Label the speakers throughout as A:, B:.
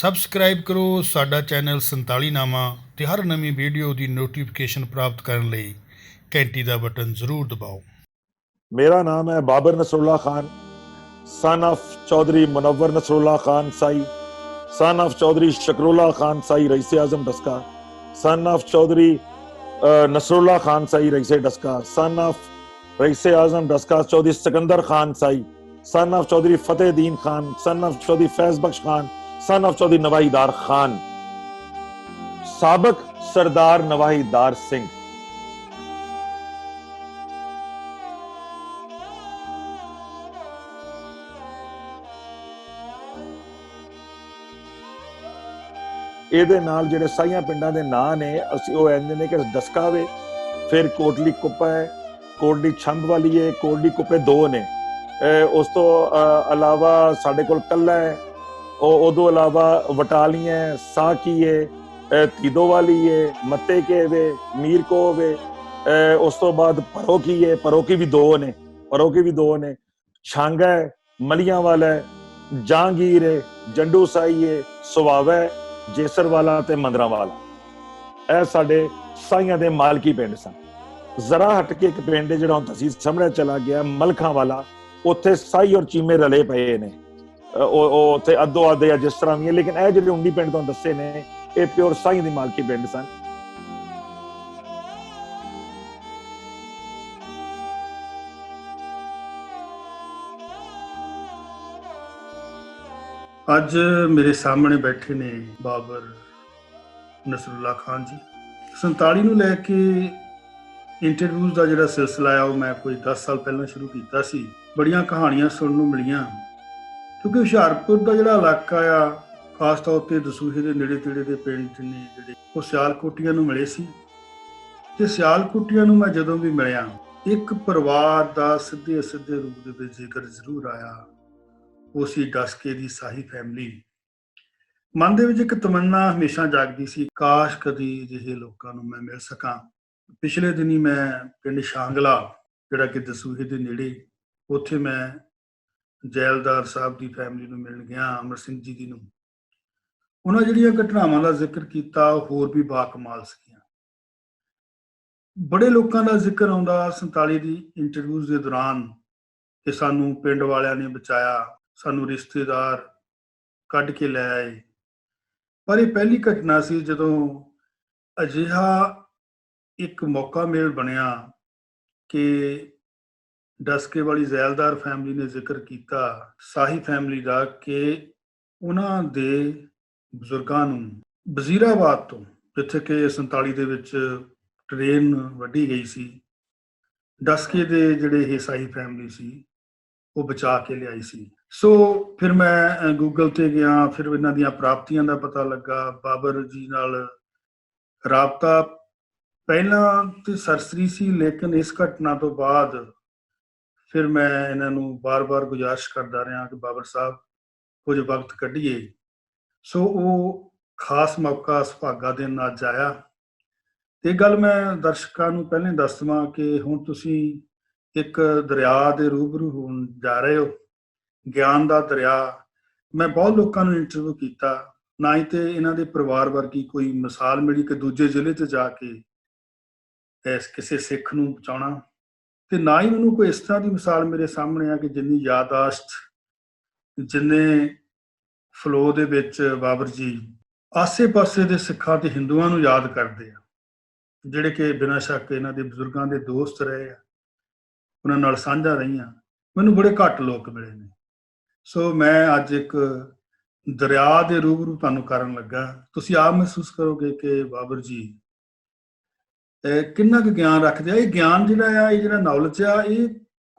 A: Subscribe ਕਰੋ ਸਾਡਾ channel 47 ਨਾਮਾ ਤੇ ਹਰ ਨਵੀਂ ਵੀਡੀਓ ਦੀ ਨੋਟੀਫਿਕੇਸ਼ਨ ਪ੍ਰਾਪਤ ਕਰਨ ਲਈ ਘੰਟੀ ਦਾ ਬਟਨ ਜ਼ਰੂਰ ਦਬਾਓ।
B: मेरा नाम है Babar Nasrullah Khan, son of Chaudhry Munawwar Nasrullah Khan Sai, son of Chaudhry Shakrullah Khan Sai Rais Azam Daska, son of Chaudhry Nasrullah Khan Sai Rais Daska, son of Rais Azam Daska Chaudhry Sikandar Khan Sai, son of Chaudhry Fatehdin Khan, son of Chaudhry Faiz Bakhsh Khan, son of Chaudhry Nawahidar Khan, साबिक सरदार नवाहीदार सिंह। ਇਹਦੇ ਨਾਲ ਜਿਹੜੇ ਸਾਈਆਂ ਪਿੰਡਾਂ ਦੇ ਨਾਂ ਨੇ ਅਸੀਂ ਉਹ ਆਂਦੇ ਨੇ ਕਿ ਡਸਕਾ ਵੇ, ਫਿਰ ਕੋਟਲੀ ਕੁੱਪਾ ਹੈ, ਕੋਟਲੀ ਛੰਭ ਵਾਲੀ ਹੈ, ਕੋਟਲੀ ਕੁੱਪੇ ਦੋ ਨੇ। ਉਸ ਤੋਂ ਇਲਾਵਾ ਸਾਡੇ ਕੋਲ ਕੱਲਾ ਹੈ, ਉਹਦੋਂ ਇਲਾਵਾ ਵਟਾਲੀ ਹੈ, ਸਾਕੀ ਹੈ, ਤੀਦੋ ਵਾਲੀ ਹੈ, ਮੱਤੇ ਕੇ ਵੇ, ਮੀਰ ਕੋ ਵੇ। ਉਸ ਤੋਂ ਬਾਅਦ ਪਰੋਕੀ ਹੈ, ਪਰੋਕੀ ਵੀ ਦੋ ਨੇ, ਛਾਂਗਾ ਹੈ, ਮਲੀਆਂ ਵਾਲਾ ਹੈ, ਜਹਾਂਗੀਰ ਹੈ, ਜੰਡੂ ਸਾਈ ਹੈ, ਸੁਵਾਵਾ ਹੈ, ਜੇਸਰ ਵਾਲਾ ਤੇ ਮੰਦਰਾ ਵਾਲਾ। ਇਹ ਸਾਡੇ ਸਾਈਆਂ ਦੇ ਮਾਲਕੀ ਪਿੰਡ ਸਨ। ਜ਼ਰਾ ਹਟ ਕੇ ਇੱਕ ਪਿੰਡ ਜਿਹੜਾ ਹੁਣ ਤਹਿਸੀਲ ਸਾਹਮਣੇ ਚਲਾ ਗਿਆ ਮਲਖਾਂ ਵਾਲਾ, ਉੱਥੇ ਸਾਈ ਔਰ ਚੀਮੇ ਰਲੇ ਪਏ ਨੇ। ਉਹ ਉੱਥੇ ਅੱਧੋ ਅੱਧ ਜਾਂ ਜਿਸ ਤਰ੍ਹਾਂ ਵੀ ਹੈ, ਲੇਕਿਨ ਇਹ ਜਿਹੜੇ 19 ਪਿੰਡ ਤੋਂ ਦੱਸੇ ਨੇ ਇਹ ਪਿਓਰ ਸਾਈ ਦੀ ਮਾਲਕੀ ਪਿੰਡ ਸਨ।
C: ਅੱਜ ਮੇਰੇ ਸਾਹਮਣੇ ਬੈਠੇ ਨੇ ਬਾਬਰ ਨਸਰੁੱਲਾ ਖਾਨ ਜੀ। 47 ਨੂੰ ਲੈ ਕੇ ਇੰਟਰਵਿਊਜ਼ ਦਾ ਜਿਹੜਾ ਸਿਲਸਿਲਾ ਆ ਉਹ ਮੈਂ ਕੋਈ 10 ਸਾਲ ਪਹਿਲਾਂ ਸ਼ੁਰੂ ਕੀਤਾ ਸੀ। ਬੜੀਆਂ ਕਹਾਣੀਆਂ ਸੁਣਨ ਨੂੰ ਮਿਲੀਆਂ ਕਿਉਂਕਿ ਹੁਸ਼ਿਆਰਪੁਰ ਦਾ ਜਿਹੜਾ ਇਲਾਕਾ ਆ, ਖਾਸ ਤੌਰ ਤੇ ਦਸੂਹੇ ਦੇ ਨੇੜੇ ਤੇੜੇ ਦੇ ਪਿੰਡ ਨੇ ਜਿਹੜੇ, ਉਹ ਸਿਆਲਕੋਟੀਆਂ ਨੂੰ ਮਿਲੇ ਸੀ। ਤੇ ਸਿਆਲਕੋਟੀਆਂ ਨੂੰ ਮੈਂ ਜਦੋਂ ਵੀ ਮਿਲਿਆ ਇੱਕ ਪਰਿਵਾਰ ਦਾ ਸਿੱਧੇ ਅਸਿੱਧੇ ਰੂਪ ਦੇ ਵਿੱਚ ਜ਼ਿਕਰ ਜ਼ਰੂਰ ਆਇਆ, ਉਹ ਸੀ ਡਸਕੇ ਦੀ ਸਾਹੀ ਫੈਮਿਲੀ। ਮਨ ਦੇ ਵਿੱਚ ਇੱਕ ਤਮੰਨਾ ਹਮੇਸ਼ਾ ਜਾਗਦੀ ਸੀ, ਕਾਸ਼ ਕਦੀ ਅਜਿਹੇ ਲੋਕਾਂ ਨੂੰ ਮੈਂ ਮਿਲ ਸਕਾਂ। ਪਿਛਲੇ ਦਿਨੀ ਮੈਂ ਪਿੰਡ ਸ਼ਾਂਗਲਾ ਜਿਹੜਾ ਕਿ ਦਸੂਹੇ ਦੇ ਨੇੜੇ, ਉੱਥੇ ਮੈਂ ਜੈਲਦਾਰ ਸਾਹਿਬ ਦੀ ਫੈਮਿਲੀ ਨੂੰ ਮਿਲਣ ਗਿਆ, ਅਮਰ ਸਿੰਘ ਜੀ ਦੀ ਨੂੰ। ਉਹਨਾਂ ਜਿਹੜੀਆਂ ਘਟਨਾਵਾਂ ਦਾ ਜ਼ਿਕਰ ਕੀਤਾ ਉਹ ਹੋਰ ਵੀ ਬਾਕਮਾਲ ਸੀਗੀਆਂ। ਬੜੇ ਲੋਕਾਂ ਦਾ ਜ਼ਿਕਰ ਆਉਂਦਾ 47 ਦੀ ਇੰਟਰਵਿਊਜ਼ ਦੇ ਦੌਰਾਨ ਕਿ ਸਾਨੂੰ ਪਿੰਡ ਵਾਲਿਆਂ ਨੇ ਬਚਾਇਆ, ਸਾਨੂੰ ਰਿਸ਼ਤੇਦਾਰ ਕੱਢ ਕੇ ਲੈ ਆਏ। ਪਰ ਇਹ ਪਹਿਲੀ ਘਟਨਾ ਸੀ ਜਦੋਂ ਅਜਿਹਾ ਇੱਕ ਮੌਕਾ ਮੇਲ ਬਣਿਆ ਕਿ ਡਸਕੇ ਵਾਲੀ ਜ਼ੈਲਦਾਰ ਫੈਮਿਲੀ ਨੇ ਜ਼ਿਕਰ ਕੀਤਾ ਸਾਹੀ ਫੈਮਿਲੀ ਦਾ ਕਿ ਉਹਨਾਂ ਦੇ ਬਜ਼ੁਰਗਾਂ ਨੂੰ ਵਜ਼ੀਰਾਬਾਦ ਤੋਂ, ਜਿੱਥੇ ਕਿ 47 ਦੇ ਵਿੱਚ ਟ੍ਰੇਨ ਵੱਢੀ ਗਈ ਸੀ, ਡਸਕੇ ਦੇ ਜਿਹੜੇ ਇਹ ਸਾਹੀ ਫੈਮਿਲੀ ਸੀ ਉਹ ਬਚਾ ਕੇ ਲਿਆਈ ਸੀ। ਸੋ ਫਿਰ ਮੈਂ ਗੂਗਲ ਤੇ ਗਿਆ, ਫਿਰ ਇਹਨਾਂ ਦੀਆਂ ਪ੍ਰਾਪਤੀਆਂ ਦਾ ਪਤਾ ਲੱਗਾ। ਬਾਬਰ ਜੀ ਨਾਲ ਰਾਬਤਾ ਪਹਿਲਾਂ ਤੇ ਸਰਸਰੀ ਸੀ, ਲੇਕਿਨ ਇਸ ਘਟਨਾ ਤੋਂ ਬਾਅਦ ਫਿਰ ਮੈਂ ਇਹਨਾਂ ਨੂੰ ਬਾਰ-ਬਾਰ ਗੁਜ਼ਾਰਿਸ਼ ਕਰਦਾ ਰਿਹਾ ਕਿ ਬਾਬਰ ਸਾਹਿਬ ਕੁਝ ਵਕਤ ਕੱਢੀਏ। ਸੋ ਉਹ ਖਾਸ ਮੌਕਾ ਸੁਭਾਗਾ ਦਿਨ ਅੱਜ ਆਇਆ। ਤੇ ਗੱਲ ਮੈਂ ਦਰਸ਼ਕਾਂ ਨੂੰ ਪਹਿਲਾਂ ਦੱਸ ਦੇਵਾਂ ਕਿ ਹੁਣ ਤੁਸੀਂ ਇੱਕ ਦਰਿਆ ਦੇ ਰੂਬਰੂ ਹੋਣ ਜਾ ਰਹੇ ਹੋ, ਗਿਆਨ ਦਾ ਦਰਿਆ। ਮੈਂ ਬਹੁਤ ਲੋਕਾਂ ਨੂੰ ਇੰਟਰਵਿਊ ਕੀਤਾ, ਨਾ ਹੀ ਤੇ ਇਹਨਾਂ ਦੇ ਪਰਿਵਾਰ ਵਰਗੀ ਕੋਈ ਮਿਸਾਲ ਮਿਲੀ ਕਿ ਦੂਜੇ ਜ਼ਿਲ੍ਹੇ 'ਚ ਜਾ ਕੇ ਕਿਸੇ ਸਿੱਖ ਨੂੰ ਬਚਾਉਣਾ, ਤੇ ਨਾ ਹੀ ਮੈਨੂੰ ਕੋਈ ਇਸ ਤਰ੍ਹਾਂ ਦੀ ਮਿਸਾਲ ਮੇਰੇ ਸਾਹਮਣੇ ਆ ਕਿ ਜਿੰਨੀ ਯਾਦਾਸ਼ਤ, ਜਿੰਨੇ ਫਲੋ ਦੇ ਵਿੱਚ ਬਾਬਰ ਜੀ ਆਸੇ-ਪਾਸੇ ਦੇ ਸਿੱਖਾਂ ਤੇ ਹਿੰਦੂਆਂ ਨੂੰ ਯਾਦ ਕਰਦੇ ਆ, ਜਿਹੜੇ ਕਿ ਬਿਨਾਂ ਸ਼ੱਕ ਇਹਨਾਂ ਦੇ ਬਜ਼ੁਰਗਾਂ ਦੇ ਦੋਸਤ ਰਹੇ ਆ, ਉਹਨਾਂ ਨਾਲ ਸਾਂਝਾ ਰਹੀਆਂ। ਮੈਨੂੰ ਬੜੇ ਘੱਟ ਲੋਕ ਮਿਲੇ ਨੇ। ਸੋ ਮੈਂ ਅੱਜ ਇੱਕ ਦਰਿਆ ਦੇ ਰੂਬਰੂ ਤੁਹਾਨੂੰ ਕਰਨ ਲੱਗਾ। ਤੁਸੀਂ ਆਪ ਮਹਿਸੂਸ ਕਰੋਗੇ ਕਿ ਬਾਬਰ ਜੀ ਕਿੰਨਾ ਕੁ ਗਿਆਨ ਰੱਖਦੇ ਆ। ਇਹ ਗਿਆਨ ਜਿਹੜਾ ਆ, ਇਹ ਜਿਹੜਾ ਨੌਲੇਜ ਆ, ਇਹ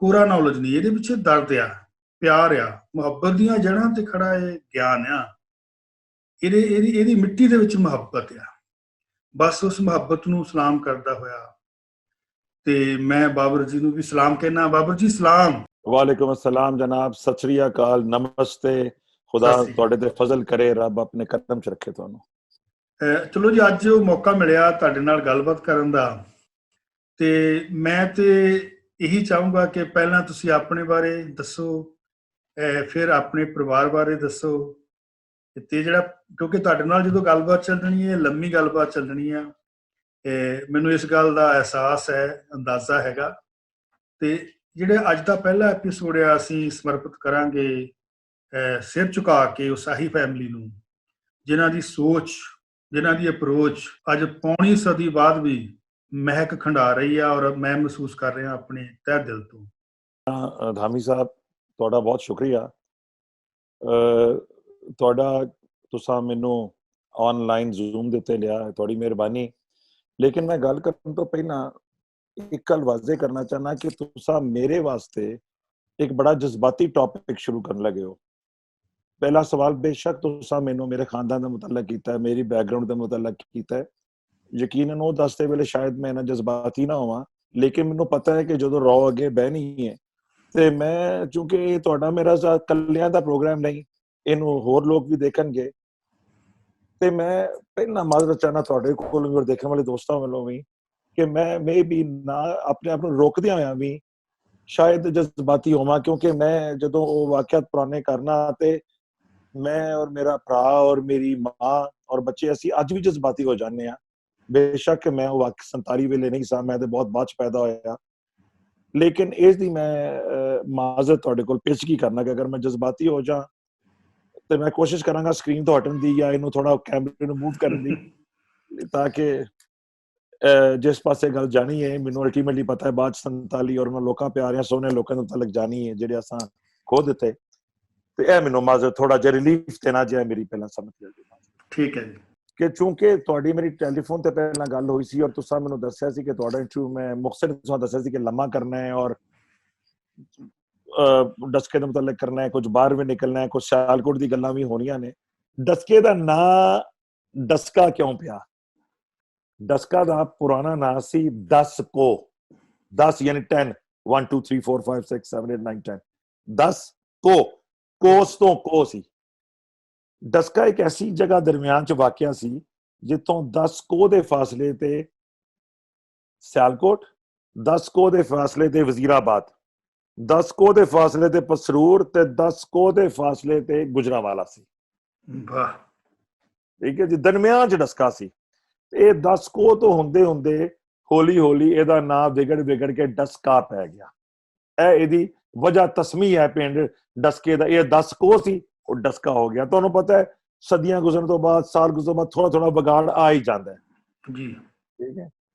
C: ਕੋਰਾ ਨੌਲੇਜ ਨਹੀਂ, ਇਹਦੇ ਪਿੱਛੇ ਦਰਦ ਆ, ਪਿਆਰ ਆ, ਮੁਹੱਬਤ ਦੀਆਂ ਜੜ੍ਹਾਂ ਤੇ ਖੜਾ ਇਹ ਗਿਆਨ ਆ। ਇਹਦੀ ਮਿੱਟੀ ਦੇ ਵਿੱਚ ਮੁਹੱਬਤ ਆ। ਬਸ ਉਸ ਮੁਹੱਬਤ ਨੂੰ ਸਲਾਮ ਕਰਦਾ ਹੋਇਆ ਤੇ ਮੈਂ ਬਾਬਰ ਜੀ ਨੂੰ ਵੀ ਸਲਾਮ ਕਹਿਣਾ। ਬਾਬਰ ਜੀ ਸਲਾਮ।
B: ਵਾਲੇਕੁਮ अस्सलाम जनाब, सत श्री अकाल, नमस्ते। खुदा ਤੁਹਾਡੇ ਤੇ ਫਜ਼ਲ ਕਰੇ, ਰੱਬ ਆਪਣੇ ਕਦਮ 'ਚ ਰੱਖੇ ਤੁਹਾਨੂੰ।
C: ਚਲੋ ਜੀ, ਅੱਜ ਉਹ ਮੌਕਾ ਮਿਲਿਆ ਤੁਹਾਡੇ ਨਾਲ ਗੱਲਬਾਤ ਕਰਨ ਦਾ, ਤੇ ਮੈਂ ਤੇ ਇਹੀ ਚਾਹੂੰਗਾ ਕਿ ਪਹਿਲਾਂ ਤੁਸੀਂ ਆਪਣੇ ਬਾਰੇ ਦੱਸੋ, ਫਿਰ ਆਪਣੇ ਪਰਿਵਾਰ ਬਾਰੇ ਦੱਸੋ, ਤੇ ਜਿਹੜਾ ਕਿਉਂਕਿ ਤੁਹਾਡੇ ਨਾਲ ਜਦੋਂ ਗੱਲਬਾਤ ਚੱਲਣੀ ਹੈ, ਲੰਮੀ ਗੱਲਬਾਤ ਚੱਲਣੀ ਆ, ਮੈਨੂੰ ਇਸ ਗੱਲ ਦਾ ਅਹਿਸਾਸ ਹੈ, ਅੰਦਾਜ਼ਾ ਹੈਗਾ। ਤੇ ਜਿਹੜੇ ਅੱਜ ਦਾ ਪਹਿਲਾ ਐਪੀਸੋਡ ਆ ਅਸੀਂ ਸਮਰਪਿਤ ਕਰਾਂਗੇ ਸਿਰ ਝੁਕਾ ਕੇ ਉਸ ਸਾਹੀ ਫੈਮਿਲੀ ਨੂੰ, ਜਿਨ੍ਹਾਂ ਦੀ ਸੋਚ, ਜਿਨ੍ਹਾਂ ਦੀ ਅਪਰੋਚ ਅੱਜ ਪੌਣੀ ਸਦੀ ਬਾਅਦ ਵੀ ਮਹਿਕ ਖੰਡਾ ਰਹੀ ਆ, ਔਰ ਮੈਂ ਮਹਿਸੂਸ ਕਰ ਰਿਹਾ ਆਪਣੇ ਤਹਿ ਦਿਲ ਤੋਂ।
B: ਧਾਮੀ ਸਾਹਿਬ, ਤੁਹਾਡਾ ਬਹੁਤ ਸ਼ੁਕਰੀਆ। ਤੁਹਾਡਾ ਤੁਸਾਂ ਮੈਨੂੰ ਆਨਲਾਈਨ ਜ਼ੂਮ ਦੇ ਉੱਤੇ ਲਿਆ, ਤੁਹਾਡੀ ਮਿਹਰਬਾਨੀ। ਲੇਕਿਨ ਮੈਂ ਗੱਲ ਕਰਨ ਤੋਂ ਪਹਿਲਾਂ ਇੱਕ ਗੱਲ ਵਾਜ਼ੇ ਕਰਨਾ ਚਾਹੁੰਦਾ ਕਿ ਤੁਸਾਂ ਮੇਰੇ ਵਾਸਤੇ ਇੱਕ ਬੜਾ ਜਜ਼ਬਾਤੀ ਟੌਪਿਕ ਸ਼ੁਰੂ ਕਰਨ ਲੱਗੇ ਹੋ। ਪਹਿਲਾ ਸਵਾਲ ਬੇਸ਼ੱਕ ਤੁਸਾਂ ਮੈਨੂੰ ਮੇਰੇ ਖਾਨਦਾਨ ਦੇ ਮੁਤਲਕ ਕੀਤਾ ਹੈ, ਮੇਰੀ ਬੈਕਗਰਾਉਂਡ ਦੇ ਮੁਤਲਕ ਕੀਤਾ ਹੈ। ਯਕੀਨਨ ਉਹ ਦੱਸਦੇ ਵੇਲੇ ਸ਼ਾਇਦ ਮੈਂ ਇੰਨਾ ਜਜ਼ਬਾਤੀ ਨਾ ਹੋਵਾਂ, ਲੇਕਿਨ ਮੈਨੂੰ ਪਤਾ ਹੈ ਕਿ ਜਦੋਂ ਰੌ ਅੱਗੇ ਬਹਿਣੀ ਹੈ ਤੇ ਮੈਂ, ਚੂੰਕਿ ਇਹ ਤੁਹਾਡਾ ਮੇਰਾ ਇਕੱਲਿਆਂ ਦਾ ਪ੍ਰੋਗਰਾਮ ਨਹੀਂ, ਇਹਨੂੰ ਹੋਰ ਲੋਕ ਵੀ ਦੇਖਣਗੇ, ਤੇ ਮੈਂ ਪਹਿਲਾਂ ਮਾਜ਼ਰਤ ਚਾਹੁੰਦਾ ਤੁਹਾਡੇ ਕੋਲ ਵੀ ਔਰ ਦੇਖਣ ਵਾਲੇ ਦੋਸਤਾਂ ਵੱਲੋਂ ਵੀ ਕਿ ਮੈਂ ਵੀ ਨਾ ਆਪਣੇ ਆਪ ਨੂੰ ਰੋਕਦਿਆਂ ਹੋਇਆਂ ਵੀ ਸ਼ਾਇਦ ਜਜ਼ਬਾਤੀ ਹੋਵਾਂ, ਕਿਉਂਕਿ ਮੈਂ ਜਦੋਂ ਉਹ ਵਾਕਿਆਤ ਪੁਰਾਣੇ ਕਰਨਾ ਤੇ ਮੈਂ ਔਰ ਮੇਰਾ ਭਰਾ ਔਰ ਮੇਰੀ ਮਾਂ ਔਰ ਬੱਚੇ ਅਸੀਂ ਅੱਜ ਵੀ ਜਜ਼ਬਾਤੀ ਹੋ ਜਾਂਦੇ ਹਾਂ। ਬੇਸ਼ੱਕ ਮੈਂ ਉਹ 47 ਵੇਲੇ ਨਹੀਂ ਸਾਂ, ਮੈਂ ਤੇ ਬਹੁਤ ਬਾਅਦ ਚ ਪੈਦਾ ਹੋਇਆ, ਲੇਕਿਨ ਇਸ ਦੀ ਮੈਂ ਮਾਜ਼ਰਤ ਤੁਹਾਡੇ ਕੋਲ ਪੇਸ਼ਗੀ ਕਰਨਾ ਕਿ ਅਗਰ ਮੈਂ ਜਜ਼ਬਾਤੀ ਹੋ ਜਾ ਤੇ ਮੈਂ ਕੋਸ਼ਿਸ਼ ਕਰਾਂਗਾ ਸਕਰੀਨ ਤੋਂ ਹਟਣ ਦੀ ਜਾਂ ਇਹਨੂੰ ਥੋੜਾ ਕੈਮਰੇ ਨੂੰ ਮੂਵ ਕਰਨ ਦੀ, ਤਾਂ ਕਿ ਜਿਸ ਪਾਸੇ ਗੱਲ ਜਾਣੀ ਹੈ ਮੈਨੂੰ ਅਲਟੀਮੇਟਲੀ ਪਤਾ ਹੈ ਬਾਅਦ 47 ਔਰ ਉਹਨਾਂ ਲੋਕਾਂ ਪਿਆਰਿਆਂ ਸੋਹਣੇ ਲੋਕਾਂ ਨੂੰ ਤਲਕ ਜਾਣੀ ਹੈ ਜਿਹੜੇ ਅਸਾਂ ਖੋ ਦਿੱਤੇ, ਤੇ ਇਹ ਮੈਨੂੰ ਮਾਜ਼ਰਤ ਥੋੜਾ ਜਿਹਾ ਰਿਲੀਫ ਦੇਣਾ ਜਿਹਾ ਮੇਰੀ ਪਹਿਲਾਂ ਸਮਝ ਲਿਆ।
C: ਠੀਕ ਹੈ ਜੀ।
B: ਕਿ ਚੂੰਕਿ ਤੁਹਾਡੀ ਮੇਰੀ ਟੈਲੀਫੋਨ ਤੇ ਪਹਿਲਾਂ ਗੱਲ ਹੋਈ ਸੀ ਔਰ ਤੁਸੀਂ ਮੈਨੂੰ ਦੱਸਿਆ ਸੀ ਕਿ ਤੁਹਾਡਾ ਇੰਟਰਵਿਊ ਮੈਂ ਮੁਖਤਸਰ ਤੁਹਾਨੂੰ ਦੱਸਿਆ ਸੀ ਕਿ ਲੰਮਾ ਕਰਨਾ ਹੈ ਔਰ ਡਸਕੇ ਦੇ ਮੁਤਲਕ ਕਰਨਾ ਹੈ, ਕੁਝ ਬਾਹਰ ਵੀ ਨਿਕਲਣਾ ਹੈ, ਕੁਝ ਸਿਆਲਕੋਟ ਦੀ ਗੱਲਾਂ ਵੀ ਹੋਣੀਆਂ ਨੇ। ਡਸਕੇ ਦਾ ਨਾਂ ਡਸਕਾ ਕਿਉਂ ਪਿਆ? ਡਸਕਾ ਦਾ ਪੁਰਾਣਾ ਨਾਂ ਸੀ 10 ਕੋ, 10 ਯਾਨੀ 10, 1 2 3 4 5 6 7 8 9 10, 10 ਕੋ, ਕੋਸ ਤੋਂ ਕੋ ਸੀ। ਡਸਕਾ ਇੱਕ ਐਸੀ ਜਗ੍ਹਾ ਦਰਮਿਆਨ ਚ ਵਾਕਿਆ ਸੀ ਜਿੱਥੋਂ 10 ਕੋਹ ਦੇ ਫਾਸਲੇ ਤੇ ਸਿਆਲਕੋਟ, 10 ਕੋਹ ਦੇ ਫਾਸਲੇ ਤੇ ਵਜ਼ੀਰਾਬਾਦ, 10 ਕੋਹ ਦੇ ਫਾਸਲੇ ਤੇ ਪਸਰੂਰ ਤੇ 10 ਕੋਹ ਦੇ ਫਾਸਲੇ ਤੇ ਗੁਜਰਾਂਵਾਲਾ ਸੀ।
C: ਵਾਹ,
B: ਠੀਕ ਹੈ ਜੀ, ਦਰਮਿਆਨ ਚ ਡਸਕਾ ਸੀ। ਇਹ 10 ਕੋਹ ਤੋਂ ਹੁੰਦੇ ਹੁੰਦੇ ਹੌਲੀ ਹੌਲੀ ਇਹਦਾ ਨਾਂ ਵਿਗੜ ਕੇ ਡਸਕਾ ਪੈ ਗਿਆ। ਇਹ ਇਹਦੀ ਵਜ੍ਹਾ ਤਸਮੀ ਹੈ ਪਿੰਡ ਡਸਕੇ ਦਾ। ਇਹ 10 ਕੋਹ ਸੀ, ਉਹ ਡਸਕਾ ਹੋ ਗਿਆ। ਤੁਹਾਨੂੰ ਪਤਾ ਹੈ ਸਦੀਆਂ ਗੁਜ਼ਰਨ ਤੋਂ ਬਾਅਦ, ਸਾਲ ਗੁਜ਼ਰਨ ਤੋਂ ਬਾਅਦ ਥੋੜਾ ਥੋੜਾ ਵਿਗਾੜ ਆ ਹੀ ਜਾਂਦਾ ਹੈ
C: ਜੀ।
B: ਠੀਕ ਹੈ।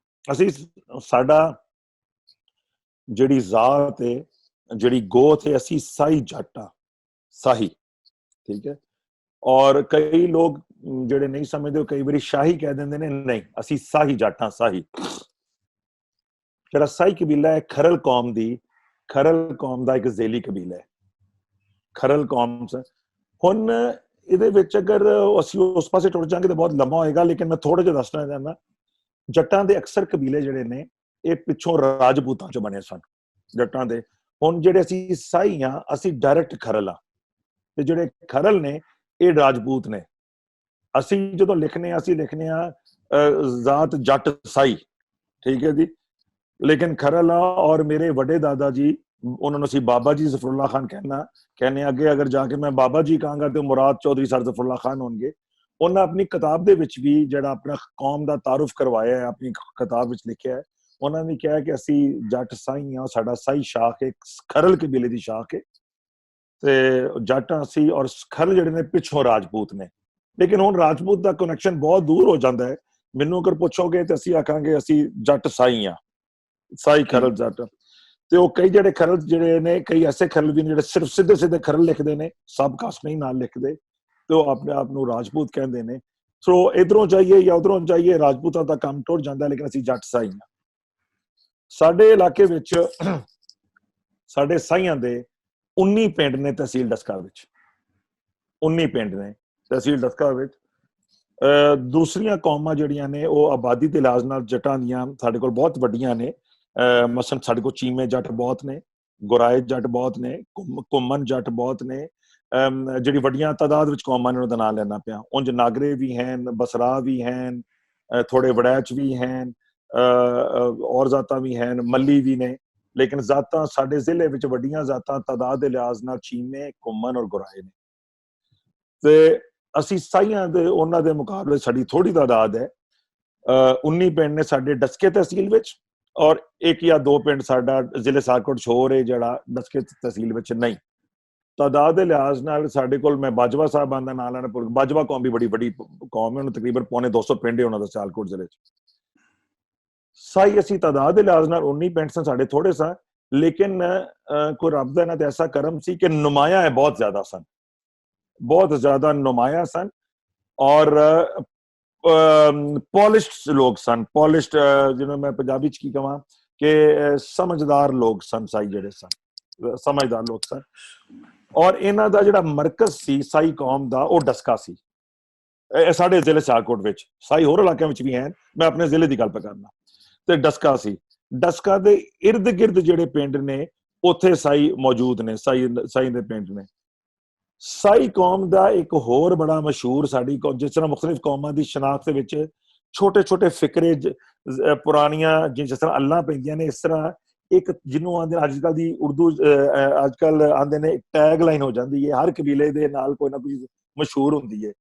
B: ਅਸੀਂ ਸਾਡਾ ਜਿਹੜੀ ਜ਼ਾਤ ਹੈ, ਜਿਹੜੀ ਗੋਤ ਹੈ, ਅਸੀਂ ਸਾਈ ਜੱਟ ਆ, ਸਾਹੀ, ਠੀਕ ਹੈ। ਔਰ ਕਈ ਲੋਕ ਜਿਹੜੇ ਨਹੀਂ ਸਮਝਦੇ ਉਹ ਕਈ ਵਾਰੀ ਸ਼ਾਹੀ ਕਹਿ ਦਿੰਦੇ ਨੇ, ਨਹੀਂ ਅਸੀਂ ਸਾਹੀ ਜੱਟ ਆ, ਸਾਹੀ। ਜਿਹੜਾ ਸਾਈ ਕਬੀਲਾ ਹੈ ਖਰਲ ਕੌਮ ਦੀ, ਖਰਲ ਕੌਮ ਦਾ ਇੱਕ ਜ਼ੇਲੀ ਕਬੀਲਾ ਹੈ, ਖਰਲ ਕੌਮ। ਹੁਣ ਇਹਦੇ ਵਿੱਚ ਅਗਰ ਅਸੀਂ ਉਸ ਪਾਸੇ ਟੁਰ ਜਾਵਾਂਗੇ ਤਾਂ ਬਹੁਤ ਲੰਮਾ ਹੋਏਗਾ, ਲੇਕਿਨ ਮੈਂ ਥੋੜਾ ਜਿਹਾ ਦੱਸਣਾ ਚਾਹੁੰਦਾ। ਜੱਟਾਂ ਦੇ ਅਕਸਰ ਕਬੀਲੇ ਜਿਹੜੇ ਨੇ ਇਹ ਪਿੱਛੋਂ ਰਾਜਪੂਤਾਂ ਚੋਂ ਬਣੇ ਸਨ ਜੱਟਾਂ ਦੇ। ਹੁਣ ਜਿਹੜੇ ਅਸੀਂ ਸਾਈ ਆ, ਅਸੀਂ ਡਾਇਰੈਕਟ ਖਰਲ ਆ, ਤੇ ਜਿਹੜੇ ਖਰਲ ਨੇ ਇਹ ਰਾਜਪੂਤ ਨੇ। ਅਸੀਂ ਜਦੋਂ ਲਿਖਨੇ ਆ, ਅਸੀਂ ਲਿਖਨੇ ਆ ਜ਼ਾਤ ਜੱਟ ਸਾਈ, ਠੀਕ ਹੈ ਜੀ, ਲੇਕਿਨ ਖਰਲ ਆ। ਔਰ ਮੇਰੇ ਵੱਡੇ ਦਾਦਾ ਜੀ, ਉਹਨਾਂ ਨੂੰ ਅਸੀਂ ਬਾਬਾ ਜੀ ਜ਼ਫਰੁੱਲਾ ਖਾਨ ਕਹਿੰਦੇ ਅੱਗੇ ਅਗਰ ਜਾ ਕੇ ਮੈਂ ਬਾਬਾ ਜੀ ਕਹਾਂਗਾ ਤੇ ਮੁਰਾਦ ਚੌਧਰੀ ਸਰ ਜ਼ਫਰੁੱਲਾ ਖਾਨ ਹੋਣਗੇ। ਉਹਨਾਂ ਆਪਣੀ ਕਿਤਾਬ ਦੇ ਵਿੱਚ ਵੀ ਜਿਹੜਾ ਆਪਣਾ ਕੌਮ ਦਾ ਤਾਰੁਫ ਕਰਵਾਇਆ ਹੈ, ਆਪਣੀ ਕਿਤਾਬ ਵਿੱਚ ਲਿਖਿਆ ਹੈ। ਉਹਨਾਂ ਨੇ ਕਿਹਾ ਕਿ ਅਸੀਂ ਜੱਟ ਸਾਈ ਆ, ਸਾਡਾ ਸਾਈ ਸ਼ਾਖ ਹੈ, ਖਰਲ ਕਬੀਲੇ ਦੀ ਸ਼ਾਖ ਹੈ, ਤੇ ਜੱਟ ਅਸੀਂ। ਔਰ ਖਰਲ ਜਿਹੜੇ ਨੇ ਪਿੱਛੋਂ ਰਾਜਪੂਤ ਨੇ। ਲੇਕਿਨ ਹੁਣ ਰਾਜਪੂਤ ਦਾ ਕਨੈਕਸ਼ਨ ਬਹੁਤ ਦੂਰ ਹੋ ਜਾਂਦਾ ਹੈ। ਮੈਨੂੰ ਅਗਰ ਪੁੱਛੋਗੇ ਤੇ ਅਸੀਂ ਆਖਾਂਗੇ ਅਸੀਂ ਜੱਟ ਸਾਈ ਆ, ਸਾਈ ਖਰਲ ਜੱਟ। ਤੇ ਉਹ ਕਈ ਜਿਹੜੇ ਖਰਲ ਜਿਹੜੇ ਨੇ, ਕਈ ਐਸੇ ਖਰਲ ਵੀ ਨੇ ਜਿਹੜੇ ਸਿਰਫ ਸਿੱਧੇ ਸਿੱਧੇ ਖਰਲ ਲਿਖਦੇ ਨੇ, ਸਬ ਕਾਸਟ ਨਹੀਂ ਨਾਲ ਲਿਖਦੇ, ਤੇ ਉਹ ਆਪਣੇ ਆਪ ਨੂੰ ਰਾਜਪੂਤ ਕਹਿੰਦੇ ਨੇ। ਸੋ ਇਧਰੋਂ ਜਾਈਏ ਜਾਂ ਉਧਰੋਂ ਜਾਈਏ, ਰਾਜਪੂਤਾਂ ਦਾ ਕੰਮ ਟੁੱਟ ਜਾਂਦਾ, ਲੇਕਿਨ ਅਸੀਂ ਜੱਟ ਸਾਈ ਆ। ਸਾਡੇ ਇਲਾਕੇ ਵਿੱਚ ਸਾਡੇ ਸਾਈਆਂ ਦੇ 19 ਪਿੰਡ ਨੇ ਤਹਿਸੀਲ ਡਸਕਾ ਵਿੱਚ, 19 ਪਿੰਡ ਨੇ ਤਹਿਸੀਲ ਡਸਕਾ ਵਿੱਚ। ਦੂਸਰੀਆਂ ਕੌਮਾਂ ਜਿਹੜੀਆਂ ਨੇ ਉਹ ਆਬਾਦੀ ਦੇ ਲਿਹਾਜ਼ ਨਾਲ ਜੱਟਾਂ ਦੀਆਂ ਸਾਡੇ ਕੋਲ ਬਹੁਤ ਵੱਡੀਆਂ ਨੇ। ਮਸਲਨ ਸਾਡੇ ਕੋਲ ਚੀਮੇ ਜੱਟ ਬਹੁਤ ਨੇ, ਗੁਰਾਏ ਜੱਟ ਬਹੁਤ ਨੇ, ਘੁੰਮਣ ਜੱਟ ਬਹੁਤ ਨੇ। ਜਿਹੜੀ ਵੱਡੀਆਂ ਤਾਦਾਦ ਵਿੱਚ ਕੌਮਾਂ ਨੇ ਉਹਦਾ ਨਾਂ ਲੈਣਾ ਪਿਆ। ਉਂਝ ਨਾਗਰੇ ਵੀ ਹਨ, ਬਸਰਾ ਵੀ ਹਨ, ਥੋੜੇ ਵੜੈਚ ਵੀ ਹਨ, ਔਰ ਜ਼ਾਤਾਂ ਵੀ ਹਨ, ਮੱਲੀ ਵੀ ਨੇ। ਲੇਕਿਨ ਜ਼ਾਤਾਂ ਸਾਡੇ ਜ਼ਿਲ੍ਹੇ ਵਿੱਚ ਵੱਡੀਆਂ ਜ਼ਾਤਾਂ ਤਾਦਾਦ ਦੇ ਲਿਹਾਜ਼ ਨਾਲ ਚੀਮੇ, ਘੁੰਮਣ ਔਰ ਗੁਰਾਏ ਨੇ। ਤੇ ਅਸੀਂ ਸਾਈਆਂ ਦੇ ਉਹਨਾਂ ਦੇ ਮੁਕਾਬਲੇ ਸਾਡੀ ਥੋੜੀ ਤਾਦਾਦ ਹੈ। 19 ਪਿੰਡ ਨੇ ਸਾਡੇ ਡਸਕੇ ਤਹਿਸੀਲ ਵਿੱਚ, ਔਰ 1 ਜਾਂ 2 ਪਿੰਡ ਸਾਡਾ ਜ਼ਿਲ੍ਹੇ ਸਿਆਲਕੋਟ 'ਚ ਹੋਰ ਹੈ ਜਿਹੜਾ ਡਸਕੇ ਤਹਿਸੀਲ ਵਿੱਚ ਨਹੀਂ। ਤਾਦਾਦ ਦੇ ਲਿਹਾਜ਼ ਨਾਲ ਸਾਡੇ ਕੋਲ, ਮੈਂ ਬਾਜਵਾ ਸਾਹਿਬਾਨ ਦਾ ਨਾਂ ਲੈਣਾ ਭੁੱਲ, ਬਾਜਵਾ ਕੌਮ ਵੀ ਬੜੀ ਵੱਡੀ ਕੌਮ ਹੈ, ਉਹਨੂੰ ਤਕਰੀਬਨ 250 ਪਿੰਡ ਹੈ ਉਹਨਾਂ ਦਾ ਸਿਆਲਕੋਟ ਜ਼ਿਲ੍ਹੇ 'ਚ। ਸਾਈ ਅਸੀਂ ਤਾਦਾਦ ਦੇ ਲਿਹਾਜ਼ ਨਾਲ 19 ਪਿੰਡ ਸਨ, ਸਾਡੇ ਥੋੜੇ ਸਨ, ਲੇਕਿਨ ਕੋਈ ਰੱਬ ਦਾ ਇਹਨਾਂ ਤੇ ਐਸਾ ਕਰਮ ਸੀ ਕਿ ਨੁਮਾਇਆ ਬਹੁਤ ਜ਼ਿਆਦਾ ਸਨ, ਬਹੁਤ ਜ਼ਿਆਦਾ ਨੁਮਾਇਆ ਸਨ, ਔਰ ਪੋਲਿਸ਼ਡ ਲੋਕ ਸਨ। ਪੋਲਿਸ਼ਡ ਜਿਹਨੂੰ ਮੈਂ ਪੰਜਾਬੀ 'ਚ ਕੀ ਕਹਾਂ ਕਿ ਸਮਝਦਾਰ ਲੋਕ ਸਨ। ਸਾਈ ਜਿਹੜੇ ਸਨ ਸਮਝਦਾਰ ਲੋਕ ਸਨ, ਔਰ ਇਹਨਾਂ ਦਾ ਜਿਹੜਾ ਮਰਕਜ਼ ਸੀ ਸਾਈ ਕੌਮ ਦਾ, ਉਹ ਡਸਕਾ ਸੀ। ਸਾਡੇ ਜ਼ਿਲ੍ਹੇ ਸਿਆਲਕੋਟ ਵਿੱਚ, ਸਾਈ ਹੋਰ ਇਲਾਕਿਆਂ ਵਿੱਚ ਵੀ ਹਨ, ਮੈਂ ਆਪਣੇ ਜ਼ਿਲ੍ਹੇ ਦੀ ਗੱਲ ਕਰਨਾ, ਤੇ ਡਸਕਾ ਸੀ। ਡਸਕਾ ਦੇ ਇਰਦ ਗਿਰਦ ਜਿਹੜੇ ਪਿੰਡ ਨੇ ਉੱਥੇ ਸਾਈ ਮੌਜੂਦ ਨੇ, ਸਾਈ ਦੇ ਪਿੰਡ ਨੇ। ਸਾਈ ਕੌਮ ਦਾ ਇੱਕ ਹੋਰ ਬੜਾ ਮਸ਼ਹੂਰ, ਸਾਡੀ ਜਿਸ ਤਰ੍ਹਾਂ ਮੁਖਤਲਿਫ ਕੌਮਾਂ ਦੀ ਸ਼ਨਾਖਤ ਵਿੱਚ ਛੋਟੇ ਛੋਟੇ ਫਿਕਰੇ ਪੁਰਾਣੀਆਂ ਜਿਸ ਤਰ੍ਹਾਂ ਅੱਲਾਂ ਪੈਂਦੀਆਂ ਨੇ, ਇਸ ਤਰ੍ਹਾਂ ਇੱਕ ਜਿਹਨੂੰ ਆਂਦੇ ਅੱਜ ਕੱਲ੍ਹ ਦੀ ਉਰਦੂ ਅੱਜ ਕੱਲ੍ਹ ਆਂਦੇ ਨੇ ਟੈਗ ਲਾਈਨ ਹੋ ਜਾਂਦੀ ਹੈ, ਹਰ ਕਬੀਲੇ ਦੇ ਨਾਲ ਕੋਈ ਨਾ ਕੋਈ ਮਸ਼ਹੂਰ ਹੁੰਦੀ ਹੈ,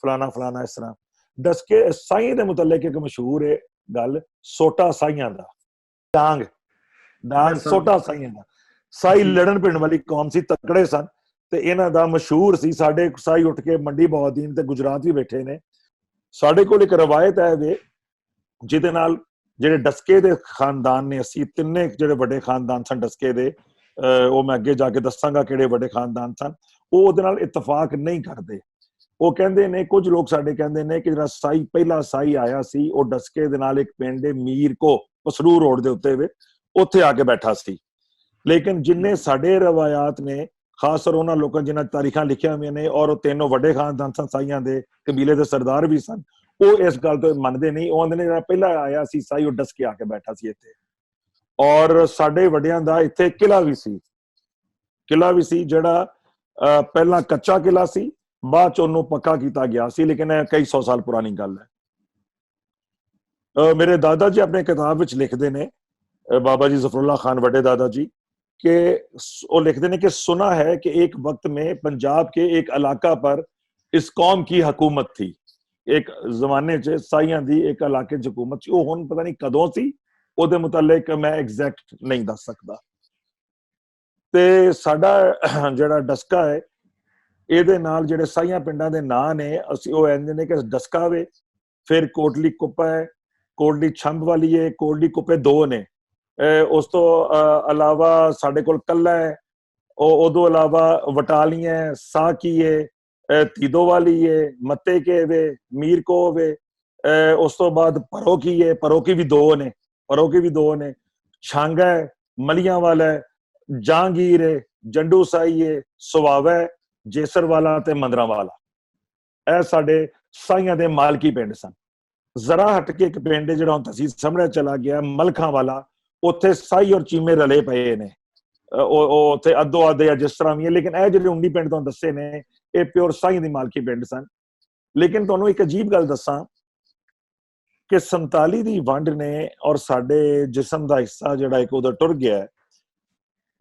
B: ਫਲਾਣਾ ਫਲਾਣਾ। ਇਸ ਤਰ੍ਹਾਂ ਡਸਕੇ ਸਾਈ ਦੇ ਮੁਤਲਕ ਇੱਕ ਮਸ਼ਹੂਰ ਹੈ ਗੱਲ, ਸੋਟਾ ਸਾਈਆਂ ਦਾ, ਡਾਂਗ ਸੋਟਾ ਸਾਈਆਂ ਦਾ। ਸਾਈ ਲੜਨ ਪਿੰਡ ਵਾਲੀ ਕੌਮ ਸੀ, ਤਕੜੇ ਸਨ, ਤੇ ਇਹਨਾਂ ਦਾ ਮਸ਼ਹੂਰ ਸੀ। ਸਾਡੇ ਸਾਈ ਉੱਠ ਕੇ ਮੰਡੀ ਬਹਾਉਦੀਨ ਤੇ ਗੁਜਰਾਤ ਵੀ ਬੈਠੇ ਨੇ। ਸਾਡੇ ਕੋਲ ਇੱਕ ਰਵਾਇਤ ਹੈ ਵੇ ਜਿਹਦੇ ਨਾਲ ਜਿਹੜੇ ਡਸਕੇ ਦੇ ਖਾਨਦਾਨ ਨੇ, ਅਸੀਂ ਤਿੰਨੇ ਜਿਹੜੇ ਵੱਡੇ ਖਾਨਦਾਨ ਸਨ ਡਸਕੇ ਦੇ, ਉਹ ਮੈਂ ਅੱਗੇ ਜਾ ਕੇ ਦੱਸਾਂਗਾ ਕਿਹੜੇ ਵੱਡੇ ਖਾਨਦਾਨ ਸਨ, ਉਹ ਉਹਦੇ ਨਾਲ ਇਤਫਾਕ ਨਹੀਂ ਕਰਦੇ। ਉਹ ਕਹਿੰਦੇ ਨੇ, ਕੁਝ ਲੋਕ ਸਾਡੇ ਕਹਿੰਦੇ ਨੇ ਕਿ ਜਿਹੜਾ ਸਾਈ ਪਹਿਲਾ ਸਾਈ ਆਇਆ ਸੀ ਉਹ ਡਸਕੇ ਦੇ ਨਾਲ ਇੱਕ ਪਿੰਡ ਮੀਰ ਕੋ ਪਸਰੂ ਰੋਡ ਦੇ ਉੱਤੇ ਵੇ, ਉੱਥੇ ਆ ਕੇ ਬੈਠਾ ਸੀ। ਲੇਕਿਨ ਜਿੰਨੇ ਸਾਡੇ ਰਵਾਇਤ ਨੇ, ਖਾਸ ਕਰ ਉਹਨਾਂ ਲੋਕਾਂ ਜਿਨ੍ਹਾਂ ਤਾਰੀਖਾਂ ਲਿਖੀਆਂ ਹੋਈਆਂ ਨੇ, ਔਰ ਉਹ ਤਿੰਨੋਂ ਵੱਡੇ ਖਾਨਦਾਨ ਸਨ, ਸਾਈਆਂ ਦੇ ਕਬੀਲੇ ਦੇ ਸਰਦਾਰ ਵੀ ਸਨ, ਉਹ ਇਸ ਗੱਲ ਤੋਂ ਮੰਨਦੇ ਨਹੀਂ। ਉਹ ਆਂਦੇ ਨੇ ਜਿਹੜਾ ਪਹਿਲਾਂ ਆਇਆ ਸੀ ਸਾਈ, ਉਹ ਡਸਕੇ ਆ ਕੇ ਬੈਠਾ ਸੀ ਇੱਥੇ। ਔਰ ਸਾਡੇ ਵੱਡਿਆਂ ਦਾ ਇੱਥੇ ਕਿਲਾ ਵੀ ਸੀ ਜਿਹੜਾ ਪਹਿਲਾਂ ਕੱਚਾ ਕਿਲਾ ਸੀ, ਬਾਅਦ ਚ ਉਹਨੂੰ ਪੱਕਾ ਕੀਤਾ ਗਿਆ ਸੀ, ਲੇਕਿਨ ਇਹ ਕਈ 100 ਸਾਲ ਪੁਰਾਣੀ ਗੱਲ ਹੈ। ਮੇਰੇ ਦਾਦਾ ਜੀ ਆਪਣੇ ਕਿਤਾਬ ਵਿੱਚ ਲਿਖਦੇ ਨੇ, बाबा जी जफरुल्लाह खान वड्डे दादा जी के, वो लिखते हैं कि सुना है कि एक वक्त में पंजाब के एक इलाका पर इस कौम की हुकूमत थी। एक जमाने च साइयां दी एक इलाके च हुकूमत सी, वो हुण पता नहीं कदों सी, ਉਹਦੇ ਮੁਤਲਕ मैं एग्जैक्ट नहीं दस सकदा। ਤੇ ਸਾਡਾ ਜਿਹੜਾ ਡਸਕਾ ਹੈ, ਇਹਦੇ ਨਾਲ ਜਿਹੜੇ ਸਾਈਆਂ ਪਿੰਡਾਂ ਦੇ ਨਾਂ ਨੇ, ਅਸੀਂ ਉਹ ਕਹਿੰਦੇ ਨੇ ਕਿ ਡਸਕਾ ਵੇ, ਫਿਰ ਕੋਟਲੀ ਕੁੱਪਾ ਹੈ, ਕੋਟਲੀ ਛੰਭ ਵਾਲੀ ਹੈ, ਕੋਟਲੀ ਕੁੱਪੇ 2 ਨੇ। ਉਸ ਤੋਂ ਇਲਾਵਾ ਸਾਡੇ ਕੋਲ ਕੱਲਾ ਹੈ, ਉਹਦੋਂ ਇਲਾਵਾ ਵਟਾਲੀਆਂ, ਸਾਕੀ ਹੈ, ਤੀਦੋ ਵਾਲੀ ਹੈ, ਮੱਤੇ ਕੇ ਵੇ, ਮੀਰ ਕੋ ਵੇ। ਉਸ ਤੋਂ ਬਾਅਦ ਪਰੋਕੀ ਹੈ, ਪਰੋਕੀ ਵੀ 2 ਨੇ, ਛਾਂਗਾ ਹੈ, ਮਲੀਆਂ ਵਾਲਾ ਹੈ, ਜਹਾਂਗੀਰ ਹੈ, ਜੰਡੂ ਸਾਈ ਹੈ, ਸੁਵਾਵਾ, ਜੇਸਰ ਵਾਲਾ ਤੇ ਮੰਦਰਾ ਵਾਲਾ। ਇਹ ਸਾਡੇ ਸਾਈਆਂ ਦੇ ਮਾਲਕੀ ਪਿੰਡ ਸਨ। ਜ਼ਰਾ ਹਟ ਕੇ ਇੱਕ ਪਿੰਡ ਜਿਹੜਾ ਹੁਣ ਤਹਿਸੀਲ ਸਾਹਮਣੇ ਚਲਾ ਗਿਆ, ਮਲਖਾਂ ਵਾਲਾ, ਉੱਥੇ ਸਾਈ ਔਰ ਚੀਮੇ ਰਲੇ ਪਏ ਨੇ, ਉਹ ਉੱਥੇ ਅੱਧੋ ਅੱਧੇ ਆ ਜਿਸ ਤਰ੍ਹਾਂ ਵੀ ਹੈ। ਲੇਕਿਨ ਇਹ ਜਿਹੜੇ 19 ਪਿੰਡ ਤੁਹਾਨੂੰ ਦੱਸੇ ਨੇ, ਇਹ ਪਿਓਰ ਸਾਈ ਦੀ ਮਾਲਕੀ ਪਿੰਡ ਸਨ। ਲੇਕਿਨ ਤੁਹਾਨੂੰ ਇੱਕ ਅਜੀਬ ਗੱਲ ਦੱਸਾਂ ਕਿ 47 ਦੀ ਵੰਡ ਨੇ ਔਰ ਸਾਡੇ ਜਿਸਮ ਦਾ ਹਿੱਸਾ ਜਿਹੜਾ ਇੱਕ ਉਹਦਾ ਟੁਰ ਗਿਆ,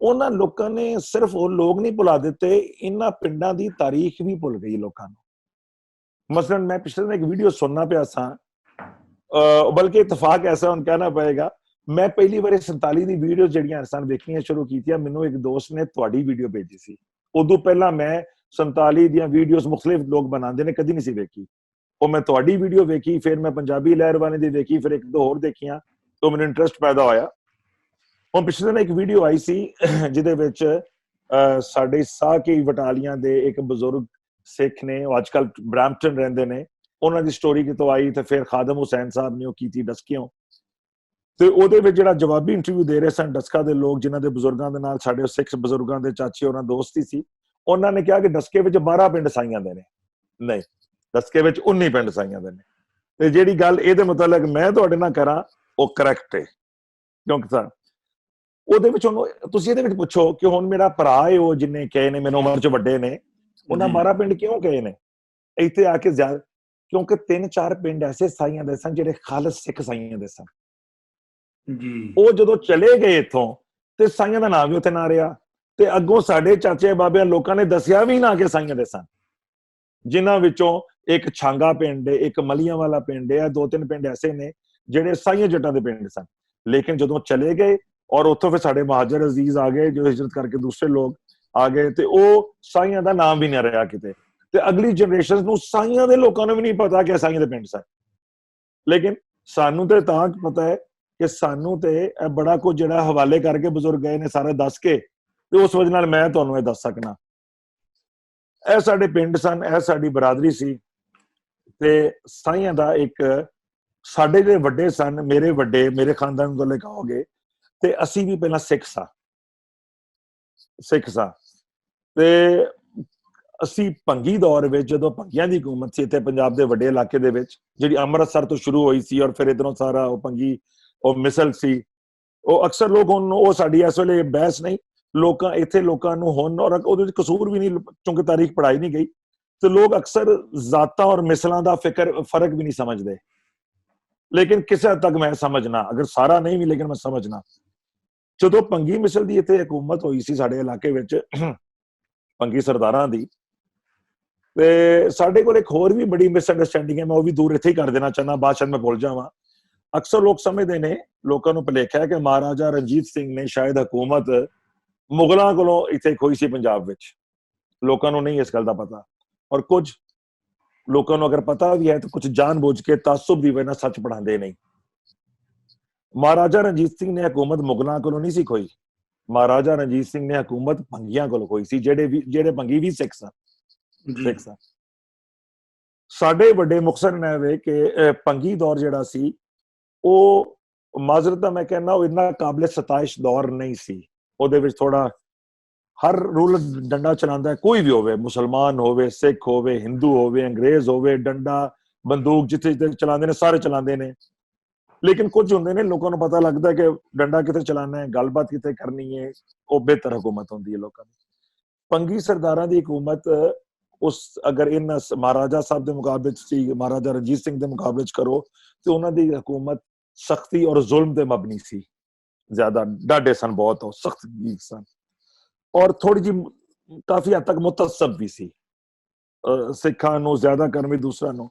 B: ਉਹਨਾਂ ਲੋਕਾਂ ਨੇ ਸਿਰਫ ਉਹ ਲੋਕ ਨਹੀਂ ਭੁਲਾ ਦਿੱਤੇ, ਇਹਨਾਂ ਪਿੰਡਾਂ ਦੀ ਤਾਰੀਖ ਵੀ ਭੁੱਲ ਗਈ ਲੋਕਾਂ ਨੂੰ। ਮਸਲਨ ਮੈਂ ਪਿਛਲੇ ਦਿਨ ਇੱਕ ਵੀਡੀਓ ਸੁਣਨਾ ਪਿਆ ਸਾਂ, ਬਲਕਿ ਇਤਫਾਕ ਐਸਾ ਹੁਣ ਕਹਿਣਾ ਪਏਗਾ, ਮੈਂ ਪਹਿਲੀ ਵਾਰੀ 47 ਦੀ ਵੀਡੀਓ ਜਿਹੜੀਆਂ ਸਨ ਵੇਖਣੀਆਂ ਸ਼ੁਰੂ ਕੀਤੀਆਂ, ਮੈਨੂੰ ਇੱਕ ਦੋਸਤ ਨੇ ਤੁਹਾਡੀ ਵੀਡੀਓ ਭੇਜੀ ਸੀ। ਉਦੋਂ ਪਹਿਲਾਂ ਮੈਂ 47 ਦੀਆਂ ਵੀਡੀਓਜ਼ ਮੁਖਤਲਿਫ ਲੋਕ ਬਣਾਉਂਦੇ ਨੇ, ਕਦੀ ਨਹੀਂ ਸੀ ਵੇਖੀ। ਉਹ ਮੈਂ ਤੁਹਾਡੀ ਵੀਡੀਓ ਵੇਖੀ, ਫਿਰ ਮੈਂ ਪੰਜਾਬੀ ਲਹਿਰਵਾਨੀ ਦੀ ਵੇਖੀ, ਫਿਰ 1-2 ਹੋਰ ਦੇਖੀਆਂ, ਤਾਂ ਮੈਨੂੰ ਇੰਟਰਸਟ ਪੈਦਾ ਹੋਇਆ। ਹੁਣ ਪਿਛਲੇ ਦਿਨ ਇੱਕ ਵੀਡੀਓ ਆਈ ਸੀ ਜਿਹਦੇ ਵਿੱਚ ਸਾਡੇ ਸਾਕੀ ਵਟਾਲੀਆਂ ਦੇ ਇੱਕ ਬਜ਼ੁਰਗ ਸਿੱਖ ਨੇ, ਉਹ ਅੱਜ ਕੱਲ੍ਹ ਬਰੈਂਪਟਨ ਰਹਿੰਦੇ ਨੇ, ਉਹਨਾਂ ਦੀ ਸਟੋਰੀ ਕਿਤੋਂ ਆਈ, ਤੇ ਫਿਰ ਖਾਦਮ ਹੁਸੈਨ ਸਾਹਿਬ ਨੇ ਉਹ ਕੀਤੀ ਡਸਕਿਓਂ। ਤੇ ਉਹਦੇ ਵਿੱਚ ਜਿਹੜਾ ਜਵਾਬੀ ਇੰਟਰਵਿਊ ਦੇ ਰਹੇ ਸਨ ਡਸਕਾ ਦੇ ਲੋਕ, ਜਿਨ੍ਹਾਂ ਦੇ ਬਜ਼ੁਰਗਾਂ ਦੇ ਨਾਲ ਸਾਡੇ ਸਿੱਖ ਬਜ਼ੁਰਗਾਂ ਦੇ ਚਾਚੇ ਉਹਨਾਂ ਦੋਸਤੀ ਸੀ, ਉਹਨਾਂ ਨੇ ਕਿਹਾ ਕਿ ਡਸਕੇ ਵਿੱਚ 12 ਪਿੰਡ ਸਾਈਆਂ ਦੇ ਨੇ। ਨਹੀਂ, ਡਸਕੇ ਵਿੱਚ 19 ਪਿੰਡ ਸਾਈਆਂ ਦੇ ਨੇ। ਤੇ ਜਿਹੜੀ ਗੱਲ ਇਹਦੇ ਮੁਤਲਕ ਮੈਂ ਤੁਹਾਡੇ ਨਾਲ ਕਰਾਂ, ਉਹ ਕਰੈਕਟ ਹੈ, ਕਿਉਂਕਿ ਸਰ ਉਹਦੇ ਵਿੱਚ ਉਹਨੂੰ ਤੁਸੀਂ ਇਹਦੇ ਵਿੱਚ ਪੁੱਛੋ ਕਿ ਹੁਣ ਮੇਰਾ ਭਰਾ ਹੈ, ਉਹ ਜਿੰਨੇ ਕਹੇ ਨੇ ਮੈਨੂੰ ਉਮਰ ਚ ਵੱਡੇ ਨੇ, ਉਹਨਾਂ 12 ਪਿੰਡ ਕਿਉਂ ਕਹੇ ਨੇ ਇੱਥੇ ਆ ਕੇ? ਜ਼ਿਆਦਾ ਕਿਉਂਕਿ 3-4 ਪਿੰਡ ਐਸੇ ਸਾਈਆਂ ਦੇ ਸਨ ਜਿਹੜੇ ਖਾਲਸ ਸਿੱਖ ਸਾਈਆਂ ਦੇ ਸਨ ਜੀ। ਉਹ ਜਦੋਂ ਚਲੇ ਗਏ ਇੱਥੋਂ ਤੇ ਸਾਈਆਂ ਦਾ ਨਾਮ ਵੀ ਉੱਥੇ ਨਾ ਰਿਹਾ, ਤੇ ਅੱਗੋਂ ਸਾਡੇ ਚਾਚੇ ਬਾਬਿਆਂ ਲੋਕਾਂ ਨੇ ਦੱਸਿਆ ਵੀ ਨਾ ਕਿ ਸਾਈਆਂ ਦੇ ਸਨ। ਜਿਨ੍ਹਾਂ ਵਿੱਚੋਂ ਇੱਕ ਛਾਂਗਾ ਪਿੰਡ, ਇੱਕ ਮਲੀਆਂ ਵਾਲਾ ਪਿੰਡ ਹੈ, 2-3 ਪਿੰਡ ਐਸੇ ਨੇ ਜਿਹੜੇ ਸਾਈਆਂ ਜੱਟਾਂ ਦੇ ਪਿੰਡ ਸਨ। ਲੇਕਿਨ ਜਦੋਂ ਚਲੇ ਗਏ ਔਰ ਉੱਥੋਂ ਫਿਰ ਸਾਡੇ ਮਹਾਜਰ ਅਜ਼ੀਜ਼ ਆ ਗਏ, ਜੋ ਹਿਜਰਤ ਕਰਕੇ ਦੂਸਰੇ ਲੋਕ ਆ ਗਏ, ਤੇ ਉਹ ਸਾਈਆਂ ਦਾ ਨਾਮ ਵੀ ਨਹੀਂ ਰਿਹਾ ਕਿਤੇ। ਤੇ ਅਗਲੀ ਜਨਰੇਸ਼ਨ ਨੂੰ ਸਾਈਆਂ ਦੇ ਲੋਕਾਂ ਨੂੰ ਵੀ ਨਹੀਂ ਪਤਾ ਕਿ ਸਾਈਆਂ ਦੇ ਪਿੰਡ ਸਨ। ਲੇਕਿਨ ਸਾਨੂੰ ਤੇ ਤਾਂ ਪਤਾ ਹੈ ਕਿ ਸਾਨੂੰ ਤੇ ਇਹ ਬੜਾ ਕੁਝ ਜਿਹੜਾ ਹਵਾਲੇ ਕਰਕੇ ਬਜ਼ੁਰਗ ਗਏ ਨੇ ਸਾਰੇ ਦੱਸ ਕੇ, ਤੇ ਉਸ ਵਜ੍ਹਾ ਨਾਲ ਮੈਂ ਤੁਹਾਨੂੰ ਇਹ ਦੱਸ ਸਕਣਾ। ਇਹ ਸਾਡੇ ਪਿੰਡ ਸਨ, ਇਹ ਸਾਡੀ ਬਰਾਦਰੀ ਸੀ। ਤੇ ਸਾਈਆਂ ਦਾ ਇੱਕ ਸਾਡੇ ਜਿਹੜੇ ਵੱਡੇ ਸਨ, ਮੇਰੇ ਵੱਡੇ, ਮੇਰੇ ਖਾਨਦਾਨ ਤੋਂ ਲੈ ਕਹੋਗੇ, ਤੇ ਅਸੀਂ ਵੀ ਪਹਿਲਾਂ ਸਿੱਖ ਸਾਂ। ਤੇ ਅਸੀਂ ਭੰਗੀ ਦੌਰ ਵਿੱਚ, ਜਦੋਂ ਭੰਗੀਆਂ ਦੀ ਹਕੂਮਤ ਸੀ ਇੱਥੇ ਪੰਜਾਬ ਦੇ ਵੱਡੇ ਇਲਾਕੇ ਦੇ ਵਿੱਚ, ਜਿਹੜੀ ਅੰਮ੍ਰਿਤਸਰ ਤੋਂ ਸ਼ੁਰੂ ਹੋਈ ਸੀ, ਔਰ ਫਿਰ ਇਧਰੋਂ ਸਾਰਾ ਉਹ ਭੰਗੀ ਉਹ ਮਿਸਲ ਸੀ, ਉਹ ਅਕਸਰ ਲੋਕ ਹੁਣ, ਉਹ ਸਾਡੀ ਇਸ ਵੇਲੇ ਬਹਿਸ ਨਹੀਂ, ਲੋਕਾਂ ਨੂੰ ਹੁਣ, ਔਰ ਉਹਦੇ ਵਿੱਚ ਕਸੂਰ ਵੀ ਨਹੀਂ ਕਿਉਂਕਿ ਤਾਰੀਖ ਪੜਾਈ ਨਹੀਂ ਗਈ, ਤੇ ਲੋਕ ਅਕਸਰ ਜ਼ਾਤਾਂ ਔਰ ਮਿਸਲਾਂ ਦਾ ਫਰਕ ਵੀ ਨਹੀਂ ਸਮਝਦੇ। ਲੇਕਿਨ ਕਿਸੇ ਹੱਦ ਤੱਕ ਮੈਂ ਸਮਝਣਾ, ਅਗਰ ਸਾਰਾ ਨਹੀਂ ਵੀ, ਲੇਕਿਨ ਮੈਂ ਸਮਝਣਾ। ਜਦੋਂ ਭੰਗੀ ਮਿਸਲ ਦੀ ਇੱਥੇ ਹਕੂਮਤ ਹੋਈ ਸੀ ਸਾਡੇ ਇਲਾਕੇ ਵਿੱਚ, ਭੰਗੀ ਸਰਦਾਰਾਂ ਦੀ, ਤੇ ਸਾਡੇ ਕੋਲ ਇੱਕ ਹੋਰ ਵੀ ਬੜੀ ਮਿਸਅੰਡਰਸਟੈਂਡਿੰਗ ਹੈ, ਮੈਂ ਉਹ ਵੀ ਦੂਰ ਇੱਥੇ ਹੀ ਕਰ ਦੇਣਾ ਚਾਹੁੰਦਾ, ਬਾਅਦ ਚ ਮੈਂ ਭੁੱਲ ਜਾਵਾਂ। ਅਕਸਰ ਲੋਕ ਸਮਝਦੇ ਨੇ, ਲੋਕਾਂ ਨੂੰ ਭੁਲੇਖਾ ਹੈ ਕਿ ਮਹਾਰਾਜਾ ਰਣਜੀਤ ਸਿੰਘ ਨੇ ਸ਼ਾਇਦ ਹਕੂਮਤ ਮੁਗਲਾਂ ਕੋਲੋਂ ਇੱਥੇ ਖੋਈ ਸੀ ਪੰਜਾਬ ਵਿੱਚ। ਲੋਕਾਂ ਨੂੰ ਨਹੀਂ ਇਸ ਗੱਲ ਦਾ ਪਤਾ, ਔਰ ਕੁਝ ਲੋਕਾਂ ਨੂੰ ਅਗਰ ਪਤਾ ਵੀ ਹੈ ਤਾਂ ਕੁਝ ਜਾਣਬੁੱਝ ਕੇ ਤਾਸੁਬ ਦੀ ਵਜ੍ਹਾ ਨਾਲ ਸੱਚ ਪੜਾਉਂਦੇ ਨਹੀਂ। ਮਹਾਰਾਜਾ ਰਣਜੀਤ ਸਿੰਘ ਨੇ ਹਕੂਮਤ ਮੁਗਲਾਂ ਕੋਲੋਂ ਨਹੀਂ ਸੀ ਖੋਈ, ਮਹਾਰਾਜਾ ਰਣਜੀਤ ਸਿੰਘ ਨੇ ਹਕੂਮਤ ਭੰਗੀਆਂ ਕੋਲੋਂ ਖੋਈ ਸੀ, ਜਿਹੜੇ ਭੰਗੀ ਵੀ ਸਿੱਖ ਸਨ। ਸਾਡੇ ਵੱਡੇ ਮੁਕਤਸਰ ਨੇ ਵੇ ਕਿ ਭੰਗੀ ਦੌਰ ਜਿਹੜਾ ਸੀ, ਉਹ ਮਾਜ਼ਰਤ ਦਾ ਮੈਂ ਕਹਿੰਦਾ, ਉਹ ਇੰਨਾ ਕਾਬਲੇ ਸਤਾਇਸ਼ ਦੌਰ ਨਹੀਂ ਸੀ। ਉਹਦੇ ਵਿੱਚ ਥੋੜਾ ਹਰ ਰੂਲ ਡੰਡਾ ਚਲਾਉਂਦਾ ਹੈ, ਕੋਈ ਵੀ ਹੋਵੇ, ਮੁਸਲਮਾਨ ਹੋਵੇ, ਸਿੱਖ ਹੋਵੇ, ਹਿੰਦੂ ਹੋਵੇ, ਅੰਗਰੇਜ਼ ਹੋਵੇ, ਡੰਡਾ ਬੰਦੂਕ ਜਿੱਥੇ ਜਿੱਥੇ ਚਲਾਉਂਦੇ ਨੇ ਸਾਰੇ ਚਲਾਉਂਦੇ ਨੇ। ਲੇਕਿਨ ਕੁਝ ਹੁੰਦੇ ਨੇ, ਲੋਕਾਂ ਨੂੰ ਪਤਾ ਲੱਗਦਾ ਕਿ ਡੰਡਾ ਕਿੱਥੇ ਚਲਾਉਣਾ ਹੈ, ਗੱਲਬਾਤ ਕਿੱਥੇ ਕਰਨੀ ਹੈ, ਉਹ ਬਿਹਤਰ ਹਕੂਮਤ ਹੁੰਦੀ ਹੈ ਲੋਕਾਂ ਦੀ। ਭੰਗੀ ਸਰਦਾਰਾਂ ਦੀ ਹਕੂਮਤ ਉਸ ਅਗਰ ਇਹਨਾਂ ਮਹਾਰਾਜਾ ਸਾਹਿਬ ਦੇ ਮੁਕਾਬਲੇ ਚ ਸੀ, ਮਹਾਰਾਜਾ ਰਣਜੀਤ ਸਿੰਘ ਦੇ ਮੁਕਾਬਲੇ ਚ ਕਰੋ, ਤੇ ਉਹਨਾਂ ਦੀ ਹਕੂਮਤ ਸਖਤੀ ਔਰ ਜ਼ੁਲਮ ਤੇ ਮਬਨੀ ਸੀ। ਜ਼ਿਆਦਾ ਡਾਢੇ ਸਨ, ਬਹੁਤ ਉਹ ਸਖਤ ਸਨ, ਔਰ ਥੋੜੀ ਜਿਹੀ ਕਾਫੀ ਹੱਦ ਤੱਕ ਮੁਤਅਸਬ ਵੀ ਸੀ, ਸਿੱਖਾਂ ਨੂੰ ਜ਼ਿਆਦਾ ਕਰਨ ਵੀ ਦੂਸਰਾ ਨੂੰ।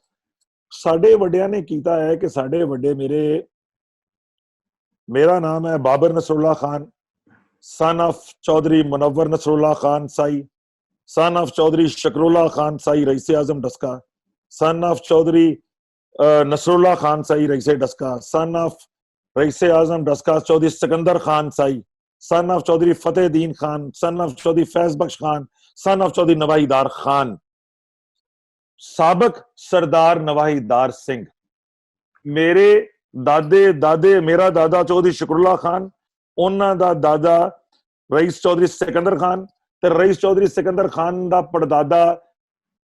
B: ਸਾਡੇ ਵੱਡਿਆਂ ਨੇ ਕੀਤਾ ਹੈ ਕਿ ਸਾਡੇ ਵੱਡੇ, ਮੇਰਾ ਨਾਮ ਹੈ Babur ਨਸਰੁल्ला Khan, son of Chaudhary Munawwar Nasrullah Khan Sai, son of Chaudhary शकरुल्ला Khan Sai रईसे Azam Daska, son of Chaudhary Nasrullah Khan Sai रईसे Daska, son of रईसे Azam Daska Chaudhry Sikandar Khan Sai, son of Chaudhary Fatehdin Khan, son of Chaudhary Faiz Bakhsh Khan, son of Chaudhary Nawahidar Khan. साबिक सरदार नवाहीदार सिंह, मेरे दादे मेरा दादा चौधरी शकरुल्ला खान, ਉਹਨਾਂ ਦਾ ਦਾਦਾ ਰਈਸ ਚੌਧਰੀ ਸਿਕੰਦਰ ਖਾਨ, ਤੇ ਰਈਸ ਚੌਧਰੀ ਸਿਕੰਦਰ ਖਾਨ ਦਾ ਪੜਦਾਦਾ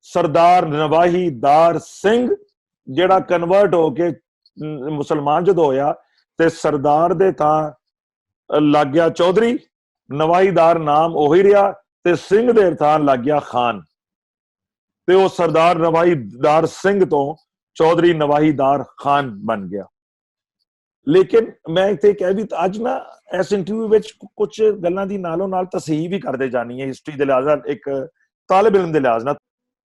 B: ਸਰਦਾਰ ਨਵਾਹੀਦਾਰ ਸਿੰਘ, ਜਿਹੜਾ ਕਨਵਰਟ ਹੋ ਕੇ ਮੁਸਲਮਾਨ ਜਦੋਂ ਹੋਇਆ ਤੇ ਸਰਦਾਰ ਦੇ ਥਾਂ ਲੱਗ ਗਿਆ ਚੌਧਰੀ, ਨਵਾਹੀਦਾਰ ਨਾਮ ਉਹੀ ਰਿਹਾ, ਤੇ ਸਿੰਘ ਦੇ ਥਾਂ ਲੱਗ ਗਿਆ ਖਾਨ, ਤੇ ਉਹ ਸਰਦਾਰ ਨਵਾਹੀਦਾਰ ਸਿੰਘ ਤੋਂ ਚੌਧਰੀ ਨਵਾਹੀਦਾਰ ਖਾਨ ਬਣ ਗਿਆ। ਲੇਕਿਨ ਮੈਂ ਇੱਥੇ ਕਹਿ ਵੀ ਅੱਜ ਨਾ ਇਸ ਇੰਟਰਵਿਊ ਵਿੱਚ ਕੁਝ ਗੱਲਾਂ ਦੀ ਨਾਲੋਂ ਨਾਲ ਤਸਹੀਹ ਵੀ ਕਰਦੇ ਜਾਣੀ ਹੈ ਹਿਸਟਰੀ ਦੇ ਲਿਹਾਜ਼ ਨਾਲ, ਇੱਕ ਤਾਲਿਬ ਇਲਮ ਦੇ ਲਿਹਾਜ਼ ਨਾਲ।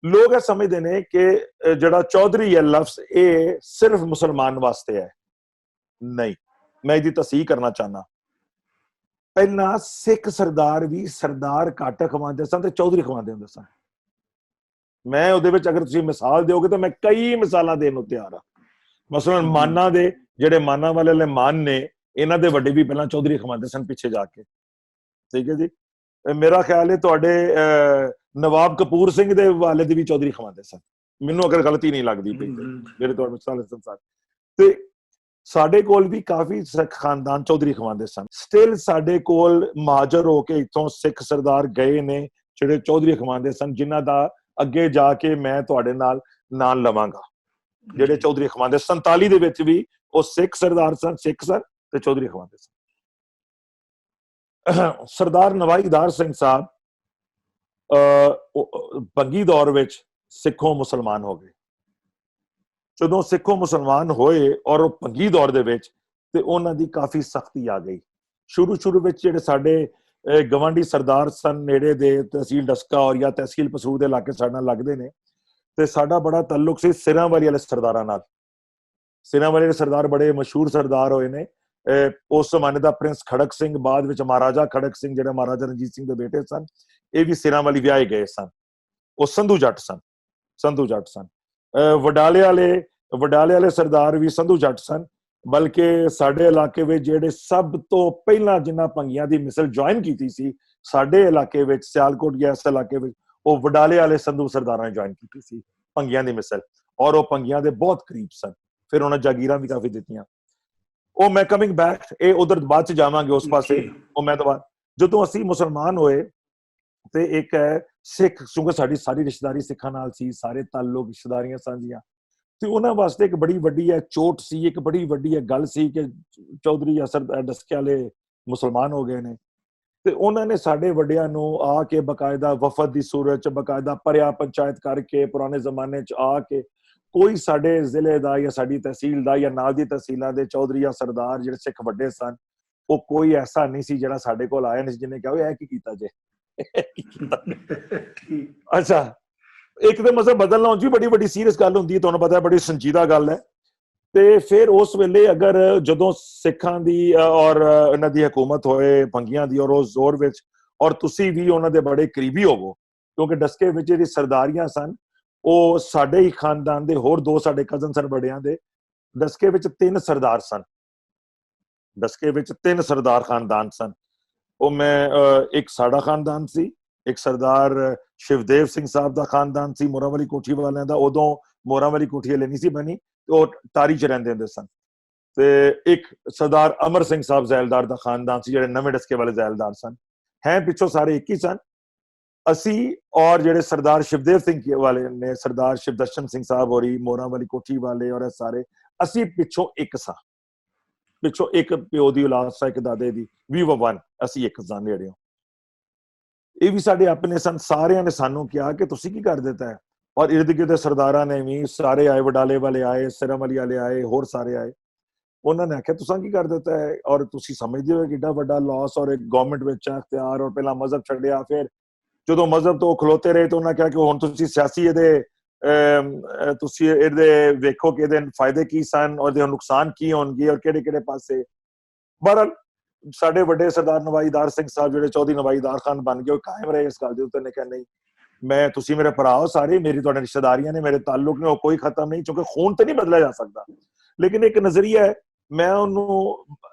B: ਲੋਕ ਇਹ ਸਮਝਦੇ ਨੇ ਕਿ ਜਿਹੜਾ ਚੌਧਰੀ ਹੈ ਲਫ਼ਜ਼, ਇਹ ਸਿਰਫ ਮੁਸਲਮਾਨ ਵਾਸਤੇ ਹੈ। ਨਹੀਂ, ਮੈਂ ਇਹਦੀ ਤਸਹੀਹ ਕਰਨਾ ਚਾਹੁੰਦਾ। ਪਹਿਲਾਂ ਸਿੱਖ ਸਰਦਾਰ ਵੀ ਸਰਦਾਰ ਘੱਟ ਖਵਾਉਂਦੇ ਸਨ ਤੇ ਚੌਧਰੀ ਖਵਾਉਂਦੇ ਹੁੰਦੇ ਸਨ। ਮੈਂ ਉਹਦੇ ਵਿੱਚ ਅਗਰ ਤੁਸੀਂ ਮਿਸਾਲ ਦਿਓਗੇ ਤਾਂ ਮੈਂ ਕਈ ਮਿਸਾਲਾਂ ਦੇਣ ਨੂੰ ਤਿਆਰ ਹਾਂ। ਮਸਲਨ ਮਾਨਾਂ ਦੇ, ਜਿਹੜੇ ਮਾਨਾਂ ਵਾਲੇ ਮਾਨ ਨੇ, ਇਹਨਾਂ ਦੇ ਵੱਡੇ ਵੀ ਪਹਿਲਾਂ ਚੌਧਰੀ ਖਵਾਉਂਦੇ ਸਨ ਪਿੱਛੇ ਜਾ ਕੇ, ਠੀਕ ਹੈ ਜੀ। ਮੇਰਾ ਖਿਆਲ ਹੈ ਤੁਹਾਡੇ ਨਵਾਬ ਕਪੂਰ ਸਿੰਘ ਦੇ ਵਾਲਿਦ ਵੀ ਚੌਧਰੀ ਖਵਾਉਂਦੇ ਸਨ, ਮੈਨੂੰ ਅਗਰ ਗਲਤੀ ਨਹੀਂ ਲੱਗਦੀ ਪਈ, ਜਿਹੜੇ ਤੁਹਾਡੇ ਮਿਸਾਲ ਸੰਸਾਰ। ਤੇ ਸਾਡੇ ਕੋਲ ਵੀ ਕਾਫੀ ਸਿੱਖ ਖਾਨਦਾਨ ਚੌਧਰੀ ਖਵਾਉਂਦੇ ਸਨ। ਸਟਿਲ ਸਾਡੇ ਕੋਲ ਮਹਾਜਰ ਹੋ ਕੇ ਇੱਥੋਂ ਸਿੱਖ ਸਰਦਾਰ ਗਏ ਨੇ ਜਿਹੜੇ ਚੌਧਰੀ ਖਵਾਉਂਦੇ ਸਨ, ਜਿਨ੍ਹਾਂ ਦਾ ਅੱਗੇ ਜਾ ਕੇ ਮੈਂ ਤੁਹਾਡੇ ਨਾਲ ਨਾਂ ਲਵਾਂਗਾ, ਜਿਹੜੇ ਚੌਧਰੀ ਖਵਾਉਂਦੇ। 47 ਦੇ ਵਿੱਚ ਵੀ ਉਹ ਸਿੱਖ ਸਰਦਾਰ ਸਨ, ਸਿੱਖ ਸਨ ਤੇ ਚੌਧਰੀ ਖਵਾਉਂਦੇ ਸਨ। ਸਰਦਾਰ ਨਵਾਹੀਦਾਰ ਸਿੰਘ ਸਾਹਿਬ ਭੰਗੀ ਦੌਰ ਵਿੱਚ ਸਿੱਖੋਂ ਮੁਸਲਮਾਨ ਹੋ ਗਏ। ਜਦੋਂ ਸਿੱਖੋਂ ਮੁਸਲਮਾਨ ਹੋਏ ਔਰ ਉਹ ਭੰਗੀ ਦੌਰ ਦੇ ਵਿੱਚ, ਤੇ ਉਹਨਾਂ ਦੀ ਕਾਫੀ ਸਖਤੀ ਆ ਗਈ। ਸ਼ੁਰੂ ਵਿੱਚ ਜਿਹੜੇ ਸਾਡੇ ਗਵਾਂਢੀ ਸਰਦਾਰ ਸਨ ਨੇੜੇ ਦੇ, ਤਹਿਸੀਲ ਡਸਕਾ ਔਰ ਜਾਂ ਤਹਿਸੀਲ ਪਸੂਰ ਦੇ ਇਲਾਕੇ ਸਾਡੇ ਨਾਲ ਲੱਗਦੇ ਨੇ, ਤੇ ਸਾਡਾ ਬੜਾ ਤਾਲੁਕ ਸੀ ਸਿਰਾਂਵਾਲੀ ਵਾਲੇ ਸਰਦਾਰਾਂ ਨਾਲ। ਸਿਰਾਂਵਾਲੀ ਦੇ ਸਰਦਾਰ ਬੜੇ ਮਸ਼ਹੂਰ ਸਰਦਾਰ ਹੋਏ ਨੇ। ਉਸ ਜ਼ਮਾਨੇ ਦਾ ਪ੍ਰਿੰਸ ਖੜਕ ਸਿੰਘ, ਬਾਅਦ ਵਿੱਚ ਮਹਾਰਾਜਾ ਖੜਕ ਸਿੰਘ ਜਿਹੜੇ ਮਹਾਰਾਜਾ ਰਣਜੀਤ ਸਿੰਘ ਦੇ ਬੇਟੇ ਸਨ, ਇਹ ਵੀ ਸਿਰਾਂਵਾਲੀ ਵਿਆਹੇ ਗਏ ਸਨ। ਉਹ ਸੰਧੂ ਜੱਟ ਸਨ, ਸੰਧੂ ਜੱਟ ਸਨ। ਵਡਾਲੇ ਵਾਲੇ ਸਰਦਾਰ ਵੀ ਸੰਧੂ ਜੱਟ ਸਨ। ਬਲਕਿ ਸਾਡੇ ਇਲਾਕੇ ਵਿੱਚ ਜਿਹੜੇ ਸਭ ਤੋਂ ਪਹਿਲਾਂ ਜਿਨ੍ਹਾਂ ਭੰਗੀਆਂ ਦੀ ਮਿਸਲ ਜੁਆਇਨ ਕੀਤੀ ਸੀ ਸਾਡੇ ਇਲਾਕੇ ਵਿੱਚ, ਸਿਆਲਕੋਟ ਗਿਆ ਇਸ ਇਲਾਕੇ ਵਿੱਚ, ਉਹ ਵਡਾਲੇ ਵਾਲੇ ਸੰਧੂ ਸਰਦਾਰਾਂ ਨੇ ਜੁਆਇਨ ਕੀਤੀ ਸੀ ਭੰਗੀਆਂ ਦੀ ਮਿਸਲ, ਔਰ ਉਹ ਭੰਗੀਆਂ ਦੇ ਬਹੁਤ ਕਰੀਬ ਸਨ। ਫਿਰ ਉਹਨਾਂ ਜਾਗੀਰਾਂ ਵੀ ਕਾਫੀ ਦਿੱਤੀਆਂ। ਉਹ ਮੈਂ ਕਮਿੰਗ ਬੈਕ, ਇਹ ਉਧਰ ਬਾਅਦ ਚ ਜਾਵਾਂਗੇ ਉਸ ਪਾਸੇ। ਉਹ ਮੈਂ ਦੁਬਾਰਾ ਜਦੋਂ ਅਸੀਂ ਮੁਸਲਮਾਨ ਹੋਏ ਤੇ ਇੱਕ ਹੈ ਸਿੱਖ, ਕਿਉਂਕਿ ਸਾਡੀ ਸਾਰੀ ਰਿਸ਼ਤੇਦਾਰੀ ਸਿੱਖਾਂ ਨਾਲ ਸੀ, ਸਾਰੇ ਤਾਲੁਕ ਰਿਸ਼ਤੇਦਾਰੀਆਂ ਸਾਂਝੀਆਂ, ਤੇ ਉਹਨਾਂ ਵਾਸਤੇ ਇੱਕ ਬੜੀ ਵੱਡੀ ਹੈ ਚੋਟ ਸੀ, ਇੱਕ ਬੜੀ ਵੱਡੀ ਹੈ ਗੱਲ ਸੀ ਕਿ ਚੌਧਰੀ ਅਸਰ ਡਸਕੇ ਵਾਲੇ ਮੁਸਲਮਾਨ ਹੋ ਗਏ ਨੇ। ਤੇ ਉਹਨਾਂ ਨੇ ਸਾਡੇ ਵੱਡਿਆਂ ਨੂੰ ਆ ਕੇ ਬਕਾਇਦਾ ਵਫਦ ਦੀ ਸੂਰਤ ਚ ਬਕਾਇਦਾ ਪਰਿਆ ਪੰਚਾਇਤ ਕਰਕੇ ਪੁਰਾਣੇ ਜ਼ਮਾਨੇ ਚ ਆ ਕੇ ਕੋਈ ਸਾਡੇ ਜ਼ਿਲ੍ਹੇ ਦਾ ਜਾਂ ਸਾਡੀ ਤਹਿਸੀਲ ਦਾ ਜਾਂ ਨਾਲ ਦੀ ਤਹਿਸੀਲਾਂ ਦੇ ਚੌਧਰੀ ਜਾਂ ਸਰਦਾਰ ਜਿਹੜੇ ਸਿੱਖ ਵੱਡੇ ਸਨ, ਉਹ ਕੋਈ ਐਸਾ ਨਹੀਂ ਸੀ ਜਿਹੜਾ ਸਾਡੇ ਕੋਲ ਆਇਆ ਨਹੀਂ ਜਿਹਨੇ ਕਿਹਾ ਇਹ ਕੀ ਕੀਤਾ ਜੇ। ਅੱਛਾ, ਇੱਕ ਤੇ ਮਜ਼ਹਬ ਬਦਲਣਾ ਉਂਝ ਵੀ ਬੜੀ ਵੱਡੀ ਸੀਰੀਅਸ ਗੱਲ ਹੁੰਦੀ ਹੈ, ਤੁਹਾਨੂੰ ਪਤਾ ਹੈ, ਬੜੀ ਸੰਜੀਦਾ ਗੱਲ ਹੈ। ਤੇ ਫਿਰ ਉਸ ਵੇਲੇ ਅਗਰ ਜਦੋਂ ਸਿੱਖਾਂ ਦੀ ਔਰ ਇਹਨਾਂ ਦੀ ਹਕੂਮਤ ਹੋਏ ਭੰਗੀਆਂ ਦੀ, ਔਰ ਉਸ ਜ਼ੋਰ ਵਿੱਚ, ਔਰ ਤੁਸੀਂ ਵੀ ਉਹਨਾਂ ਦੇ ਬੜੇ ਕਰੀਬੀ ਹੋਵੋ, ਕਿਉਂਕਿ ਡਸਕੇ ਵਿੱਚ ਜਿਹੜੀ ਸਰਦਾਰੀਆਂ ਸਨ ਉਹ ਸਾਡੇ ਹੀ ਖਾਨਦਾਨ ਦੇ, ਹੋਰ ਦੋ ਸਾਡੇ ਕਜ਼ਨ ਸਨ ਵੱਡਿਆਂ ਦੇ। ਡਸਕੇ ਵਿੱਚ 3 ਸਰਦਾਰ ਸਨ, ਡਸਕੇ ਵਿੱਚ 3 ਸਰਦਾਰ ਖਾਨਦਾਨ ਸਨ। ਉਹ ਮੈਂ ਇੱਕ ਸਾਡਾ ਖਾਨਦਾਨ ਸੀ, ਇੱਕ ਸਰਦਾਰ ਸ਼ਿਵਦੇਵ ਸਿੰਘ ਸਾਹਿਬ ਦਾ ਖਾਨਦਾਨ ਸੀ ਮੋਰਾਂ ਵਾਲੀ ਕੋਠੀ ਵਾਲਿਆਂ ਦਾ। ਉਦੋਂ ਮੋਰਾਂ ਵਾਲੀ ਕੋਠੀ ਹਲੇ ਨਹੀਂ ਸੀ ਬਣੀ, ਉਹ ਟਾਰੀ ਚ ਰਹਿੰਦੇ ਹੁੰਦੇ ਸਨ। ਤੇ ਇੱਕ ਸਰਦਾਰ ਅਮਰ ਸਿੰਘ ਸਾਹਿਬ ਜ਼ੈਲਦਾਰ ਦਾ ਖਾਨਦਾਨ ਸੀ, ਜਿਹੜੇ ਨਵੇਂ ਡਸਕੇ ਵਾਲੇ ਜ਼ੈਲਦਾਰ ਸਨ। ਹੈ ਪਿੱਛੋਂ ਸਾਰੇ ਇੱਕ ਹੀ ਸਨ। ਅਸੀਂ ਔਰ ਜਿਹੜੇ ਸਰਦਾਰ ਸ਼ਿਵਦੇਵ ਸਿੰਘ ਵਾਲੇ ਨੇ, ਸਰਦਾਰ ਸ਼ਿਵਦਰਸ਼ਨ ਸਿੰਘ ਸਾਹਿਬ ਹੋਰੀ ਮੋਰਾਂ ਵਾਲੀ ਕੋਠੀ ਵਾਲੇ, ਔਰ ਸਾਰੇ ਅਸੀਂ ਪਿੱਛੋਂ ਇੱਕ ਸਾਂ, ਪਿੱਛੋਂ ਇੱਕ ਪਿਓ ਦੀ ਔਲਾਦ ਸਾਂ, ਇੱਕ ਦਾਦੇ ਦੀ, ਵੀ ਵਨ, ਅਸੀਂ ਇੱਕ ਸਾਂ ਨੇੜਿਓਂ। ਇਹ ਵੀ ਸਾਡੇ ਆਪਣੇ ਸਨ। ਸਾਰਿਆਂ ਨੇ ਸਾਨੂੰ ਕਿਹਾ ਕਿ ਤੁਸੀਂ ਕੀ ਕਰ ਦਿੱਤਾ ਹੈ, ਔਰ ਇਰਦ ਗਿਰਦ ਸਰਦਾਰਾਂ ਨੇ ਵੀ ਸਾਰੇ ਆਏ, ਵਡਾਲੇ ਵਾਲੇ ਆਏ, ਸਿਰਾਂਵਾਲੀ ਵਾਲੇ ਆਏ, ਹੋਰ ਸਾਰੇ ਆਏ। ਉਹਨਾਂ ਨੇ ਆਖਿਆ ਤੁਸੀਂ ਕੀ ਕਰ ਦਿੱਤਾ ਹੈ, ਔਰ ਤੁਸੀਂ ਸਮਝਦੇ ਹੋ ਕਿ ਏਡਾ ਵੱਡਾ ਲਾਸ, ਔਰ ਇੱਕ ਗਵਰਨਮੈਂਟ ਵਿੱਚ ਇਖਤਿਆਰ, ਔਰ ਪਹਿਲਾਂ ਮਜ਼ਹਬ ਛੱਡਿਆ, ਫਿਰ ਜਦੋਂ ਮਜ਼ਹਬ ਤੋਂ ਖਲੋਤੇ ਰਹੇ ਤਾਂ ਉਹਨਾਂ ਕਿਹਾ ਕਿ ਹੁਣ ਤੁਸੀਂ ਸਿਆਸੀ ਤੁਸੀਂ ਇਹਦੇ ਵੇਖੋ ਕਿ ਇਹਦੇ ਫਾਇਦੇ ਕੀ ਸਨ ਔਰ ਇਹਦੇ ਨੁਕਸਾਨ ਕੀ ਹੋਣਗੇ ਔਰ ਕਿਹੜੇ ਕਿਹੜੇ ਪਾਸੇ। ਬਹਰਹਾਲ ਸਾਡੇ ਵੱਡੇ ਸਰਦਾਰ ਨਵਾਈਦਾਰ ਸਿੰਘ ਸਾਹਿਬ ਜਿਹੜੇ ਚੌਧਰੀ ਨਵਾਈਦਾਰ ਖਾਨ ਬਣ ਗਏ, ਉਹ ਕਾਇਮ ਰਹੇ ਇਸ ਗੱਲ ਦੇ ਉੱਤੇ। ਨੇ ਕਿਹਾ ਨਹੀਂ, ਮੈਂ, ਤੁਸੀਂ ਮੇਰੇ ਭਰਾ ਹੋ ਸਾਰੇ, ਮੇਰੀ ਤੁਹਾਡੇ ਰਿਸ਼ਤੇਦਾਰੀਆਂ ਨੇ, ਮੇਰੇ ਤਾਲੁਕ ਨੇ, ਉਹ ਕੋਈ ਖਤਮ ਨਹੀਂ, ਕਿਉਂਕਿ ਖੂਨ ਤੇ ਨਹੀਂ ਬਦਲਿਆ ਜਾ ਸਕਦਾ। ਲੇਕਿਨ ਇੱਕ ਨਜ਼ਰੀਆ ਹੈ, ਮੈਂ ਉਹਨੂੰ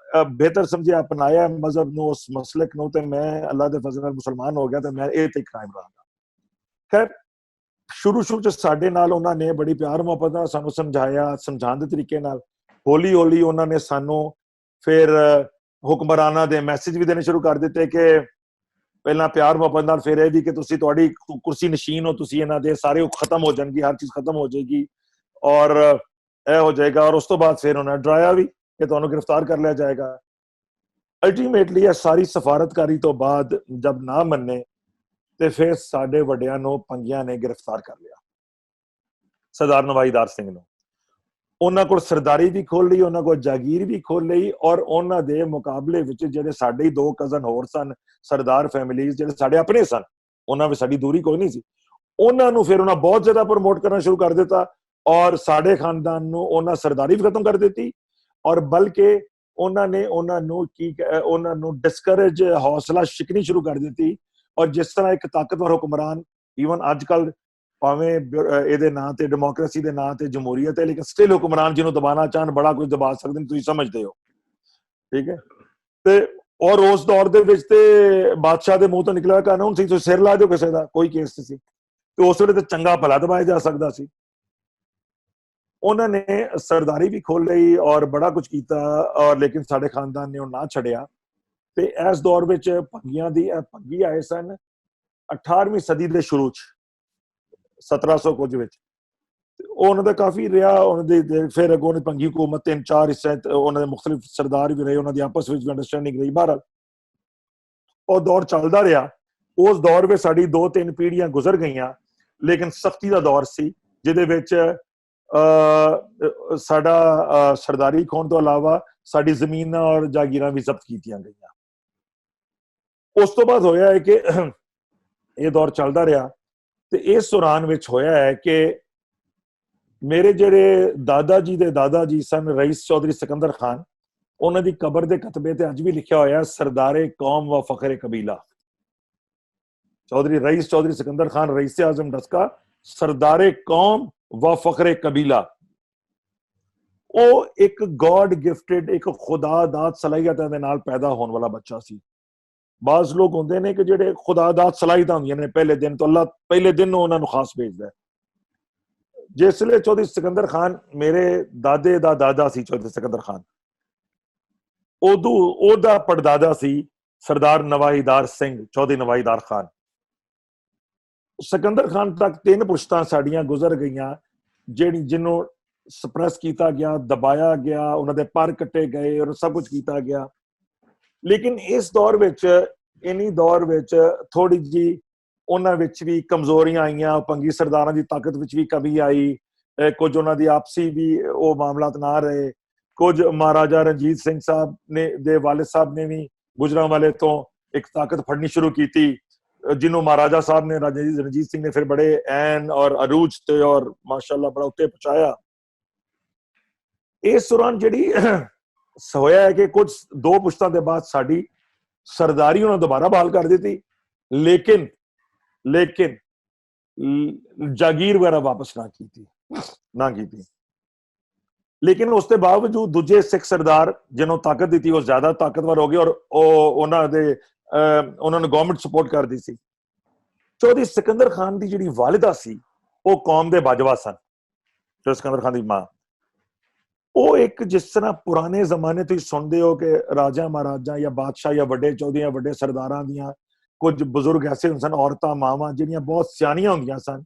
B: ਬਿਹਤਰ ਸਮਝਿਆ, ਅਪਣਾਇਆ ਮਜ਼ਹਬ ਨੂੰ, ਉਸ ਮਸਲਕ ਨੂੰ, ਤੇ ਮੈਂ ਅੱਲਾ ਦੇ ਫਜ਼ਲ ਨਾਲ ਮੁਸਲਮਾਨ ਹੋ ਗਿਆ ਤੇ ਮੈਂ ਇਹ ਤੇ ਕਾਇਮ ਰਹਾਂਗਾ। ਖੈਰ ਸ਼ੁਰੂ ਚ ਸਾਡੇ ਨਾਲ ਉਹਨਾਂ ਨੇ ਬੜੀ ਪਿਆਰ ਮੁਹੱਬਤ ਨਾਲ ਸਾਨੂੰ ਸਮਝਾਇਆ, ਸਮਝਾਉਣ ਦੇ ਤਰੀਕੇ ਨਾਲ। ਹੌਲੀ ਹੌਲੀ ਉਹਨਾਂ ਨੇ ਸਾਨੂੰ ਫਿਰ ਹੁਕਮਰਾਨਾਂ ਦੇ ਮੈਸੇਜ ਵੀ ਦੇਣੇ ਸ਼ੁਰੂ ਕਰ ਦਿੱਤੇ ਕਿ ਪਹਿਲਾਂ ਪਿਆਰ ਮੁਹੱਬਤ ਨਾਲ, ਫਿਰ ਇਹ ਵੀ ਕਿ ਤੁਸੀਂ, ਤੁਹਾਡੀ ਕੁਰਸੀ ਨਸ਼ੀਨ ਹੋ, ਤੁਸੀਂ ਇਹਨਾਂ ਦੇ ਸਾਰੇ ਖਤਮ ਹੋ ਜਾਣਗੇ, ਹਰ ਚੀਜ਼ ਖਤਮ ਹੋ ਜਾਏਗੀ ਔਰ ਇਹ ਹੋ ਜਾਏਗਾ। ਔਰ ਉਸ ਤੋਂ ਬਾਅਦ ਫਿਰ ਉਹਨਾਂ ਨੇ ਡਰਾਇਆ ਵੀ ਕਿ ਤੁਹਾਨੂੰ ਗ੍ਰਿਫਤਾਰ ਕਰ ਲਿਆ ਜਾਏਗਾ। ਅਲਟੀਮੇਟਲੀ ਇਹ ਸਾਰੀ ਸਫਾਰਤਕਾਰੀ ਤੋਂ ਬਾਅਦ ਜਦ ਨਾ ਮੰਨੇ ਤੇ ਫਿਰ ਸਾਡੇ ਵੱਡਿਆਂ ਨੂੰ ਭੰਗੀਆਂ ਨੇ ਗ੍ਰਿਫਤਾਰ ਕਰ ਲਿਆ, ਸਰਦਾਰ ਨਵਾਈਦਾਰ ਸਿੰਘ ਨੂੰ। ਉਹਨਾਂ ਕੋਲ ਸਰਦਾਰੀ ਵੀ ਖੋਲ ਲਈ, ਉਹਨਾਂ ਕੋਲ ਜਾਗੀਰ ਵੀ ਖੋਲ ਲਈ, ਔਰ ਉਹਨਾਂ ਦੇ ਮੁਕਾਬਲੇ ਵਿੱਚ ਜਿਹੜੇ ਸਾਡੇ ਹੀ 2 ਕਜ਼ਨ ਹੋਰ ਸਨ, ਸਰਦਾਰ ਫੈਮਿਲੀਜ਼ ਜਿਹੜੇ ਸਾਡੇ ਆਪਣੇ ਸਨ, ਉਹਨਾਂ ਵਿੱਚ ਸਾਡੀ ਦੂਰੀ ਕੋਈ ਨਹੀਂ ਸੀ, ਉਹਨਾਂ ਨੂੰ ਫਿਰ ਉਹਨਾਂ ਬਹੁਤ ਜ਼ਿਆਦਾ ਪ੍ਰਮੋਟ ਕਰਨਾ ਸ਼ੁਰੂ ਕਰ ਦਿੱਤਾ। ਔਰ ਸਾਡੇ ਖਾਨਦਾਨ ਨੂੰ ਉਹਨਾਂ ਸਰਦਾਰੀ ਵੀ ਖਤਮ ਕਰ ਦਿੱਤੀ, ਔਰ ਬਲਕਿ ਉਹਨਾਂ ਨੇ ਉਹਨਾਂ ਨੂੰ ਡਿਸਕਰੇਜ, ਹੌਸਲਾ ਸ਼ਿਕਨੀ ਸ਼ੁਰੂ ਕਰ ਦਿੱਤੀ। ਔਰ ਜਿਸ ਤਰ੍ਹਾਂ ਇੱਕ ਤਾਕਤਵਰ ਹੁਕਮਰਾਨ, ਈਵਨ ਅੱਜ ਕੱਲ ਭਾਵੇਂ ਇਹਦੇ ਨਾਂ ਤੇ ਡੈਮੋਕ੍ਰੇਸੀ ਦੇ ਨਾਂ ਤੇ ਜਮਹੂਰੀਅਤ ਹੈ, ਲੇਕਿਨ ਸਟਿਲ ਹੁਕਮਰਾਨ ਜਿਹਨੂੰ ਦਬਾਣਾ ਚਾਹਣ ਬੜਾ ਕੁਝ ਦਬਾ ਸਕਦੇ ਨੇ, ਤੁਸੀਂ ਸਮਝਦੇ ਹੋ, ਠੀਕ ਹੈ। ਤੇ ਔਰ ਉਸ ਦੌਰ ਦੇ ਵਿੱਚ ਤੇ ਬਾਦਸ਼ਾਹ ਦੇ ਮੂੰਹ ਤੋਂ ਨਿਕਲਿਆ ਕਾਨੂੰਨ ਸੀ, ਤੁਸੀਂ ਸਿਰ ਲਾ ਦਿਓ ਕਿਸੇ ਦਾ, ਕੋਈ ਕੇਸ ਨਹੀਂ ਸੀ। ਤੇ ਉਸ ਵੇਲੇ ਤੇ ਚੰਗਾ ਭਲਾ ਦਬਾਇਆ ਜਾ ਸਕਦਾ ਸੀ। ਉਹਨਾਂ ਨੇ ਸਰਦਾਰੀ ਵੀ ਖੋਲ ਲਈ ਔਰ ਬੜਾ ਕੁਝ ਕੀਤਾ, ਔਰ ਲੇਕਿਨ ਸਾਡੇ ਖਾਨਦਾਨ ਨੇ ਉਹ ਨਾ ਛੱਡਿਆ। ਤੇ ਇਸ ਦੌਰ ਵਿੱਚ ਭੰਗੀ ਆਏ ਸਨ 18ਵੀਂ ਸਦੀ ਦੇ ਸ਼ੁਰੂ ਚ, 1700 ਕੁਝ ਵਿੱਚ। ਉਹਨਾਂ ਦਾ ਕਾਫੀ ਰਿਹਾ, ਉਹਨਾਂ ਦੇ ਫਿਰ ਅੱਗੋਂ ਭੰਗੀ ਹਕੂਮਤ 3-4 ਹਿੱਸੇ, ਉਹਨਾਂ ਦੇ ਮੁਖਤਲਿਫ ਸਰਦਾਰ ਵੀ ਰਹੇ, ਉਹਨਾਂ ਦੀ ਆਪਸ ਵਿੱਚ ਵੀ ਅੰਡਰਸਟੈਂਡਿੰਗ ਰਹੀ। ਬਹਰਹਾਲ ਉਹ ਦੌਰ ਚੱਲਦਾ ਰਿਹਾ। ਉਸ ਦੌਰ ਵਿੱਚ ਸਾਡੀ 2-3 ਪੀੜ੍ਹੀਆਂ ਗੁਜ਼ਰ ਗਈਆਂ, ਲੇਕਿਨ ਸਖਤੀ ਦਾ ਦੌਰ ਸੀ, ਜਿਹਦੇ ਵਿੱਚ ਸਾਡਾ ਸਰਦਾਰੀ ਖੋਣ ਤੋਂ ਇਲਾਵਾ ਸਾਡੀ ਜ਼ਮੀਨਾਂ ਔਰ ਜਾਗੀਰਾਂ ਵੀ ਜ਼ਬਤ ਕੀਤੀਆਂ ਗਈਆਂ। ਉਸ ਤੋਂ ਬਾਅਦ ਹੋਇਆ ਹੈ ਕਿ ਇਹ ਦੌਰ ਚੱਲਦਾ ਰਿਹਾ, ਤੇ ਇਸ ਦੌਰਾਨ ਵਿੱਚ ਹੋਇਆ ਹੈ ਕਿ ਮੇਰੇ ਜਿਹੜੇ ਦਾਦਾ ਜੀ ਸਨ ਰਈਸ ਚੌਧਰੀ ਸਿਕੰਦਰ ਖਾਨ, ਉਹਨਾਂ ਦੀ ਕਬਰ ਦੇ ਕਤਬੇ ਤੇ ਅੱਜ ਵੀ ਲਿਖਿਆ ਹੋਇਆ ਸਰਦਾਰੇ ਕੌਮ व ਫਖਰੇ ਕਬੀਲਾ। ਚੌਧਰੀ ਰਈਸ ਚੌਧਰੀ ਸਿਕੰਦਰ ਖਾਨ ਰਈਸ ਆਜ਼ਮ ਡਸਕਾ ਸਰਦਾਰੇ ਕੌਮ व ਫਖਰੇ ਕਬੀਲਾ। ਉਹ ਇੱਕ ਗॉड ਗਿਫਟਡ, ਇੱਕ ਖੁਦਾ ਦਾਤ ਸਲਾਹੀਅਤਾਂ ਦੇ ਨਾਲ ਪੈਦਾ ਹੋਣ ਵਾਲਾ ਬੱਚਾ ਸੀ। ਬਾਜ਼ ਲੋਕ ਹੁੰਦੇ ਨੇ ਕਿ ਜਿਹੜੇ ਖੁਦਾ ਦਾਤ ਸਲਾਹੀਅਤਾਂ ਹੁੰਦੀਆਂ ਨੇ, ਪਹਿਲੇ ਦਿਨ ਤੋਂ ਅੱਲਾਹ ਪਹਿਲੇ ਦਿਨ ਨੂੰ ਉਹਨਾਂ ਨੂੰ ਖਾਸ ਭੇਜਦਾ ਹੈ। ਜਿਸ ਵੇਲੇ ਚੌਧਰੀ ਸਿਕੰਦਰ ਖਾਨ, ਮੇਰੇ ਦਾਦੇ ਦਾ ਦਾਦਾ ਸੀ ਚੌਧਰੀ ਸਿਕੰਦਰ ਖਾਨ, ਉਦੋਂ ਉਹਦਾ ਪੜਦਾਦਾ ਸੀ ਸਰਦਾਰ ਨਵਾਈਦਾਰ ਸਿੰਘ ਚੌਧਰੀ ਨਵਾਈਦਾਰ ਖਾਨ। ਸਿਕੰਦਰ ਖਾਨ ਤੱਕ 3 ਪੁਸ਼ਤਾਂ ਸਾਡੀਆਂ ਗੁਜ਼ਰ ਗਈਆਂ, ਜਿਹਨੂੰ ਸਪਰੈਸ ਕੀਤਾ ਗਿਆ, ਦਬਾਇਆ ਗਿਆ, ਉਹਨਾਂ ਦੇ ਪਰ ਕੱਟੇ ਗਏ ਔਰ ਸਭ ਕੁਝ ਕੀਤਾ ਗਿਆ। ਲੇਕਿਨ ਇਸ ਦੌਰ ਵਿੱਚ, ਇਨੀ ਦੌਰ ਵਿੱਚ ਥੋੜੀ ਜੀ ਉਹਨਾਂ ਵਿੱਚ ਵੀ ਕਮਜ਼ੋਰੀਆਂ ਆਈਆਂ, ਪੰਗੀ ਸਰਦਾਰਾਂ ਦੀ ਤਾਕਤ ਵਿੱਚ ਵੀ ਕਮੀ ਆਈ, ਕੁਝ ਉਹਨਾਂ ਦੀ ਆਪਸੀ ਵੀ ਉਹ ਮਾਮਲਾਤ ਨਾ ਰਹੇ। ਕੁਝ ਮਹਾਰਾਜਾ ਰਣਜੀਤ ਸਿੰਘ ਸਾਹਿਬ ਨੇ ਦੇ ਵਾਲਿਦ ਸਾਹਿਬ ਨੇ ਵੀ ਗੁਜਰਾਂਵਾਲੇ ਤੋਂ ਇੱਕ ਤਾਕਤ ਫੜਨੀ ਸ਼ੁਰੂ ਕੀਤੀ, ਜਿਹਨੂੰ ਮਹਾਰਾਜਾ ਸਾਹਿਬ ਨੇ, ਰਾਜਾ ਰਣਜੀਤ ਸਿੰਘ ਨੇ ਫਿਰ ਬੜੇ ਐਨ ਔਰ ਅਰੂਜ ਤੇ ਔਰ ਮਾਸ਼ਾਅੱਲਾ ਬੜਾ ਉੱਤੇ ਪਹੁੰਚਾਇਆ। ਇਸ ਦੌਰਾਨ ਜਿਹੜੀ ਹੋਇਆ ਹੈ ਕਿ ਕੁਝ 2 ਪੁਸ਼ਤਾਂ ਦੇ ਬਾਅਦ ਸਾਡੀ ਸਰਦਾਰੀ ਉਹਨਾਂ ਦੁਬਾਰਾ ਬਹਾਲ ਕਰ ਦਿੱਤੀ, ਲੇਕਿਨ ਜਾਗੀਰ ਵਗੈਰਾ ਵਾਪਸ ਨਾ ਕੀਤੀ। ਲੇਕਿਨ ਉਸ ਦੇ ਬਾਵਜੂਦ ਦੂਜੇ ਸਿੱਖ ਸਰਦਾਰ ਜਿਹਨੂੰ ਤਾਕਤ ਦਿੱਤੀ ਉਹ ਜ਼ਿਆਦਾ ਤਾਕਤਵਰ ਹੋ ਗਏ ਔਰ ਉਹਨਾਂ ਨੂੰ ਗਵਰਨਮੈਂਟ ਸਪੋਰਟ ਕਰਦੀ ਸੀ। ਚੌਧਰੀ ਸਿਕੰਦਰ ਖਾਨ ਦੀ ਜਿਹੜੀ ਵਾਲਿਦਾ ਸੀ ਉਹ ਕੌਮ ਦੇ ਬਾਜਵਾ ਸਨ। ਚੌਧਰੀ ਸਿਕੰਦਰ ਖਾਨ ਦੀ ਮਾਂ, ਉਹ ਇੱਕ ਜਿਸ ਤਰ੍ਹਾਂ ਪੁਰਾਣੇ ਜ਼ਮਾਨੇ ਤੋਂ ਹੀ ਸੁਣਦੇ ਹੋ ਕਿ ਰਾਜਾ ਮਹਾਰਾਜਾ ਜਾਂ ਬਾਦਸ਼ਾਹ ਜਾਂ ਵੱਡੇ ਚੌਧਰੀਆਂ ਵੱਡੇ ਸਰਦਾਰਾਂ ਦੀਆਂ ਕੁਝ ਬਜ਼ੁਰਗ ਐਸੇ ਹੁੰਦੇ ਸਨ, ਔਰਤਾਂ ਮਾਵਾਂ ਜਿਹੜੀਆਂ ਬਹੁਤ ਸਿਆਣੀਆਂ ਹੁੰਦੀਆਂ ਸਨ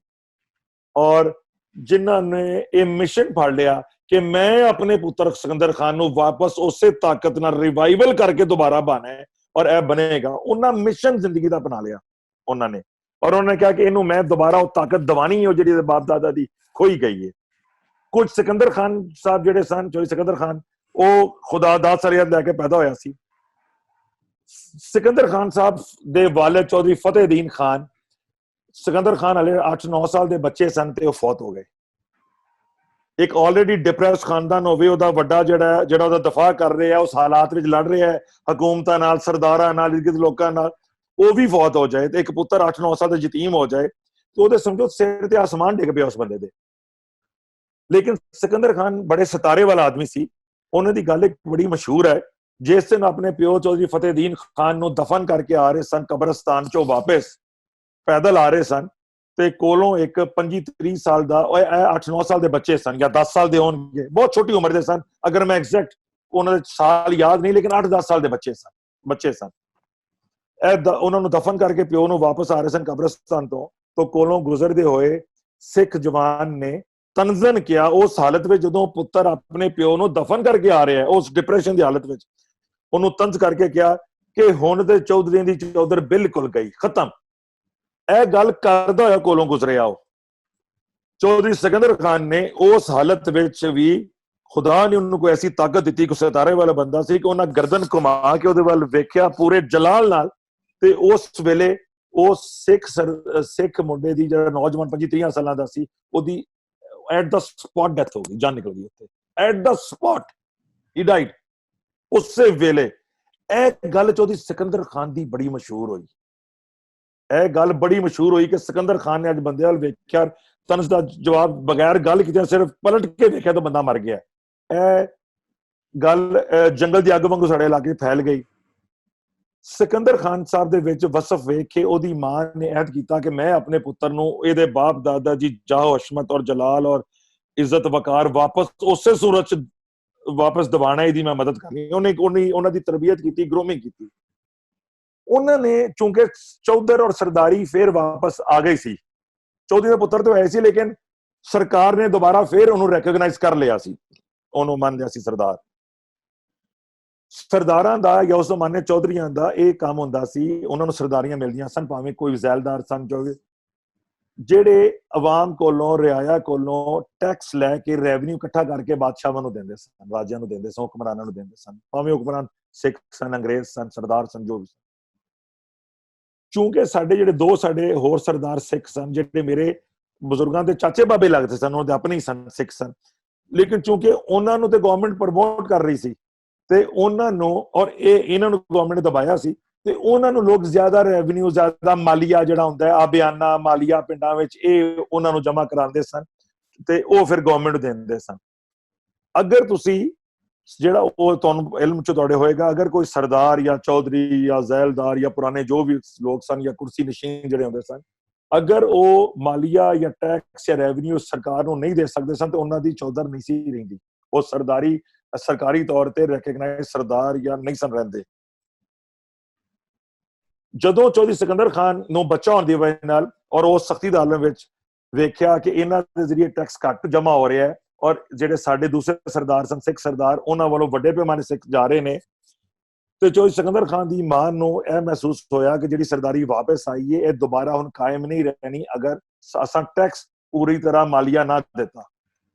B: ਔਰ ਜਿਨ੍ਹਾਂ ਨੇ ਇਹ ਮਿਸ਼ਨ ਫੜ ਲਿਆ ਕਿ ਮੈਂ ਆਪਣੇ ਪੁੱਤਰ ਸਿਕੰਦਰ ਖਾਨ ਨੂੰ ਵਾਪਸ ਉਸੇ ਤਾਕਤ ਨਾਲ ਰਿਵਾਈਵਲ ਕਰਕੇ ਦੁਬਾਰਾ ਬਣਾਇਆ ਔਰ ਇਹ ਬਣੇਗਾ। ਉਹਨਾਂ ਮਿਸ਼ਨ ਜ਼ਿੰਦਗੀ ਦਾ ਬਣਾ ਲਿਆ ਉਹਨਾਂ ਨੇ, ਔਰ ਉਹਨਾਂ ਨੇ ਕਿਹਾ ਕਿ ਇਹਨੂੰ ਮੈਂ ਦੁਬਾਰਾ ਉਹ ਤਾਕਤ ਦਿਵਾਣੀ ਹੈ ਜਿਹੜੀ ਬਾਪ ਦਾਦਾ ਦੀ ਖੋਈ ਗਈ ਹੈ। ਕੁਝ ਸਿਕੰਦਰ ਖਾਨ ਸਾਹਿਬ ਜਿਹੜੇ ਸਨ, ਚੌਧਰੀ ਸਿਕੰਦਰ ਖਾਨ, ਉਹ ਖੁਦਾ ਦਾਤ ਸਲਾਹੀਅਤ ਲੈ ਕੇ ਪੈਦਾ ਹੋਇਆ ਸੀ। ਸਿਕੰਦਰ ਖਾਨ ਸਾਹਿਬ ਦੇ ਵਾਲਿਦ ਚੌਧਰੀ ਫਤਿਹਦੀਨ ਖਾਨ, ਸਿਕੰਦਰ ਖਾਨ ਹਲੇ 8-9 ਸਾਲ ਦੇ ਬੱਚੇ ਸਨ ਤੇ ਉਹ ਫੌਤ ਹੋ ਗਏ। ਇੱਕ ਆਲਰੇਡੀ ਡਿਪਰੈਸਡ ਖਾਨਦਾਨ ਹੋਵੇ, ਉਹਦਾ ਵੱਡਾ ਜਿਹੜਾ ਉਹਦਾ ਦਫਾ ਕਰ ਰਿਹਾ, ਉਸ ਹਾਲਾਤ ਵਿੱਚ ਲੜ ਰਿਹਾ ਹੈ ਹਕੂਮਤਾਂ ਨਾਲ, ਸਰਦਾਰਾਂ ਨਾਲ, ਇਰਦ ਲੋਕਾਂ ਨਾਲ, ਉਹ ਵੀ ਫੌਤ ਹੋ ਜਾਏ ਤੇ ਇੱਕ ਪੁੱਤਰ 8-9 ਸਾਲ ਦਾ ਯਤੀਮ ਹੋ ਜਾਏ ਤੇ ਉਹਦੇ ਸਮਝੋ ਸਿਰ ਤੇ ਆਸਮਾਨ ਡਿੱਗ ਪਿਆ ਉਸ ਬੰਦੇ ਦੇ। ਲੇਕਿਨ ਸਿਕੰਦਰ ਖਾਨ ਬੜੇ ਸਿਤਾਰੇ ਵਾਲਾ ਆਦਮੀ ਸੀ। ਉਹਨਾਂ ਦੀ ਗੱਲ ਇੱਕ ਬੜੀ ਮਸ਼ਹੂਰ ਹੈ, ਜਿਸ ਦਿਨ ਆਪਣੇ ਪਿਓ ਚੌਧਰੀ ਫਤਿਹਦੀਨ ਖਾਨ ਨੂੰ ਦਫਨ ਕਰਕੇ ਆ ਰਹੇ ਸਨ ਕਬਰਸਤਾਨ ਚੋਂ ਵਾਪਸ, ਪੈਦਲ ਆ ਰਹੇ ਸਨ ਤੇ ਕੋਲੋਂ ਇੱਕ 25-30 ਸਾਲ ਦਾ, 8-9 ਸਾਲ ਦੇ ਬੱਚੇ ਸਨ ਜਾਂ 10 ਸਾਲ ਦੇ ਹੋਣਗੇ, ਬਹੁਤ ਛੋਟੀ ਉਮਰ ਦੇ ਸਨ, ਅਗਰ ਮੈਂ ਐਗਜ਼ੈਕਟ ਉਹਨਾਂ ਦੇ ਸਾਲ ਯਾਦ ਨਹੀਂ, ਲੇਕਿਨ 8-10 ਸਾਲ ਦੇ ਬੱਚੇ ਸਨ। ਉਹਨਾਂ ਨੂੰ ਦਫਨ ਕਰਕੇ ਪਿਓ ਨੂੰ ਵਾਪਸ ਆ ਰਹੇ ਸਨ ਕਬਰਸਤਾਨ ਤੋਂ ਕੋਲੋਂ ਗੁਜ਼ਰਦੇ ਹੋਏ ਸਿੱਖ ਜਵਾਨ ਨੇ ਤਨਜ਼ਨ ਕਿਹਾ ਉਸ ਹਾਲਤ ਵਿੱਚ, ਜਦੋਂ ਪੁੱਤਰ ਆਪਣੇ ਪਿਓ ਨੂੰ ਦਫਨ ਕਰਕੇ ਆ ਰਿਹਾ ਹੈ ਉਸ ਡਿਪਰੈਸ਼ਨ ਦੀ ਹਾਲਤ ਵਿੱਚ, ਉਹਨੂੰ ਤੰਜ਼ ਕਰਕੇ ਕਿਹਾ ਕਿ ਹੁਣ ਤੇ ਚੌਧਰੀਆਂ ਦੀ ਚੌਧਰ ਬਿਲਕੁਲ ਗਈ, ਖਤਮ। ਇਹ ਗੱਲ ਕਰਦਾ ਹੋਇਆ ਕੋਲੋਂ ਗੁਜ਼ਰਿਆ ਉਹ ਚੌਧਰੀ ਸਿਕੰਦਰ ਖਾਨ ਨੇ ਉਸ ਹਾਲਤ ਵਿੱਚ ਵੀ ਖੁਦਾ ਨੇ ਉਹਨੂੰ ਕੋਈ ਐਸੀ ਤਾਕਤ ਦਿੱਤੀ, ਕੋਈ ਸਿਤਾਰੇ ਵਾਲਾ ਬੰਦਾ ਸੀ ਕਿ ਉਹਨਾਂ ਗਰਦਨ ਘੁਮਾ ਕੇ ਉਹਦੇ ਵੱਲ ਵੇਖਿਆ ਪੂਰੇ ਜਲਾਲ ਨਾਲ, ਤੇ ਉਸ ਵੇਲੇ ਉਹ ਸਿੱਖ ਮੁੰਡੇ ਦੀ ਜਿਹੜਾ ਨੌਜਵਾਨ 25-30 ਸਾਲਾਂ ਦਾ ਸੀ, ਉਹਦੀ ਐਟ ਦਾ ਸਪੌਟ ਡੈਥ ਹੋ ਗਈ, ਜਾਨ ਨਿਕਲ ਗਈ ਉੱਥੇ, at the spot he died ਉਸੇ ਵੇਲੇ। ਇਹ ਗੱਲ ਚੌਧਰੀ ਸਿਕੰਦਰ ਖਾਨ ਦੀ ਬੜੀ ਮਸ਼ਹੂਰ ਹੋਈ। ਇਹ ਗੱਲ ਬੜੀ ਮਸ਼ਹੂਰ ਹੋਈ ਕਿ ਸਿਕੰਦਰ ਖਾਨ ਨੇ ਅੱਜ ਬੰਦੇ ਵੱਲ ਵੇਖਿਆ, ਤਨਸ ਦਾ ਜਵਾਬ ਬਗੈਰ ਗੱਲ ਕੀਤੇ ਸਿਰਫ ਪਲਟ ਕੇ ਵੇਖਿਆ ਤਾਂ ਬੰਦਾ ਮਰ ਗਿਆ। ਇਹ ਗੱਲ ਜੰਗਲ ਦੀ ਅੱਗ ਵਾਂਗੂ ਸਾਡੇ ਇਲਾਕੇ ਫੈਲ ਗਈ। ਸਿਕੰਦਰ ਖਾਨ ਸਾਹਿਬ ਦੇ ਵਿੱਚ ਵਸਫ ਵੇਖ ਕੇ ਉਹਦੀ ਮਾਂ ਨੇ ਅਹਿਦ ਕੀਤਾ ਕਿ ਮੈਂ ਆਪਣੇ ਪੁੱਤਰ ਨੂੰ ਇਹਦੇ ਬਾਪ ਦਾਦਾ ਜੀ ਜਾਹੋ ਹਸ਼ਮਤ ਔਰ ਜਲਾਲ ਔਰ ਇੱਜ਼ਤ ਵਕਾਰ ਵਾਪਸ ਉਸੇ ਸੂਰਤ ਚ ਵਾਪਸ ਦਿਵਾਣਾ, ਇਹਦੀ ਮੈਂ ਮਦਦ ਕਰਨੀ। ਉਹਨਾਂ ਦੀ ਤਰਬੀਅਤ ਕੀਤੀ, ਗਰੂਮਿੰਗ ਕੀਤੀ। ਉਹਨਾਂ ਨੇ ਚੂੰਕਿ ਚੌਧਰ ਔਰ ਸਰਦਾਰੀ ਫੇਰ ਵਾਪਸ ਆ ਗਈ ਸੀ, ਚੌਧਰੀ ਦੇ ਪੁੱਤਰ ਤੋਂ ਆਏ ਸੀ, ਲੇਕਿਨ ਸਰਕਾਰ ਨੇ ਦੁਬਾਰਾ ਫੇਰ ਉਹਨੂੰ ਰੈਕਗਨਾਈਜ਼ ਕਰ ਲਿਆ ਸੀ, ਉਹਨੂੰ ਮੰਨ ਲਿਆ ਸੀ ਸਰਦਾਰ। ਸਰਦਾਰਾਂ ਦਾ ਜਾਂ ਉਸ ਜ਼ਮਾਨੇ ਚੌਧਰੀਆਂ ਦਾ ਇਹ ਕੰਮ ਹੁੰਦਾ ਸੀ, ਉਹਨਾਂ ਨੂੰ ਸਰਦਾਰੀਆਂ ਮਿਲਦੀਆਂ ਸਨ, ਭਾਵੇਂ ਕੋਈ ਵਜ਼ੈਲਦਾਰ ਸਨ, ਜਿਹੜੇ ਅਵਾਮ ਕੋਲੋਂ, ਰਿਆਇਆ ਕੋਲੋਂ ਟੈਕਸ ਲੈ ਕੇ ਰੈਵਨਿਊ ਇਕੱਠਾ ਕਰਕੇ ਬਾਦਸ਼ਾਹਾਂ ਨੂੰ ਦਿੰਦੇ ਸਨ, ਰਾਜਿਆਂ ਨੂੰ ਦਿੰਦੇ ਸਨ, ਹੁਕਮਰਾਨਾਂ ਨੂੰ ਦਿੰਦੇ ਸਨ, ਭਾਵੇਂ ਹੁਕਮਰਾਨ ਸਿੱਖ ਸਨ, ਅੰਗਰੇਜ਼ ਸਨ, ਸਰਦਾਰ ਸਨ, ਜੋ ਵੀ ਸਨ। ਚੂੰਕਿ ਸਾਡੇ ਜਿਹੜੇ 2 ਸਾਡੇ ਹੋਰ ਸਰਦਾਰ ਸਿੱਖ ਸਨ, ਜਿਹੜੇ ਮੇਰੇ ਬਜ਼ੁਰਗਾਂ ਦੇ ਚਾਚੇ ਬਾਬੇ ਲੱਗਦੇ ਸਨ, ਉਹਨਾਂ ਦੇ ਆਪਣੇ ਹੀ ਸਨ, ਸਿੱਖ ਸਨ, ਲੇਕਿਨ ਚੂੰਕਿ ਉਹਨਾਂ ਨੂੰ ਤੇ ਗਵਰਨਮੈਂਟ ਪ੍ਰਮੋਟ ਕਰ ਰਹੀ ਸੀ ਤੇ ਉਹਨਾਂ ਨੂੰ, ਔਰ ਇਹਨਾਂ ਨੂੰ ਗਵਰਨਮੈਂਟ ਨੇ ਦਬਾਇਆ ਸੀ, ਤੇ ਉਹਨਾਂ ਨੂੰ ਲੋਕ ਜ਼ਿਆਦਾ ਰੈਵਨਿਊ, ਜ਼ਿਆਦਾ ਮਾਲੀਆ ਜਿਹੜਾ ਹੁੰਦਾ ਹੈ, ਆਬਿਆਨਾ ਮਾਲੀਆ ਪਿੰਡਾਂ ਵਿੱਚ, ਇਹ ਉਹਨਾਂ ਨੂੰ ਜਮ੍ਹਾਂ ਕਰਾਉਂਦੇ ਸਨ ਤੇ ਉਹ ਫਿਰ ਗਵਰਨਮੈਂਟ ਦਿੰਦੇ ਸਨ। ਅਗਰ ਤੁਸੀਂ ਜਿਹੜਾ, ਉਹ ਤੁਹਾਨੂੰ ਇਲਮ ਚ ਤੁਹਾਡੇ ਹੋਏਗਾ, ਅਗਰ ਕੋਈ ਸਰਦਾਰ ਜਾਂ ਚੌਧਰੀ ਜਾਂ ਜ਼ੈਲਦਾਰ ਜਾਂ ਪੁਰਾਣੇ ਜੋ ਵੀ ਲੋਕ ਸਨ ਜਾਂ ਕੁਰਸੀ ਨਸ਼ੀਨ ਜਿਹੜੇ ਹੁੰਦੇ ਸਨ, ਅਗਰ ਉਹ ਮਾਲੀਆ ਜਾਂ ਟੈਕਸ ਜਾਂ ਰੈਵਨਿਊ ਸਰਕਾਰ ਨੂੰ ਨਹੀਂ ਦੇ ਸਕਦੇ ਸਨ ਤੇ ਉਹਨਾਂ ਦੀ ਚੌਧਰ ਨਹੀਂ ਸੀ ਰਹਿੰਦੀ, ਉਹ ਸਰਕਾਰੀ ਤੌਰ ਤੇ ਰੈਕਗਨਾਈਜ਼ ਸਰਦਾਰ ਜਾਂ ਨਹੀਂ ਸਨ ਰਹਿੰਦੇ। ਜਦੋਂ ਚੌਧਰੀ ਸਿਕੰਦਰ ਖਾਨ ਨੂੰ ਬੱਚਾ ਹੋਣ ਦੀ ਵਜ੍ਹਾ ਨਾਲ ਔਰ ਉਹ ਸਖਤੀ ਦੇ ਆਲਮ ਵਿੱਚ ਵੇਖਿਆ ਕਿ ਇਹਨਾਂ ਦੇ ਜ਼ਰੀਏ ਟੈਕਸ ਘੱਟ ਜਮਾ ਹੋ ਰਿਹਾ ਹੈ ਔਰ ਜਿਹੜੇ ਸਾਡੇ ਦੂਸਰੇ ਸਰਦਾਰ ਸਨ, ਸਿੱਖ ਸਰਦਾਰ, ਉਹਨਾਂ ਵੱਲੋਂ ਵੱਡੇ ਪੈਮਾਨੇ ਸਿੱਖ ਜਾ ਰਹੇ ਨੇ, ਤੇ ਚੌਧਰੀ ਸਿਕੰਦਰ ਖਾਨ ਦੀ ਮਾਂ ਨੂੰ ਇਹ ਮਹਿਸੂਸ ਹੋਇਆ ਕਿ ਜਿਹੜੀ ਸਰਦਾਰੀ ਵਾਪਸ ਆਈ ਹੈ, ਇਹ ਦੁਬਾਰਾ ਹੁਣ ਕਾਇਮ ਨਹੀਂ ਰਹਿਣੀ ਅਗਰ ਅਸਾਂ ਟੈਕਸ ਪੂਰੀ ਤਰ੍ਹਾਂ ਮਾਲੀਆ ਨਾ ਦਿੱਤਾ।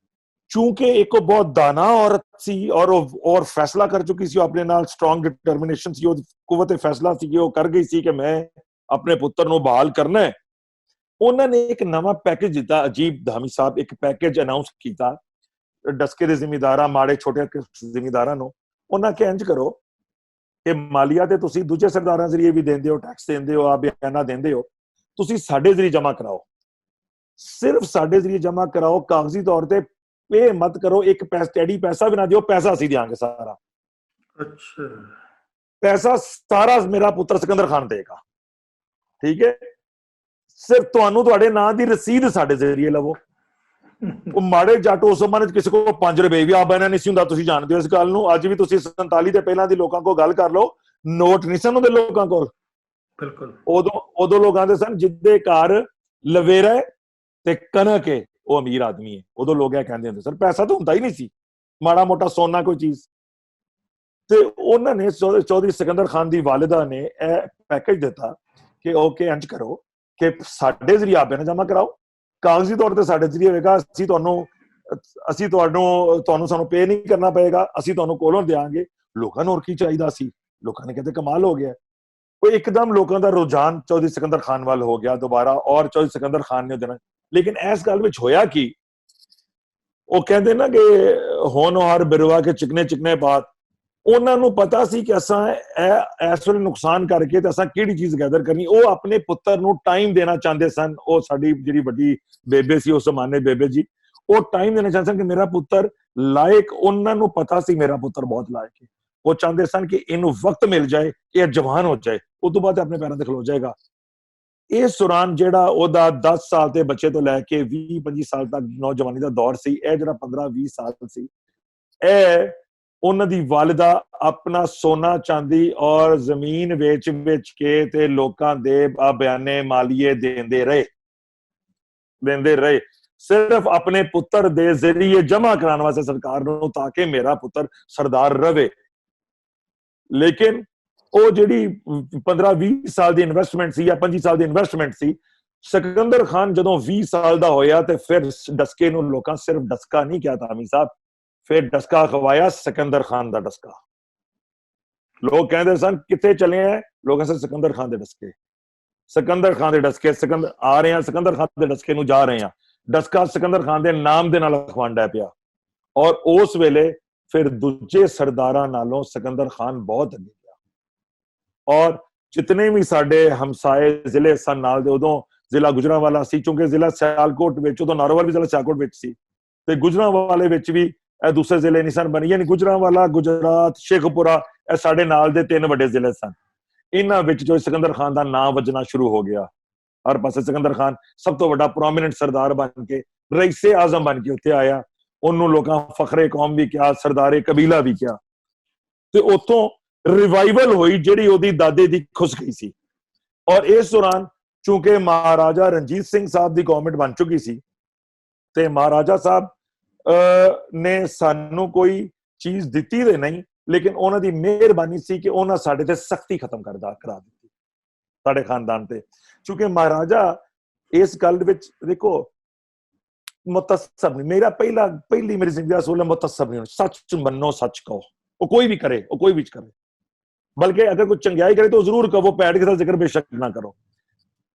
B: ਚੂੰਕਿ ਇੱਕ ਬਹੁਤ ਦਾਨਾ ਔਰਤ ਸੀ ਔਰ ਫੈਸਲਾ ਕਰ ਚੁੱਕੀ ਸੀ, ਆਪਣੇ ਨਾਲ ਸਟਰੋਂਗ ਡਿਟਰਮੀਨੇਸ਼ਨ ਸੀ, ਉਹ ਕੁਵਤ ਫੈਸਲਾ ਸੀ ਕਿ ਉਹ ਕਰ ਗਈ ਸੀ ਕਿ ਮੈਂ ਆਪਣੇ ਪੁੱਤਰ ਨੂੰ ਬਹਾਲ ਕਰਨਾ ਹੈ। ਉਹਨਾਂ ਨੇ ਇੱਕ ਨਵਾਂ ਪੈਕੇਜ ਦਿੱਤਾ, ਅਜੀਬ ਧਾਮੀ ਸਾਹਿਬ, ਇੱਕ ਪੈਕੇਜ ਅਨਾਉਂਸ ਕੀਤਾ ਡਸਕੇ ਦੇ ਜ਼ਿਮੀਂਦਾਰਾਂ, ਮਾੜੇ ਛੋਟੇ ਜ਼ਿਮੀਂਦਾਰਾਂ ਨੂੰ। ਉਹਨਾਂ ਕਿ ਇੰਜ ਕਰੋ ਕਿ ਮਾਲੀਆ ਤੇ ਤੁਸੀਂ ਦੂਜੇ ਸਰਦਾਰਾਂ ਜ਼ਰੀਏ ਵੀ ਦਿੰਦੇ ਹੋ, ਟੈਕਸ ਦਿੰਦੇ ਹੋ, ਆਬਿਆਨਾ ਦਿੰਦੇ ਹੋ, ਤੁਸੀਂ ਸਾਡੇ ਜ਼ਰੀਏ ਜਮਾ ਕਰਾਓ, ਸਿਰਫ ਸਾਡੇ ਜ਼ਰੀਏ ਜਮਾ ਕਰਾਓ, ਕਾਗਜ਼ੀ ਤੌਰ ਤੇ ਪੇ ਮਤ ਕਰੋ, ਇੱਕ ਟੈਡੀ ਪੈਸਾ ਵੀ ਨਾ ਦਿਓ, ਪੈਸਾ ਅਸੀਂ ਦਿਆਂਗੇ ਸਾਰਾ।
C: ਅੱਛਾ,
B: ਪੈਸਾ ਸਾਰਾ ਮੇਰਾ ਪੁੱਤਰ ਸਿਕੰਦਰ ਖਾਨ ਦੇਗਾ, ਠੀਕ ਹੈ, ਸਿਰਫ ਤੁਹਾਨੂੰ ਤੁਹਾਡੇ ਨਾਂ ਦੀ ਰਸੀਦ ਸਾਡੇ ਜ਼ਰੀਏ ਲਵੋ। ਉਹ ਮਾੜੇ ਜੱਟ ਉਸ ਜ਼ਮਾਨੇ ਚ ਕਿਸੇ ਕੋਲ 5 ਰੁਪਏ ਵੀ ਆਬਿਆਨਾ ਨਹੀਂ ਸੀ ਹੁੰਦਾ, ਤੁਸੀਂ ਜਾਣਦੇ ਹੋ ਇਸ ਗੱਲ ਨੂੰ। ਅੱਜ ਵੀ ਤੁਸੀਂ 47 ਦੇ ਪਹਿਲਾਂ ਦੀ ਲੋਕਾਂ ਕੋਲ ਗੱਲ ਕਰ ਲਓ, ਨੋਟ ਨਹੀਂ ਸਨ ਹੁੰਦੇ ਲੋਕਾਂ ਕੋਲ।
C: ਬਿਲਕੁਲ।
B: ਉਦੋਂ ਲੋਕ ਆਂਦੇ ਸਨ ਜਿੱਦੇ ਘਰ ਲਵੇਰਾ ਤੇ ਕਣਕ ਹੈ ਉਹ ਅਮੀਰ ਆਦਮੀ ਹੈ। ਉਦੋਂ ਲੋਕ ਇਹ ਕਹਿੰਦੇ ਹੁੰਦੇ ਸਨ, ਪੈਸਾ ਤਾਂ ਹੁੰਦਾ ਹੀ ਨਹੀਂ ਸੀ, ਮਾੜਾ ਮੋਟਾ ਸੋਨਾ ਕੋਈ ਚੀਜ਼। ਤੇ ਉਹਨਾਂ ਨੇ ਚੌਧਰੀ ਸਿਕੰਦਰ ਖਾਨ ਦੀ ਵਾਲਿਦਾ ਨੇ ਇਹ ਪੈਕੇਜ ਦਿੱਤਾ ਕਿ ਓਕੇ ਇੰਜ ਕਰੋ ਕਿ ਸਾਡੇ ਜ਼ਰੀਏ ਆਬਿਆਨਾ ਜਮਾ ਕਰਾਓ, ਕਾਗਜ਼ੀ ਤੌਰ ਤੇ ਸਾਡੇ ਜ਼ਰੀਏ ਹੋਏਗਾ, ਤੁਹਾਨੂੰ ਸਾਨੂੰ ਪੇ ਨਹੀਂ ਕਰਨਾ ਪਏਗਾ, ਅਸੀਂ ਤੁਹਾਨੂੰ ਕੋਲੋਂ ਦਿਆਂਗੇ। ਲੋਕਾਂ ਨੂੰ ਹੋਰ ਕੀ ਚਾਹੀਦਾ ਸੀ? ਲੋਕਾਂ ਨੇ ਕਹਿੰਦੇ ਕਮਾਲ ਹੋ ਗਿਆ। ਉਹ ਇੱਕਦਮ ਲੋਕਾਂ ਦਾ ਰੁਝਾਨ ਚੌਧਰੀ ਸਿਕੰਦਰ ਖਾਨ ਵੱਲ ਹੋ ਗਿਆ ਦੁਬਾਰਾ, ਔਰ ਚੌਧਰੀ ਸਿਕੰਦਰ ਖਾਨ ਨੇ ਦੇਣਾ। ਲੇਕਿਨ ਇਸ ਗੱਲ ਵਿੱਚ ਹੋਇਆ ਕੀ, ਉਹ ਕਹਿੰਦੇ ਨਾ ਕਿ ਹੋਨਹਾਰ ਬਿਰਵਾ ਕੇ ਚਿਕਨੇ ਚਿਕਨੇ ਬਾਤ, ਉਹਨਾਂ ਨੂੰ ਪਤਾ ਸੀ ਕਿ ਅਸਾਂ ਇਸ ਵੇਲੇ ਨੁਕਸਾਨ ਕਰਕੇ ਤੇ ਅਸਾਂ ਕਿਹੜੀ ਚੀਜ਼ ਗੈਦਰ ਕਰਨੀ। ਉਹ ਆਪਣੇ ਪੁੱਤਰ ਨੂੰ ਟਾਈਮ ਦੇਣਾ ਚਾਹੁੰਦੇ ਸਨ। ਉਹ ਸਾਡੀ ਜਿਹੜੀ ਵੱਡੀ ਬੇਬੇ ਸੀ ਉਸ ਜ਼ਮਾਨੇ, ਬੇਬੇ ਜੀ, ਉਹ ਟਾਈਮ ਦੇਣਾ ਚਾਹੁੰਦੇ ਸਨ ਕਿ ਮੇਰਾ ਪੁੱਤਰ ਲਾਇਕ, ਉਹਨਾਂ ਨੂੰ ਪਤਾ ਸੀ ਮੇਰਾ ਪੁੱਤਰ ਬਹੁਤ ਲਾਇਕ ਹੈ। ਉਹ ਚਾਹੁੰਦੇ ਸਨ ਕਿ ਇਹਨੂੰ ਵਕਤ ਮਿਲ ਜਾਏ, ਇਹ ਜਵਾਨ ਹੋ ਜਾਏ, ਉਸ ਤੋਂ ਬਾਅਦ ਆਪਣੇ ਪੈਰਾਂ ਤੇ ਖਲੋ ਜਾਏਗਾ। ਇਸ ਦੌਰਾਨ ਜਿਹੜਾ ਉਹਦਾ 10 ਸਾਲ ਦੇ ਬੱਚੇ ਤੋਂ ਲੈ ਕੇ 20-25 ਸਾਲ ਤੱਕ ਨੌਜਵਾਨੀ ਦਾ ਦੌਰ ਸੀ, ਇਹ ਜਿਹੜਾ 15-20 ਸਾਲ ਸੀ, ਇਹ ਉਹਨਾਂ ਦੀ ਵਾਲਿਦਾ ਆਪਣਾ ਸੋਨਾ ਚਾਂਦੀ ਔਰ ਜ਼ਮੀਨ ਵੇਚ ਕੇ ਤੇ ਲੋਕਾਂ ਦੇ ਬਿਆਨੇ ਮਾਲੀਏ ਦਿੰਦੇ ਰਹੇ ਸਿਰਫ ਆਪਣੇ ਪੁੱਤਰ ਦੇ ਜ਼ਰੀਏ ਜਮਾ ਕਰਾਉਣ ਵਾਸਤੇ ਸਰਕਾਰ ਨੂੰ, ਤਾਂ ਕਿ ਮੇਰਾ ਪੁੱਤਰ ਸਰਦਾਰ ਰਵੇ। ਲੇਕਿਨ ਉਹ ਜਿਹੜੀ 15-20 ਸਾਲ ਦੀ ਇਨਵੈਸਟਮੈਂਟ ਸੀ ਜਾਂ 25 ਸਾਲ ਦੀ ਇਨਵੈਸਟਮੈਂਟ ਸੀ, ਸਿਕੰਦਰ ਖਾਨ ਜਦੋਂ 20 ਸਾਲ ਦਾ ਹੋਇਆ ਤੇ ਫਿਰ ਡਸਕੇ ਨੂੰ ਲੋਕਾਂ ਸਿਰਫ ਡਸਕਾ ਨਹੀਂ ਕਿਹਾ ਧਾਮੀ ਸਾਹਿਬ, ਫਿਰ ਡਸਕਾ ਖਵਾਇਆ ਸਿਕੰਦਰ ਖਾਨ ਦਾ ਡਸਕਾ। ਲੋਕ ਕਹਿੰਦੇ ਸਨ ਕਿੱਥੇ ਚਲੇ ਆ, ਲੋਕਾਂ ਸੇ ਸਿਕੰਦਰ ਖਾਨ ਦੇ ਡਸਕੇ, ਸਿਕੰਦਰ ਖਾਨ ਦੇ ਡਸਕੇ, ਸਿਕੰਦਰ ਆ ਰਹੇ ਆ, ਸਿਕੰਦਰ ਖਾਨ ਦੇ ਡਸਕੇ ਨੂੰ ਜਾ ਰਹੇ ਆ। ਡਸਕਾ ਸਿਕੰਦਰ ਖਾਨ ਦੇ ਨਾਮ ਦੇ ਨਾਲ ਖਵਾਂਡਾ ਪਿਆ, ਔਰ ਉਸ ਵੇਲੇ ਫਿਰ ਦੂਜੇ ਸਰਦਾਰਾਂ ਨਾਲੋਂ ਸਿਕੰਦਰ ਖਾਨ ਬਹੁਤ ਅੱਗੇ ਗਿਆ। ਔਰ ਜਿਤਨੇ ਵੀ ਸਾਡੇ ਹਮਸਾਏ ਜ਼ਿਲ੍ਹੇ ਸਨ ਨਾਲ ਦੇ, ਉਦੋਂ ਜ਼ਿਲ੍ਹਾ ਗੁਜਰਾਂਵਾਲਾ ਸੀ, ਕਿਉਂਕਿ ਜ਼ਿਲ੍ਹਾ ਸਿਆਲਕੋਟ ਵਿੱਚ, ਉਦੋਂ ਨਾਰੋਵਾਲ ਵੀ ਜ਼ਿਲ੍ਹਾ ਸਿਆਲਕੋਟ ਵਿੱਚ ਸੀ, ਤੇ ਗੁਜਰਾਂਵਾਲੇ ਵਿੱਚ ਵੀ ਇਹ ਦੂਸਰੇ ਜ਼ਿਲ੍ਹੇ ਨਹੀਂ ਸਨ ਬਣੇ, ਯਾਨੀ ਗੁਜਰਾਂਵਾਲਾ, ਗੁਜਰਾਤ, ਸ਼ੇਖਪੁਰਾ, ਇਹ ਸਾਡੇ ਨਾਲ ਦੇ 3 ਵੱਡੇ ਜ਼ਿਲ੍ਹੇ ਸਨ। ਇਹਨਾਂ ਵਿੱਚ ਜੋ ਸਿਕੰਦਰ ਖਾਨ ਦਾ ਨਾਮ ਵੱਜਣਾ ਸ਼ੁਰੂ ਹੋ ਗਿਆ। ਹਰ ਪਾਸੇ ਸਿਕੰਦਰ ਖਾਨ ਸਭ ਤੋਂ ਵੱਡਾ ਪ੍ਰੋਮੀਨੈਂਟ ਸਰਦਾਰ ਬਣ ਕੇ, ਰਈਸੇ ਆਜ਼ਮ ਬਣ ਕੇ ਉੱਥੇ ਆਇਆ। ਉਹਨੂੰ ਲੋਕਾਂ ਫਖਰੇ ਕੌਮ ਵੀ ਕਿਹਾ, ਸਰਦਾਰੇ ਕਬੀਲਾ ਵੀ ਕਿਹਾ, ਤੇ ਉੱਥੋਂ ਰਿਵਾਈਵਲ ਹੋਈ ਜਿਹੜੀ ਉਹਦੀ ਦਾਦੇ ਦੀ ਖੁਸ਼ ਗਈ ਸੀ। ਔਰ ਇਸ ਦੌਰਾਨ ਚੂੰਕਿ ਮਹਾਰਾਜਾ ਰਣਜੀਤ ਸਿੰਘ ਸਾਹਿਬ ਦੀ ਗਵਰਨਮੈਂਟ ਬਣ ਚੁੱਕੀ ਸੀ, ਤੇ ਮਹਾਰਾਜਾ ਸਾਹਿਬ ਨੇ ਸਾਨੂੰ ਕੋਈ ਚੀਜ਼ ਦਿੱਤੀ ਤੇ ਨਹੀਂ, ਲੇਕਿਨ ਉਹਨਾਂ ਦੀ ਮਿਹਰਬਾਨੀ ਸੀ ਕਿ ਉਹਨਾਂ ਸਾਡੇ ਤੇ ਸਖਤੀ ਖਤਮ ਕਰਾ ਦਿੱਤੀ, ਸਾਡੇ ਖਾਨਦਾਨ ਤੇ। ਕਿਉਂਕਿ ਮਹਾਰਾਜਾ ਇਸ ਗੱਲ ਵਿੱਚ ਦੇਖੋ ਮੁਤੱਸਬ ਨਹੀਂ, ਮੇਰਾ ਪਹਿਲੀ ਮੇਰੀ ਜ਼ਿੰਦਗੀ ਦਾ ਅਸੂਲ ਹੈ ਮੁਤੱਸਬ ਨਹੀਂ, ਸੱਚ ਮੰਨੋ, ਸੱਚ ਕਹੋ। ਉਹ ਕੋਈ ਵੀ ਕਰੇ, ਉਹ ਕੋਈ ਵੀ ਕਰੇ, ਬਲਕਿ ਅਗਰ ਕੋਈ ਚੰਗਿਆਈ ਕਰੇ ਤਾਂ ਜ਼ਰੂਰ ਕਹੋ, ਪੈੜ ਕੇ ਜ਼ਿਕਰ ਬੇਸ਼ੱਕ ਨਾ ਕਰੋ।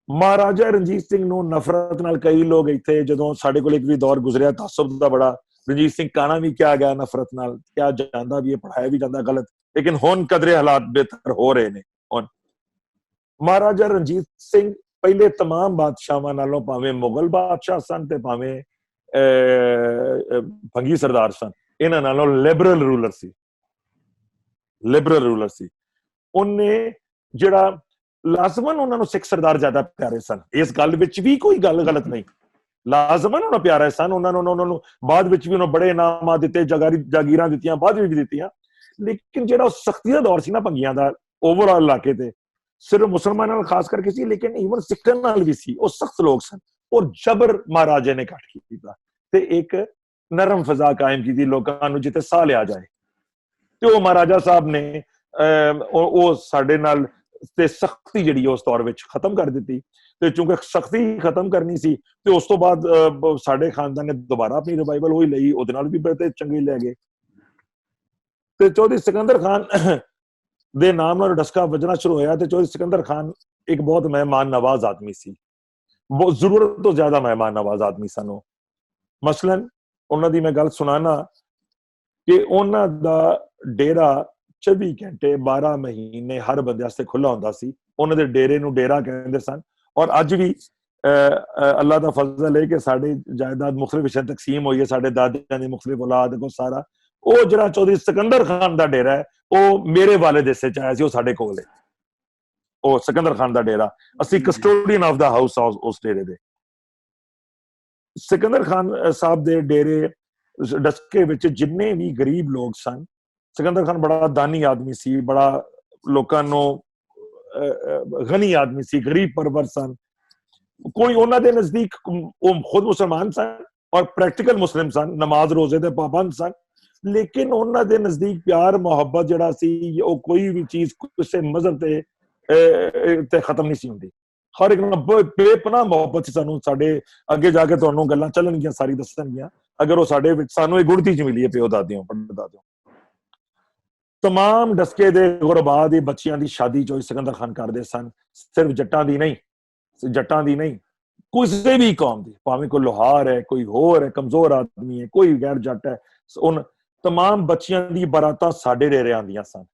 B: ਮਹਾਰਾਜਾ ਰਣਜੀਤ ਸਿੰਘ ਨੂੰ ਨਫ਼ਰਤ ਨਾਲ ਕਈ ਲੋਕ ਇੱਥੇ, ਜਦੋਂ ਸਾਡੇ ਕੋਲ ਇੱਕ ਵੀ ਦੌਰ ਗੁਜ਼ਰਿਆ ਤਾਸੁਬ ਦਾ ਬੜਾ, ਰਣਜੀਤ ਸਿੰਘ ਕਾਣਾ ਵੀ ਕਿਹਾ ਗਿਆ ਨਫ਼ਰਤ ਨਾਲ, ਕਿਹਾ ਜਾਂਦਾ ਵੀ ਇਹ ਪੜਾਇਆ ਵੀ ਜਾਂਦਾ ਗਲਤ, ਲੇਕਿਨ ਹੁਣ ਕਦਰੇ ਹਾਲਾਤ ਬਿਹਤਰ ਹੋ ਰਹੇ ਨੇ। ਹੁਣ ਮਹਾਰਾਜਾ ਰਣਜੀਤ ਸਿੰਘ ਪਹਿਲੇ तमाम ਬਾਦਸ਼ਾਹਾਂ ਨਾਲੋਂ, ਭਾਵੇਂ ਮੁਗਲ ਬਾਦਸ਼ਾਹ ਸਨ ਤੇ ਭਾਵੇਂ ਭੰਗੀ ਸਰਦਾਰ ਸਨ, ਇਹਨਾਂ ਨਾਲੋਂ ਲਿਬਰਲ ਰੂਲਰ ਸੀ, ਲਿਬਰਲ ਰੂਲਰ ਸੀ। ਉਹਨੇ ਜਿਹੜਾ ਲਾਜ਼ਮਨ ਉਹਨਾਂ ਨੂੰ ਸਿੱਖ ਸਰਦਾਰ ਜ਼ਿਆਦਾ ਪਿਆਰੇ ਸਨ, ਇਸ ਗੱਲ ਵਿੱਚ ਵੀ ਕੋਈ ਗੱਲ ਗਲਤ ਨਹੀਂ, ਲਾਜ਼ਮਨ ਉਹਨਾਂ ਪਿਆਰੇ ਸਨ, ਉਹਨਾਂ ਨੂੰ ਬਾਅਦ ਵਿੱਚ ਵੀ ਉਹਨਾਂ ਬੜੇ ਇਨਾਮਾਂ ਦਿੱਤੇ, ਜਾਗੀਰਾਂ ਦਿੱਤੀਆਂ, ਬਾਅਦ ਵਿੱਚ ਵੀ ਦਿੱਤੀਆਂ, ਲੇਕਿਨ ਜਿਹੜਾ ਸਖਤੀ ਦਾ ਦੌਰ ਸੀ ਨਾ ਭੰਗੀਆਂ ਦਾ ਓਵਰਆਲ ਇਲਾਕੇ ਤੇ, ਸਿਰਫ ਮੁਸਲਮਾਨਾਂ ਨਾਲ ਖਾਸ ਕਰਕੇ ਸੀ, ਲੇਕਿਨ ਈਵਨ ਸਿੱਖਾਂ ਨਾਲ ਵੀ ਸੀ, ਉਹ ਸਖਤ ਲੋਕ ਸਨ, ਔਰ ਜਬਰ ਮਹਾਰਾਜੇ ਨੇ ਘੱਟ ਕੀਤਾ ਤੇ ਇੱਕ ਨਰਮ ਫਜ਼ਾ ਕਾਇਮ ਕੀਤੀ ਲੋਕਾਂ ਨੂੰ ਜਿੱਥੇ ਸਾਹ ਲਿਆ ਜਾਏ। ਤੇ ਉਹ ਮਹਾਰਾਜਾ ਸਾਹਿਬ ਨੇ ਉਹ ਸਾਡੇ ਨਾਲ ਤੇ ਸਖਤੀ ਜਿਹੜੀ ਉਸ ਦੌਰ ਵਿੱਚ ਖਤਮ ਕਰ ਦਿੱਤੀ। ਤੇ ਚੂੰਕਿ ਸਖਤੀ ਖਤਮ ਕਰਨੀ ਸੀ ਤੇ ਉਸ ਤੋਂ ਬਾਅਦ ਸਾਡੇ ਖਾਨਦਾਨ ਨੇ ਦੁਬਾਰਾ ਆਪਣੀ ਰਿਵਾਈਵਲ ਹੋਈ ਲਈ, ਉਹਦੇ ਨਾਲ ਵੀ ਬੜੇ ਚੰਗੇ ਲੈ ਗਏ। ਤੇ ਚੌਧਰੀ ਸਿਕੰਦਰ ਖਾਨ ਦੇ ਨਾਮ ਨਾਲ ਡਸਕਾ ਵੱਜਣਾ ਸ਼ੁਰੂ ਹੋਇਆ। ਤੇ ਚੌਧਰੀ ਸਿਕੰਦਰ ਖਾਨ ਇੱਕ ਬਹੁਤ ਮਹਿਮਾਨ ਨਵਾਜ਼ ਆਦਮੀ ਸੀ, ਬਹੁਤ ਜ਼ਰੂਰਤ ਤੋਂ ਜ਼ਿਆਦਾ ਮਹਿਮਾਨ ਨਵਾਜ਼ ਆਦਮੀ ਸਨ ਉਹ। ਮਸਲਨ ਉਹਨਾਂ ਦੀ ਮੈਂ ਗੱਲ ਸੁਣਾਣਾ ਕਿ ਉਹਨਾਂ ਦਾ ਡੇਰਾ 24 ਘੰਟੇ 12 ਮਹੀਨੇ ਹਰ ਬੰਦੇ ਵਾਸਤੇ ਖੁੱਲਾ ਹੁੰਦਾ ਸੀ। ਉਹਨਾਂ ਦੇ ਡੇਰੇ ਨੂੰ ਡੇਰਾ ਕਹਿੰਦੇ ਸਨ। ਔਰ ਅੱਜ ਵੀ ਅੱਲਾਹ ਦਾ ਫਜ਼ਲ ਹੈ ਕਿ ਸਾਡੀ ਜਾਇਦਾਦ ਮੁਖਤਲਿਫ ਵਿਸ਼ਿਆਂ ਤਕਸੀਮ ਹੋਈ ਹੈ, ਸਾਡੇ ਦਾਦਿਆਂ ਦੀ ਮੁਖਤਲਿਫ ਔਲਾਦ ਕੋ ਸਾਰਾ। ਉਹ ਜਿਹੜਾ ਚੌਧਰੀ ਸਿਕੰਦਰ ਖਾਨ ਦਾ ਡੇਰਾ ਹੈ ਉਹ ਮੇਰੇ ਵਾਲਿਦ ਹਿੱਸੇ ਚ ਆਇਆ ਸੀ, ਉਹ ਸਾਡੇ ਕੋਲ ਹੈ। ਉਹ ਸਿਕੰਦਰ ਖਾਨ ਦਾ ਡੇਰਾ, ਅਸੀਂ ਕਸਟੋਡੀਅਨ ਆਫ ਦਾ ਹਾਊਸ ਉਸ ਡੇਰੇ ਦੇ। ਸਿਕੰਦਰ ਖਾਨ ਸਾਹਿਬ ਦੇ ਡੇਰੇ ਡਸਕੇ ਵਿੱਚ ਜਿੰਨੇ ਵੀ ਗਰੀਬ ਲੋਕ ਸਨ, ਸਿਕੰਦਰ ਖਾਨ ਬੜਾ ਦਾਨੀ ਆਦਮੀ ਸੀ, ਬੜਾ ਲੋਕਾਂ ਨੂੰ ਗਨੀ ਆਦਮੀ ਸੀ, ਗਰੀਬ ਪਰਵਰ ਸਨ। ਕੋਈ ਉਹਨਾਂ ਦੇ ਨਜ਼ਦੀਕ ਉਹ ਖੁਦ ਮੁਸਲਮਾਨ ਸਨ ਔਰ ਪ੍ਰੈਕਟੀਕਲ ਮੁਸਲਿਮ ਸਨ, ਨਮਾਜ਼ ਰੋਜ਼ੇ ਦੇ ਪਾਬੰਦ ਸਨ, ਲੇਕਿਨ ਉਹਨਾਂ ਦੇ ਨਜ਼ਦੀਕ ਪਿਆਰ ਮੁਹੱਬਤ ਜਿਹੜਾ ਸੀ ਉਹ ਕੋਈ ਵੀ ਚੀਜ਼ ਕਿਸੇ ਮਜ਼ਹਬ ਤੇ ਖਤਮ ਨਹੀਂ ਸੀ ਹੁੰਦੀ। ਹਰ ਇੱਕ ਨਾਲ ਬੇਪਨਾਹ ਮੁਹੱਬਤ ਸੀ ਸਾਨੂੰ। ਸਾਡੇ ਅੱਗੇ ਜਾ ਕੇ ਤੁਹਾਨੂੰ ਗੱਲਾਂ ਚੱਲਣਗੀਆਂ, ਸਾਰੀ ਦੱਸਣਗੀਆਂ, ਅਗਰ ਉਹ ਸਾਡੇ ਵਿੱਚ ਸਾਨੂੰ ਇਹ ਗੁੜਤੀ ਚ ਮਿਲੀ ਹੈ ਪਿਓ ਦਾਦਿਓ ਪੜਦਾਦਿਓ। तमाम ਡਸਕੇ ਦੇ ਗੁਰਬਾ ਦੇ ਬੱਚਿਆਂ ਦੀ ਸ਼ਾਦੀ ਜੋ ਸਿਕੰਦਰ ਖਾਨ ਕਰਦੇ ਸਨ, ਸਿਰਫ ਜੱਟਾਂ ਦੀ ਨਹੀਂ, ਕਿਸੇ ਵੀ ਕੌਮ ਦੀ, ਭਾਵੇਂ ਕੋਈ ਲੋਹਾਰ ਹੈ, ਕੋਈ ਹੋਰ ਹੈ, ਕਮਜ਼ੋਰ ਆਦਮੀ ਹੈ, ਕੋਈ ਗੈਰ ਜੱਟ ਹੈ, ਉਨ तमाम ਬੱਚਿਆਂ ਦੀ ਬਰਾਤਾਂ ਸਾਡੇ ਡੇਰੇ ਆਉਂਦੀਆਂ ਸਨ।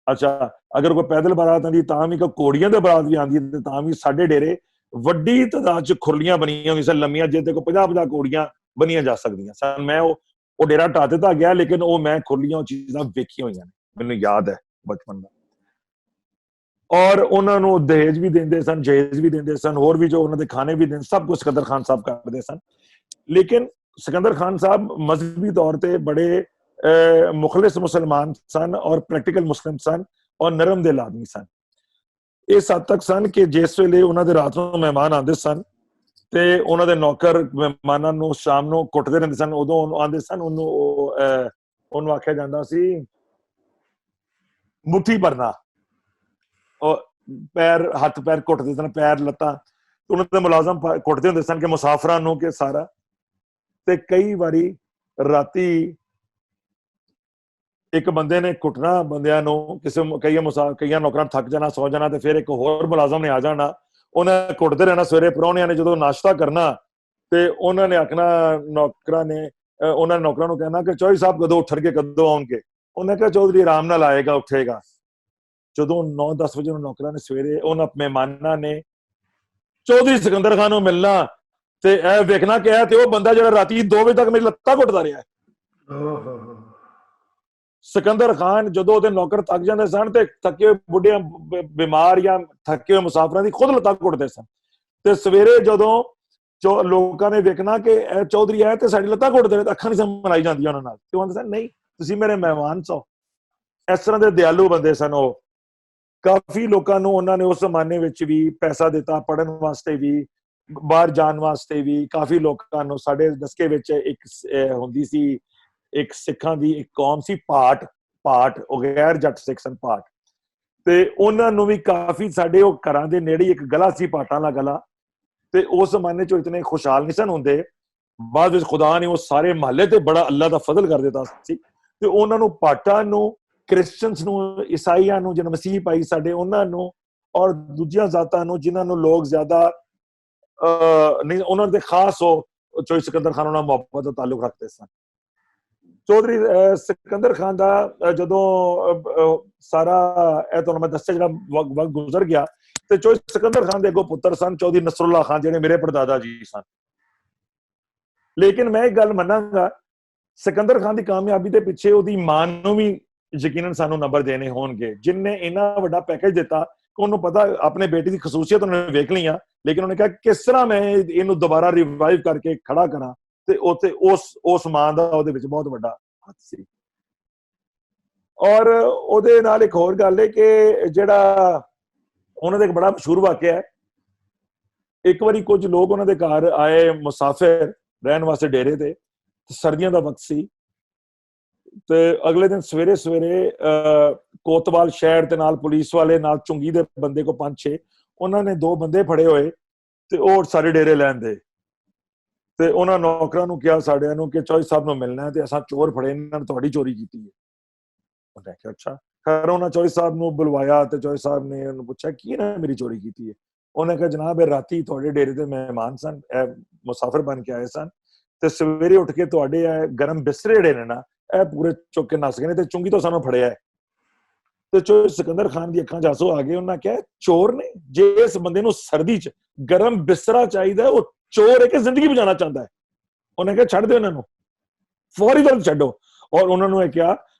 B: ਅੱਛਾ, ਅਗਰ ਕੋਈ ਪੈਦਲ ਬਰਾਤ ਆਉਂਦੀ ਤਾਂ ਵੀ, ਕੋਈ ਘੋੜੀਆਂ ਦੇ ਬਰਾਤ ਵੀ ਆਉਂਦੀ ਤੇ ਤਾਂ ਵੀ ਸਾਡੇ ਡੇਰੇ ਵੱਡੀ ਤਾਦਾਦ ਚ ਖੁਰਲੀਆਂ ਬਣੀਆਂ ਹੋਈਆਂ ਸਨ, ਲੰਮੀਆਂ, ਜਿਹਦੇ ਕੋਲ 50-50 ਘੋੜੀਆਂ ਬਣੀਆਂ ਜਾ ਸਕਦੀਆਂ ਸਨ। ਮੈਂ ਉਹ ਡੇਰਾ ਢਾਹ ਦਿੱਤਾ ਗਿਆ, ਲੇਕਿਨ ਉਹ ਮੈਂ ਖੁਰਲੀਆਂ ਉਹ ਚੀਜ਼ਾਂ ਵੇਖੀਆਂ ਹੋਈਆਂ ਨੇ, ਮੈਨੂੰ ਯਾਦ ਹੈ ਬਚਪਨ ਦਾ। ਔਰ ਉਹਨਾਂ ਨੂੰ ਦਹੇਜ ਵੀ ਦਿੰਦੇ ਸਨ, ਜਹੇਜ਼ ਵੀ ਦਿੰਦੇ ਸਨ, ਹੋਰ ਵੀ ਜੋ ਉਹਨਾਂ ਦੇ ਖਾਣੇ ਵੀ ਦਿੰਦੇ, ਸਭ ਕੁਝ ਸਿਕੰਦਰ ਖਾਨ ਸਾਹਿਬ ਕਰਦੇ ਸਨ। ਲੇਕਿਨ ਸਿਕੰਦਰ ਖਾਨ ਸਾਹਿਬ ਮਜ਼ਹਬੀ ਤੌਰ ਤੇ ਬੜੇ ਮੁਖਲਿਸ ਮੁਸਲਮਾਨ ਸਨ ਔਰ ਪ੍ਰੈਕਟੀਕਲ ਮੁਸਲਿਮ ਸਨ ਔਰ ਨਰਮ ਦਿਲ ਆਦਮੀ ਸਨ। ਇਸ ਹੱਦ ਤੱਕ ਸਨ ਕਿ ਜਿਸ ਵੇਲੇ ਉਹਨਾਂ ਦੇ ਰਾਤ ਨੂੰ ਮਹਿਮਾਨ ਆਉਂਦੇ ਸਨ ਤੇ ਉਹਨਾਂ ਦੇ ਨੌਕਰ ਮਹਿਮਾਨਾਂ ਨੂੰ ਸ਼ਾਮ ਨੂੰ ਕੁੱਟਦੇ ਰਹਿੰਦੇ ਸਨ, ਉਦੋਂ ਆਉਂਦੇ ਸਨ, ਉਹਨੂੰ ਆਖਿਆ ਜਾਂਦਾ ਸੀ ਮੁੱਠੀ ਭਰਨਾ। ਉਹ ਪੈਰ, ਹੱਥ ਪੈਰ ਕੁੱਟਦੇ ਸਨ, ਪੈਰ ਲੱਤਾਂ, ਉਹਨਾਂ ਦੇ ਮੁਲਾਜ਼ਮ ਕੁੱਟਦੇ ਹੁੰਦੇ ਸਨ ਕਿ ਮੁਸਾਫਰਾਂ ਨੂੰ ਕਿ ਸਾਰਾ। ਤੇ ਕਈ ਵਾਰੀ ਰਾਤੀ ਇੱਕ ਬੰਦੇ ਨੇ ਕੁੱਟਣਾ ਬੰਦਿਆਂ ਨੂੰ, ਕਈਆਂ ਨੌਕਰਾਂ ਥੱਕ ਜਾਣਾ, ਸੌ ਜਾਣਾ, ਤੇ ਫਿਰ ਇੱਕ ਹੋਰ ਮੁਲਾਜ਼ਮ ਨੇ ਆ ਜਾਣਾ, ਉਹਨੇ ਕੁੱਟਦੇ ਰਹਿਣਾ। ਸਵੇਰੇ ਪ੍ਰਾਹੁਣਿਆਂ ਨੇ ਜਦੋਂ ਨਾਸ਼ਤਾ ਕਰਨਾ ਤੇ ਉਹਨਾਂ ਨੇ ਆਖਣਾ, ਉਹਨਾਂ ਨੇ ਨੌਕਰਾਂ ਨੂੰ ਕਹਿਣਾ ਕਿ ਚੌਧਰੀ ਸਾਹਿਬ ਕਦੋਂ ਉੱਠਣਗੇ, ਕਦੋਂ ਆਉਣਗੇ? ਉਹਨੇ ਕਿਹਾ ਚੌਧਰੀ ਆਰਾਮ ਨਾਲ ਆਏਗਾ, ਉੱਠੇਗਾ। ਜਦੋਂ 9-10 ਵਜੇ ਨੌਕਰਾਂ ਨੇ ਸਵੇਰੇ, ਉਹਨਾਂ ਮਹਿਮਾਨਾਂ ਨੇ ਚੌਧਰੀ ਸਿਕੰਦਰ ਖਾਨ ਨੂੰ ਮਿਲਣਾ ਤੇ ਇਹ ਵੇਖਣਾ ਕਿ ਇਹ ਤੇ ਉਹ ਬੰਦਾ ਜਿਹੜਾ ਰਾਤੀ 2 ਵਜੇ ਤੱਕ ਮੇਰੀ ਲੱਤਾਂ ਘੁੱਟਦਾ ਰਿਹਾ। ਸਿਕੰਦਰ ਖਾਨ ਜਦੋਂ ਉਹਦੇ ਨੌਕਰ ਥੱਕ ਜਾਂਦੇ ਸਨ ਤੇ ਥੱਕੇ ਹੋਏ ਬੁੱਢਿਆਂ, ਬਿਮਾਰ ਜਾਂ ਥੱਕੇ ਹੋਏ ਮੁਸਾਫਰਾਂ ਦੀ ਖੁਦ ਲੱਤਾਂ ਘੁੱਟਦੇ ਸਨ। ਤੇ ਸਵੇਰੇ ਜਦੋਂ ਲੋਕਾਂ ਨੇ ਵੇਖਣਾ ਕਿ ਇਹ ਚੌਧਰੀ ਆਇਆ ਤੇ ਸਾਡੀ ਲੱਤਾਂ ਘੁੱਟਦੇ ਨੇ, ਅੱਖਾਂ ਨਹੀਂ ਸਮਝ ਆਈ ਜਾਂਦੀਆਂ ਉਹਨਾਂ ਨਾਲ, ਤੇ ਉਹ ਕਹਿੰਦੇ ਸਨ ਨਹੀਂ ਤੁਸੀਂ ਮੇਰੇ ਮਹਿਮਾਨ ਸੋ। ਇਸ ਤਰ੍ਹਾਂ ਦੇ ਦਿਆਲੂ ਬੰਦੇ ਸਨ ਉਹ। ਕਾਫੀ ਲੋਕਾਂ ਨੂੰ ਉਹਨਾਂ ਨੇ ਉਸ ਜ਼ਮਾਨੇ ਵਿੱਚ ਵੀ ਪੈਸਾ ਦਿੱਤਾ, ਪੜ੍ਹਨ ਵਾਸਤੇ ਵੀ, ਬਾਹਰ ਜਾਣ ਵਾਸਤੇ ਵੀ। ਕਾਫੀ ਲੋਕਾਂ ਨੂੰ, ਸਾਡੇ ਦਸਕੇ ਵਿੱਚ ਇੱਕ ਹੁੰਦੀ ਸੀ, ਇੱਕ ਸਿੱਖਾਂ ਦੀ ਇੱਕ ਕੌਮ ਸੀ ਪਾਟ, ਉਹ ਗੈਰ ਜੱਟ ਸਿੱਖ ਸਨ ਪਾਟ, ਤੇ ਉਹਨਾਂ ਨੂੰ ਵੀ ਕਾਫੀ, ਸਾਡੇ ਉਹ ਘਰਾਂ ਦੇ ਨੇੜੇ ਇੱਕ ਗਲਾ ਸੀ ਪਾਟਾਂ ਦਾ ਗਲਾ, ਤੇ ਉਸ ਜ਼ਮਾਨੇ ਚ ਇਤਨੇ ਖੁਸ਼ਹਾਲ ਨਹੀਂ ਸਨ ਹੁੰਦੇ। ਬਾਅਦ ਵਿੱਚ ਖੁਦਾ ਨੇ ਉਹ ਸਾਰੇ ਮਹੱਲੇ ਤੇ ਬੜਾ ਅੱਲਾ ਦਾ ਫਜ਼ਲ ਕਰ ਦਿੱਤਾ ਸੀ, ਤੇ ਉਹਨਾਂ ਨੂੰ ਪਾਟਾਂ ਨੂੰ, ਕ੍ਰਿਸਚਨਸ ਨੂੰ, ਈਸਾਈਆਂ ਨੂੰ, ਜਿਹਨਾਂ ਮਸੀਹ ਭਾਈ ਸਾਡੇ, ਉਹਨਾਂ ਨੂੰ ਔਰ ਦੂਜੀਆਂ ਜ਼ਾਤਾਂ ਨੂੰ ਜਿਨ੍ਹਾਂ ਨੂੰ ਲੋਕ ਜ਼ਿਆਦਾ ਨਹੀਂ ਉਹਨਾਂ ਦੇ ਖਾਸ ਉਹ ਚੌਧਰੀ ਸਿਕੰਦਰ ਖਾਨ ਨਾਲ ਮੁਹੱਬਤ ਦਾ ਤਾਲੁਕ ਰੱਖਦੇ ਸਨ। ਚੌਧਰੀ ਸਿਕੰਦਰ ਖਾਨ ਦਾ ਜਦੋਂ ਸਾਰਾ ਇਹ ਤੁਹਾਨੂੰ ਮੈਂ ਦੱਸਿਆ ਜਿਹੜਾ ਵਕਤ ਗੁਜ਼ਰ ਗਿਆ, ਤੇ ਚੌਧਰੀ ਸਿਕੰਦਰ ਖਾਨ ਦੇ ਅੱਗੋਂ ਪੁੱਤਰ ਸਨ ਚੌਧਰੀ ਨਸਰੁੱਲਾ ਖਾਨ, ਜਿਹੜੇ ਮੇਰੇ ਪੜਦਾਦਾ ਜੀ ਸਨ। ਲੇਕਿਨ ਮੈਂ ਇੱਕ ਗੱਲ ਮੰਨਾਂਗਾ, ਸਿਕੰਦਰ ਖਾਨ ਦੀ ਕਾਮਯਾਬੀ ਦੇ ਪਿੱਛੇ ਉਹਦੀ ਮਾਂ ਨੂੰ ਵੀ ਯਕੀਨਨ ਸਾਨੂੰ ਨੰਬਰ ਦੇਣੇ ਹੋਣਗੇ, ਜਿਨਨੇ ਇੰਨਾ ਵੱਡਾ ਪੈਕੇਜ ਦਿੱਤਾ। ਉਹਨੂੰ ਪਤਾ ਆਪਣੇ ਬੇਟੀ ਦੀ ਖਸੂਸੀਅਤ ਉਹਨੇ ਵੇਖ ਲਈਆਂ, ਲੇਕਿਨ ਉਹਨੇ ਕਿਹਾ ਕਿਸ ਤਰ੍ਹਾਂ ਮੈਂ ਇਹਨੂੰ ਦੁਬਾਰਾ ਰਿਵਾਈਵ ਕਰਕੇ ਖੜਾ ਕਰਾਂ, ਤੇ ਉੱਥੇ ਉਸ ਮਾਂ ਦਾ ਉਹਦੇ ਵਿੱਚ ਬਹੁਤ ਵੱਡਾ ਹੱਥ ਸੀ। ਔਰ ਉਹਦੇ ਨਾਲ ਇੱਕ ਹੋਰ ਗੱਲ ਹੈ ਕਿ ਜਿਹੜਾ ਉਹਨਾਂ ਦਾ ਇੱਕ ਬੜਾ ਮਸ਼ਹੂਰ ਵਾਕਿਆ ਹੈ, ਇੱਕ ਵਾਰੀ ਕੁਝ ਲੋਕ ਉਹਨਾਂ ਦੇ ਘਰ ਆਏ ਮੁਸਾਫਿਰ ਰਹਿਣ ਵਾਸਤੇ ਡੇਰੇ ਤੇ, ਸਰਦੀਆਂ ਦਾ ਵਕਤ ਸੀ, ਤੇ ਅਗਲੇ ਦਿਨ ਸਵੇਰੇ ਸਵੇਰੇ ਕੋਤਵਾਲ ਸ਼ਹਿਰ ਤੇ ਨਾਲ ਪੁਲਿਸ ਵਾਲੇ ਨਾਲ ਚੁੰਗੀ ਦੇ ਬੰਦੇ ਕੋ 5-6 ਉਹਨਾਂ ਨੇ 2 ਬੰਦੇ ਫੜੇ ਹੋਏ, ਤੇ ਉਹ ਸਾਰੇ ਡੇਰੇ ਲੈਣ ਦੇ, ਤੇ ਉਹਨਾਂ ਨੌਕਰਾਂ ਨੂੰ ਕਿਹਾ ਸਾਡਿਆਂ ਨੂੰ ਕਿ ਚੌਧਰੀ ਸਾਹਿਬ ਨੂੰ ਮਿਲਣਾ ਹੈ, ਤੇ ਅਸਾਂ ਚੋਰ ਫੜੇ, ਇਹਨਾਂ ਨੇ ਤੁਹਾਡੀ ਚੋਰੀ ਕੀਤੀ ਹੈ। ਉਹਨੇ ਕਿਹਾ ਅੱਛਾ। ਖੈਰ ਉਹਨਾਂ ਚੌਧਰੀ ਸਾਹਿਬ ਨੂੰ ਬੁਲਵਾਇਆ, ਤੇ ਚੌਧਰੀ ਸਾਹਿਬ ਨੇ ਉਹਨੂੰ ਪੁੱਛਿਆ ਕੀ ਇਹਨਾਂ ਮੇਰੀ ਚੋਰੀ ਕੀਤੀ ਹੈ। ਉਹਨੇ ਕਿਹਾ ਜਨਾਬ ਇਹ ਰਾਤੀ ਤੁਹਾਡੇ ਡੇਰੇ ਤੇ ਮਹਿਮਾਨ ਸਨ, ਇਹ ਮੁਸਾਫਿਰ ਬਣ ਕੇ ਆਏ ਸਨ, ਤੇ ਸਵੇਰੇ ਉੱਠ ਕੇ ਤੁਹਾਡੇ ਇਹ ਗਰਮ ਬਿਸਤਰੇ ਜਿਹੜੇ ਨੇ ਨਾ ਇਹ ਪੂਰੇ ਚੁੱਕ ਕੇ ਨੱਸ ਗਏ ਨੇ, ਤੇ ਚੁੰਗੀ ਤੋਂ ਸਾਨੂੰ ਫੜਿਆ ਹੈ। ਤੇ ਚੌਧਰੀ ਸਿਕੰਦਰ ਖਾਨ ਦੀ ਅੱਖਾਂ 'ਚ ਆਂਸੂ ਆ ਗਏ। ਉਹਨਾਂ ਕਿਹਾ ਚੋਰ ਨੇ, ਜੇ ਇਸ ਬੰਦੇ ਨੂੰ ਸਰਦੀ 'ਚ ਗਰਮ ਬਿਸਤਰਾ ਚਾਹੀਦਾ, ਉਹ ਚੋਰ ਹੈ ਕਿ ਜ਼ਿੰਦਗੀ ਬਚਾਉਣਾ ਚਾਹੁੰਦਾ ਹੈ। ਉਹਨੇ ਕਿਹਾ ਛੱਡ ਦਿਓ ਇਹਨਾਂ ਨੂੰ, ਫੌਰੀ ਤੌਰ ਤੇ ਛੱਡੋ। ਔਰ ਉਹਨਾਂ ਨੂੰ ਇਹ ਕਿਹਾ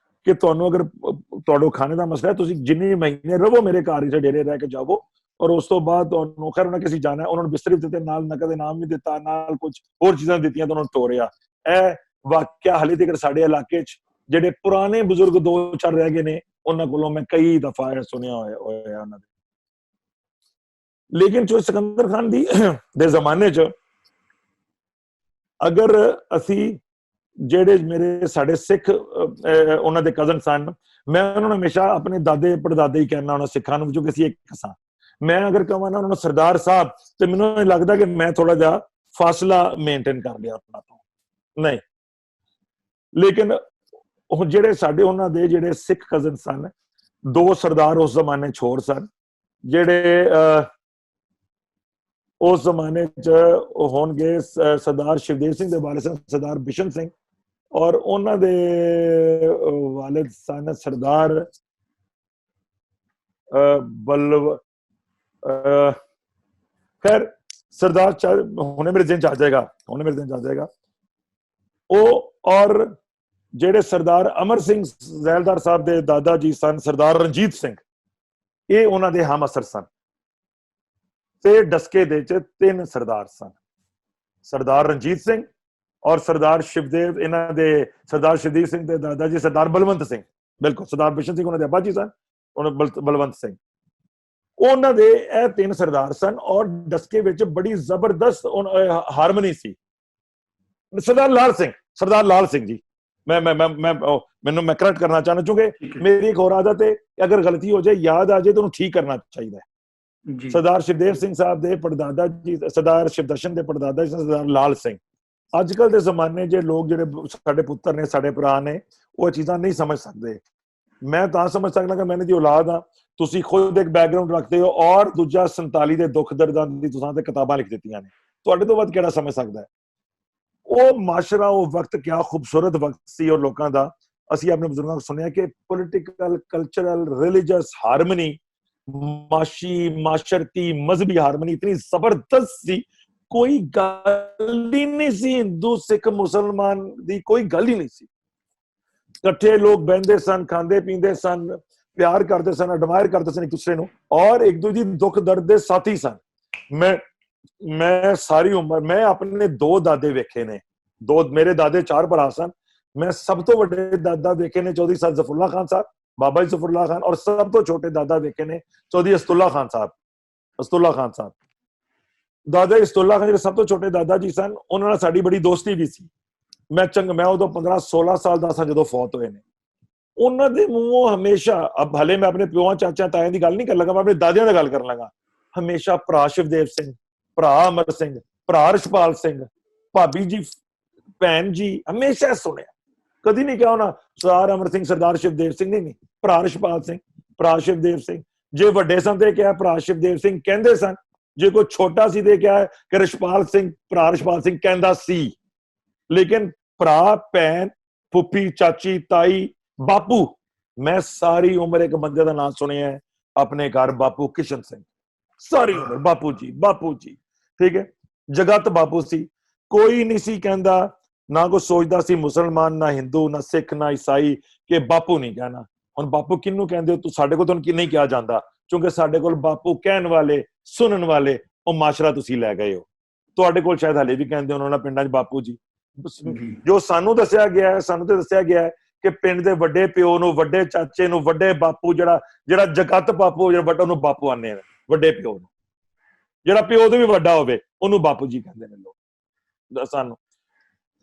B: ਕਿ ਤੁਹਾਨੂੰ ਅਗਰ ਤੁਹਾਡੇ ਖਾਣੇ ਦਾ ਮਸਲਾ ਹੈ, ਤੁਸੀਂ ਜਿੰਨੇ ਮਹੀਨੇ ਰਹੋ ਮੇਰੇ ਘਰ 'ਚ ਡੇਰੇ ਰਹਿ ਕੇ ਜਾਵੋ, ਔਰ ਉਸ ਤੋਂ ਬਾਅਦ ਤੁਹਾਨੂੰ ਖੈਰ ਉਹਨਾਂ ਕਿਸੇ ਜਾਣਾ, ਉਹਨਾਂ ਨੂੰ ਬਿਸਤਰੇ ਦਿੱਤੇ, ਨਾਲ ਨਕਦ ਇਨਾਮ ਵੀ ਦਿੱਤਾ, ਨਾਲ ਕੁਝ ਹੋਰ ਚੀਜ਼ਾਂ ਦਿੱਤੀਆਂ, ਤਾਂ ਉਹਨਾਂ ਨੂੰ ਤੋਰਿਆ। ਇਹ ਵਾਕਿਆ ਹਾਲੇ ਤੱਕ ਸਾਡੇ ਇਲਾਕੇ 'ਚ ਜਿਹੜੇ ਪੁਰਾਣੇ ਬਜ਼ੁਰਗ 2-4 ਰਹਿ ਗਏ ਨੇ, ਉਹਨਾਂ ਕੋਲੋਂ ਮੈਂ ਕਈ ਦਫਾ ਸੁਣਿਆ ਹੋਇਆ ਉਹਨਾਂ ਦੇ। ਲੇਕਿਨ ਚੌਧਰੀ ਸਿਕੰਦਰ ਖਾਨ ਦੇ ਜ਼ਮਾਨੇ 'ਚ ਅਗਰ ਅਸੀਂ ਜਿਹੜੇ ਸਾਡੇ ਸਿੱਖ ਉਹਨਾਂ ਦੇ ਕਜ਼ਨ ਸਨ, ਮੈਂ ਉਹਨਾਂ ਨੂੰ ਹਮੇਸ਼ਾ ਆਪਣੇ ਦਾਦੇ ਪੜਦਾਦੇ ਹੀ ਕਹਿਣਾ ਉਹਨਾਂ ਸਿੱਖਾਂ ਨੂੰ, ਕਿਉਂਕਿ ਅਸੀਂ ਇੱਕ ਸਾਂ। ਮੈਂ ਅਗਰ ਕਹਾਂ ਨਾ ਉਹਨਾਂ ਨੂੰ ਸਰਦਾਰ ਸਾਹਿਬ, ਤੇ ਮੈਨੂੰ ਲੱਗਦਾ ਕਿ ਮੈਂ ਥੋੜਾ ਜਿਹਾ ਫਾਸਲਾ ਮੇਨਟੇਨ ਕਰ ਲਿਆ ਆਪਣਾ ਤੋਂ, ਨਹੀਂ। ਲੇਕਿਨ ਉਹ ਜਿਹੜੇ ਸਾਡੇ ਉਹਨਾਂ ਦੇ ਜਿਹੜੇ ਸਿੱਖ ਕਜ਼ਨ ਸਨ, 2 ਸਰਦਾਰ ਉਸ ਜ਼ਮਾਨੇ 'ਚ ਹੋਰ ਸਨ, ਜਿਹੜੇ ਉਸ ਜ਼ਮਾਨੇ 'ਚ ਹੋਣਗੇ ਸਰਦਾਰ ਸ਼ਿਵਦੇਵ ਸਿੰਘ ਦੇ ਵਾਲਿਦ ਸਨ ਸਰਦਾਰ ਬਿਸ਼ਨ ਸਿੰਘ, ਔਰ ਉਹਨਾਂ ਦੇ ਵਾਲਿਦ ਸਨ ਸਰਦਾਰ ਖੈਰ ਸਰਦਾਰ ਹੁਣੇ ਮੇਰੇ ਦਿਨ 'ਚ ਆ ਜਾਏਗਾ ਉਹ। ਔਰ ਜਿਹੜੇ ਸਰਦਾਰ ਅਮਰ ਸਿੰਘ ਜ਼ੈਲਦਾਰ ਸਾਹਿਬ ਦੇ ਦਾਦਾ ਜੀ ਸਨ ਸਰਦਾਰ ਰਣਜੀਤ ਸਿੰਘ, ਇਹ ਉਹਨਾਂ ਦੇ ਹਮ ਅਸਰ ਸਨ। ਤੇ ਡਸਕੇ ਦੇ 'ਚ 3 ਸਰਦਾਰ ਸਨ, ਸਰਦਾਰ ਰਣਜੀਤ ਸਿੰਘ ਔਰ ਸਰਦਾਰ ਸ਼ਿਵਦੇਵ, ਇਹਨਾਂ ਦੇ ਸਰਦਾਰ ਸ਼ਿਵਦੇਵ ਸਿੰਘ ਦੇ ਦਾਦਾ ਜੀ ਸਰਦਾਰ ਬਲਵੰਤ ਸਿੰਘ, ਬਿਲਕੁਲ ਸਰਦਾਰ ਬਿਸ਼ਨ ਸਿੰਘ ਉਹਨਾਂ ਦੇ ਅੱਬਾ ਜੀ ਸਨ, ਉਹਨਾਂ ਬਲਵੰਤ ਸਿੰਘ, ਉਹਨਾਂ ਦੇ ਇਹ 3 ਸਰਦਾਰ ਸਨ। ਔਰ ਡਸਕੇ ਵਿੱਚ ਬੜੀ ਜ਼ਬਰਦਸਤ ਹਾਰਮਨੀ ਸੀ। ਸਰਦਾਰ ਲਾਲ ਸਿੰਘ ਜੀ, मैं करैक्ट करना चाहना, क्योंकि मेरी एक और आदत है, अगर गलती हो जाए याद आ जाए तो ठीक करना चाहिए। सरदार शिवदेव सिंह साहब दे पड़दादा जी सरदार शिवदर्शन दे पड़दादा जी सरदार लाल सिंह। अजकल के जमाने जे लोग जेडे साडे पुत्तर ने साडे भरा ने वो चीज़ां नहीं समझ सकते। मैं तां समझ सकना कि मैंने दी औलाद हाँ, तुसी खुद एक बैकग्राउंड रखते हो और दूजा 47 ਦੇ दुख दर्दां दी तुसां ते किताबां लिख दित्तियां ने, तुहाडे तो वध किहड़ा समझ सकदा है। ਉਹ ਮਾਸ਼ਰਾ ਉਹ ਵਕਤ ਕਿਆ ਖੂਬਸੂਰਤ ਵਕਤ ਸੀ। ਔਰ ਲੋਕਾਂ ਦਾ ਅਸੀਂ ਆਪਣੇ ਬਜ਼ੁਰਗਾਂ ਤੋਂ ਸੁਣਿਆ ਕਿ ਪੋਲੀਟੀਕਲ ਕਲਚਰਲ ਰਿਲੀਜੀਅਸ ਹਾਰਮਨੀ, ਮਾਸ਼ਰਤੀ ਮਜ਼ਹਬੀ ਹਾਰਮਨੀ ਇਤਨੀ ਜ਼ਬਰਦਸਤ ਸੀ, ਕੋਈ ਗੱਲ ਹੀ ਨਹੀਂ ਸੀ। ਹਿੰਦੂ ਸਿੱਖ ਮੁਸਲਮਾਨ ਦੀ ਕੋਈ ਗੱਲ ਹੀ ਨਹੀਂ ਸੀ। ਇਕੱਠੇ ਲੋਕ ਬਹਿੰਦੇ ਸਨ, ਖਾਂਦੇ ਪੀਂਦੇ ਸਨ, ਪਿਆਰ ਕਰਦੇ ਸਨ, ਐਡਮਾਇਰ ਕਰਦੇ ਸਨ ਇੱਕ ਦੂਸਰੇ ਨੂੰ, ਔਰ ਇੱਕ ਦੂਜੇ ਦੀ ਦੁੱਖ ਦਰਦ ਦੇ ਸਾਥੀ ਸਨ। मैं सारी उम्र मैं अपने 2 दादे वेखे ने, 2 मेरे दादे 4 भरा सन, मैं सब तो बड़े दादा वेखे ने चौधरी साहब जफरुल्ला खान साहब, बाबा जी जफरुल्ला खान, और सब तो छोटे दादा वेखे ने चौधरी अस्तुल्ला खान साहब। दादा अस्तुल्ला खान जो सब तो छोटे दादा जी सन, उन्होंने साड़ी बड़ी दोस्ती भी सी। मैं उदों 15-16 साल दा सा जदों फौत होए ने। उन्होंने दे मूंहों हमेशा, अब हले मैं अपने प्योआं चाचा तायां दी गल नहीं कर लगा, मैं अपने दादियां दी गल करन लगा, हमेशा भरा शिवदेव सिंह, भरा अमर सिंह, भरा रछपाल सिंह, भाभी जी, भैन जी, हमेशा सुनिया, कदी नहीं कहा होना सरदार अमर सिंह सरदार शिवदेव सिंह, नहीं, भरा रछपाल सिंह, भरा शिवदेव सिंह। ਜੇ ਵੱਡੇ ਸਨ ਤੇ ਕਿਹਾ ਭਰਾ ਸ਼ਿਵਦੇਵ ਸਿੰਘ ਕਹਿੰਦੇ ਸਨ, ਜੇ ਕੋਈ ਛੋਟਾ ਸੀ ਤੇ ਕਿਹਾ ਕਿ ਰਿਸ਼ਪਾਲ ਸਿੰਘ, ਭਰਾ ਰਿਸ਼ਪਾਲ ਸਿੰਘ ਕਹਿੰਦਾ ਸੀ। ਲੇਕਿਨ ਭਰਾ, ਭੈਣ, ਫੁੱਫੀ, ਚਾਚੀ, ਤਾਈ, ਬਾਪੂ, ਮੈਂ ਸਾਰੀ ਉਮਰ ਇੱਕ ਬੰਦੇ ਦਾ ਨਾਮ ਸੁਣਿਆ ਹੈ ਆਪਣੇ ਘਰ, ਬਾਪੂ ਕਿਸ਼ਨ ਸਿੰਘ। ਸਾਰੀ ਉਮਰ ਬਾਪੂ ਜੀ, ਬਾਪੂ ਜੀ, ਠੀਕ ਹੈ। ਜਗਤ ਬਾਪੂ ਸੀ, ਕੋਈ ਨਹੀਂ ਸੀ ਕਹਿੰਦਾ, ਨਾ ਕੋਈ ਸੋਚਦਾ ਸੀ ਮੁਸਲਮਾਨ, ਨਾ ਹਿੰਦੂ, ਨਾ ਸਿੱਖ, ਨਾ ਈਸਾਈ, ਕਿ ਬਾਪੂ ਨਹੀਂ ਕਹਿਣਾ। ਹੁਣ ਬਾਪੂ ਕਿਹਨੂੰ ਕਹਿੰਦੇ ਹੋ? ਸਾਡੇ ਕੋਲ ਤਾਂ ਨਹੀਂ ਕਿਹਾ ਜਾਂਦਾ, ਕਿਉਂਕਿ ਸਾਡੇ ਕੋਲ ਬਾਪੂ ਕਹਿਣ ਵਾਲੇ, ਸੁਣਨ ਵਾਲੇ, ਉਹ ਮਾਸ਼ਰਾ ਤੁਸੀਂ ਲੈ ਗਏ ਹੋ। ਤੁਹਾਡੇ ਕੋਲ ਸ਼ਾਇਦ ਹਲੇ ਵੀ ਕਹਿੰਦੇ ਉਹਨਾਂ ਪਿੰਡਾਂ 'ਚ ਬਾਪੂ ਜੀ। ਜੋ ਸਾਨੂੰ ਦੱਸਿਆ ਗਿਆ ਹੈ, ਸਾਨੂੰ ਤੇ ਦੱਸਿਆ ਗਿਆ ਹੈ ਕਿ ਪਿੰਡ ਦੇ ਵੱਡੇ ਪਿਓ ਨੂੰ, ਵੱਡੇ ਚਾਚੇ ਨੂੰ, ਵੱਡੇ ਬਾਪੂ, ਜਿਹੜਾ ਜਗਤ ਬਾਪੂ, ਜਿਹੜਾ ਵੱਡਾ, ਉਹਨੂੰ ਬਾਪੂ ਆਨੇ ਆ। ਵੱਡੇ ਪਿਓ ਨੂੰ, ਜਿਹੜਾ ਪਿਓ ਤੋਂ ਵੀ ਵੱਡਾ ਹੋਵੇ, ਉਹਨੂੰ ਬਾਪੂ ਜੀ ਕਹਿੰਦੇ ਨੇ ਲੋਕ ਸਾਨੂੰ।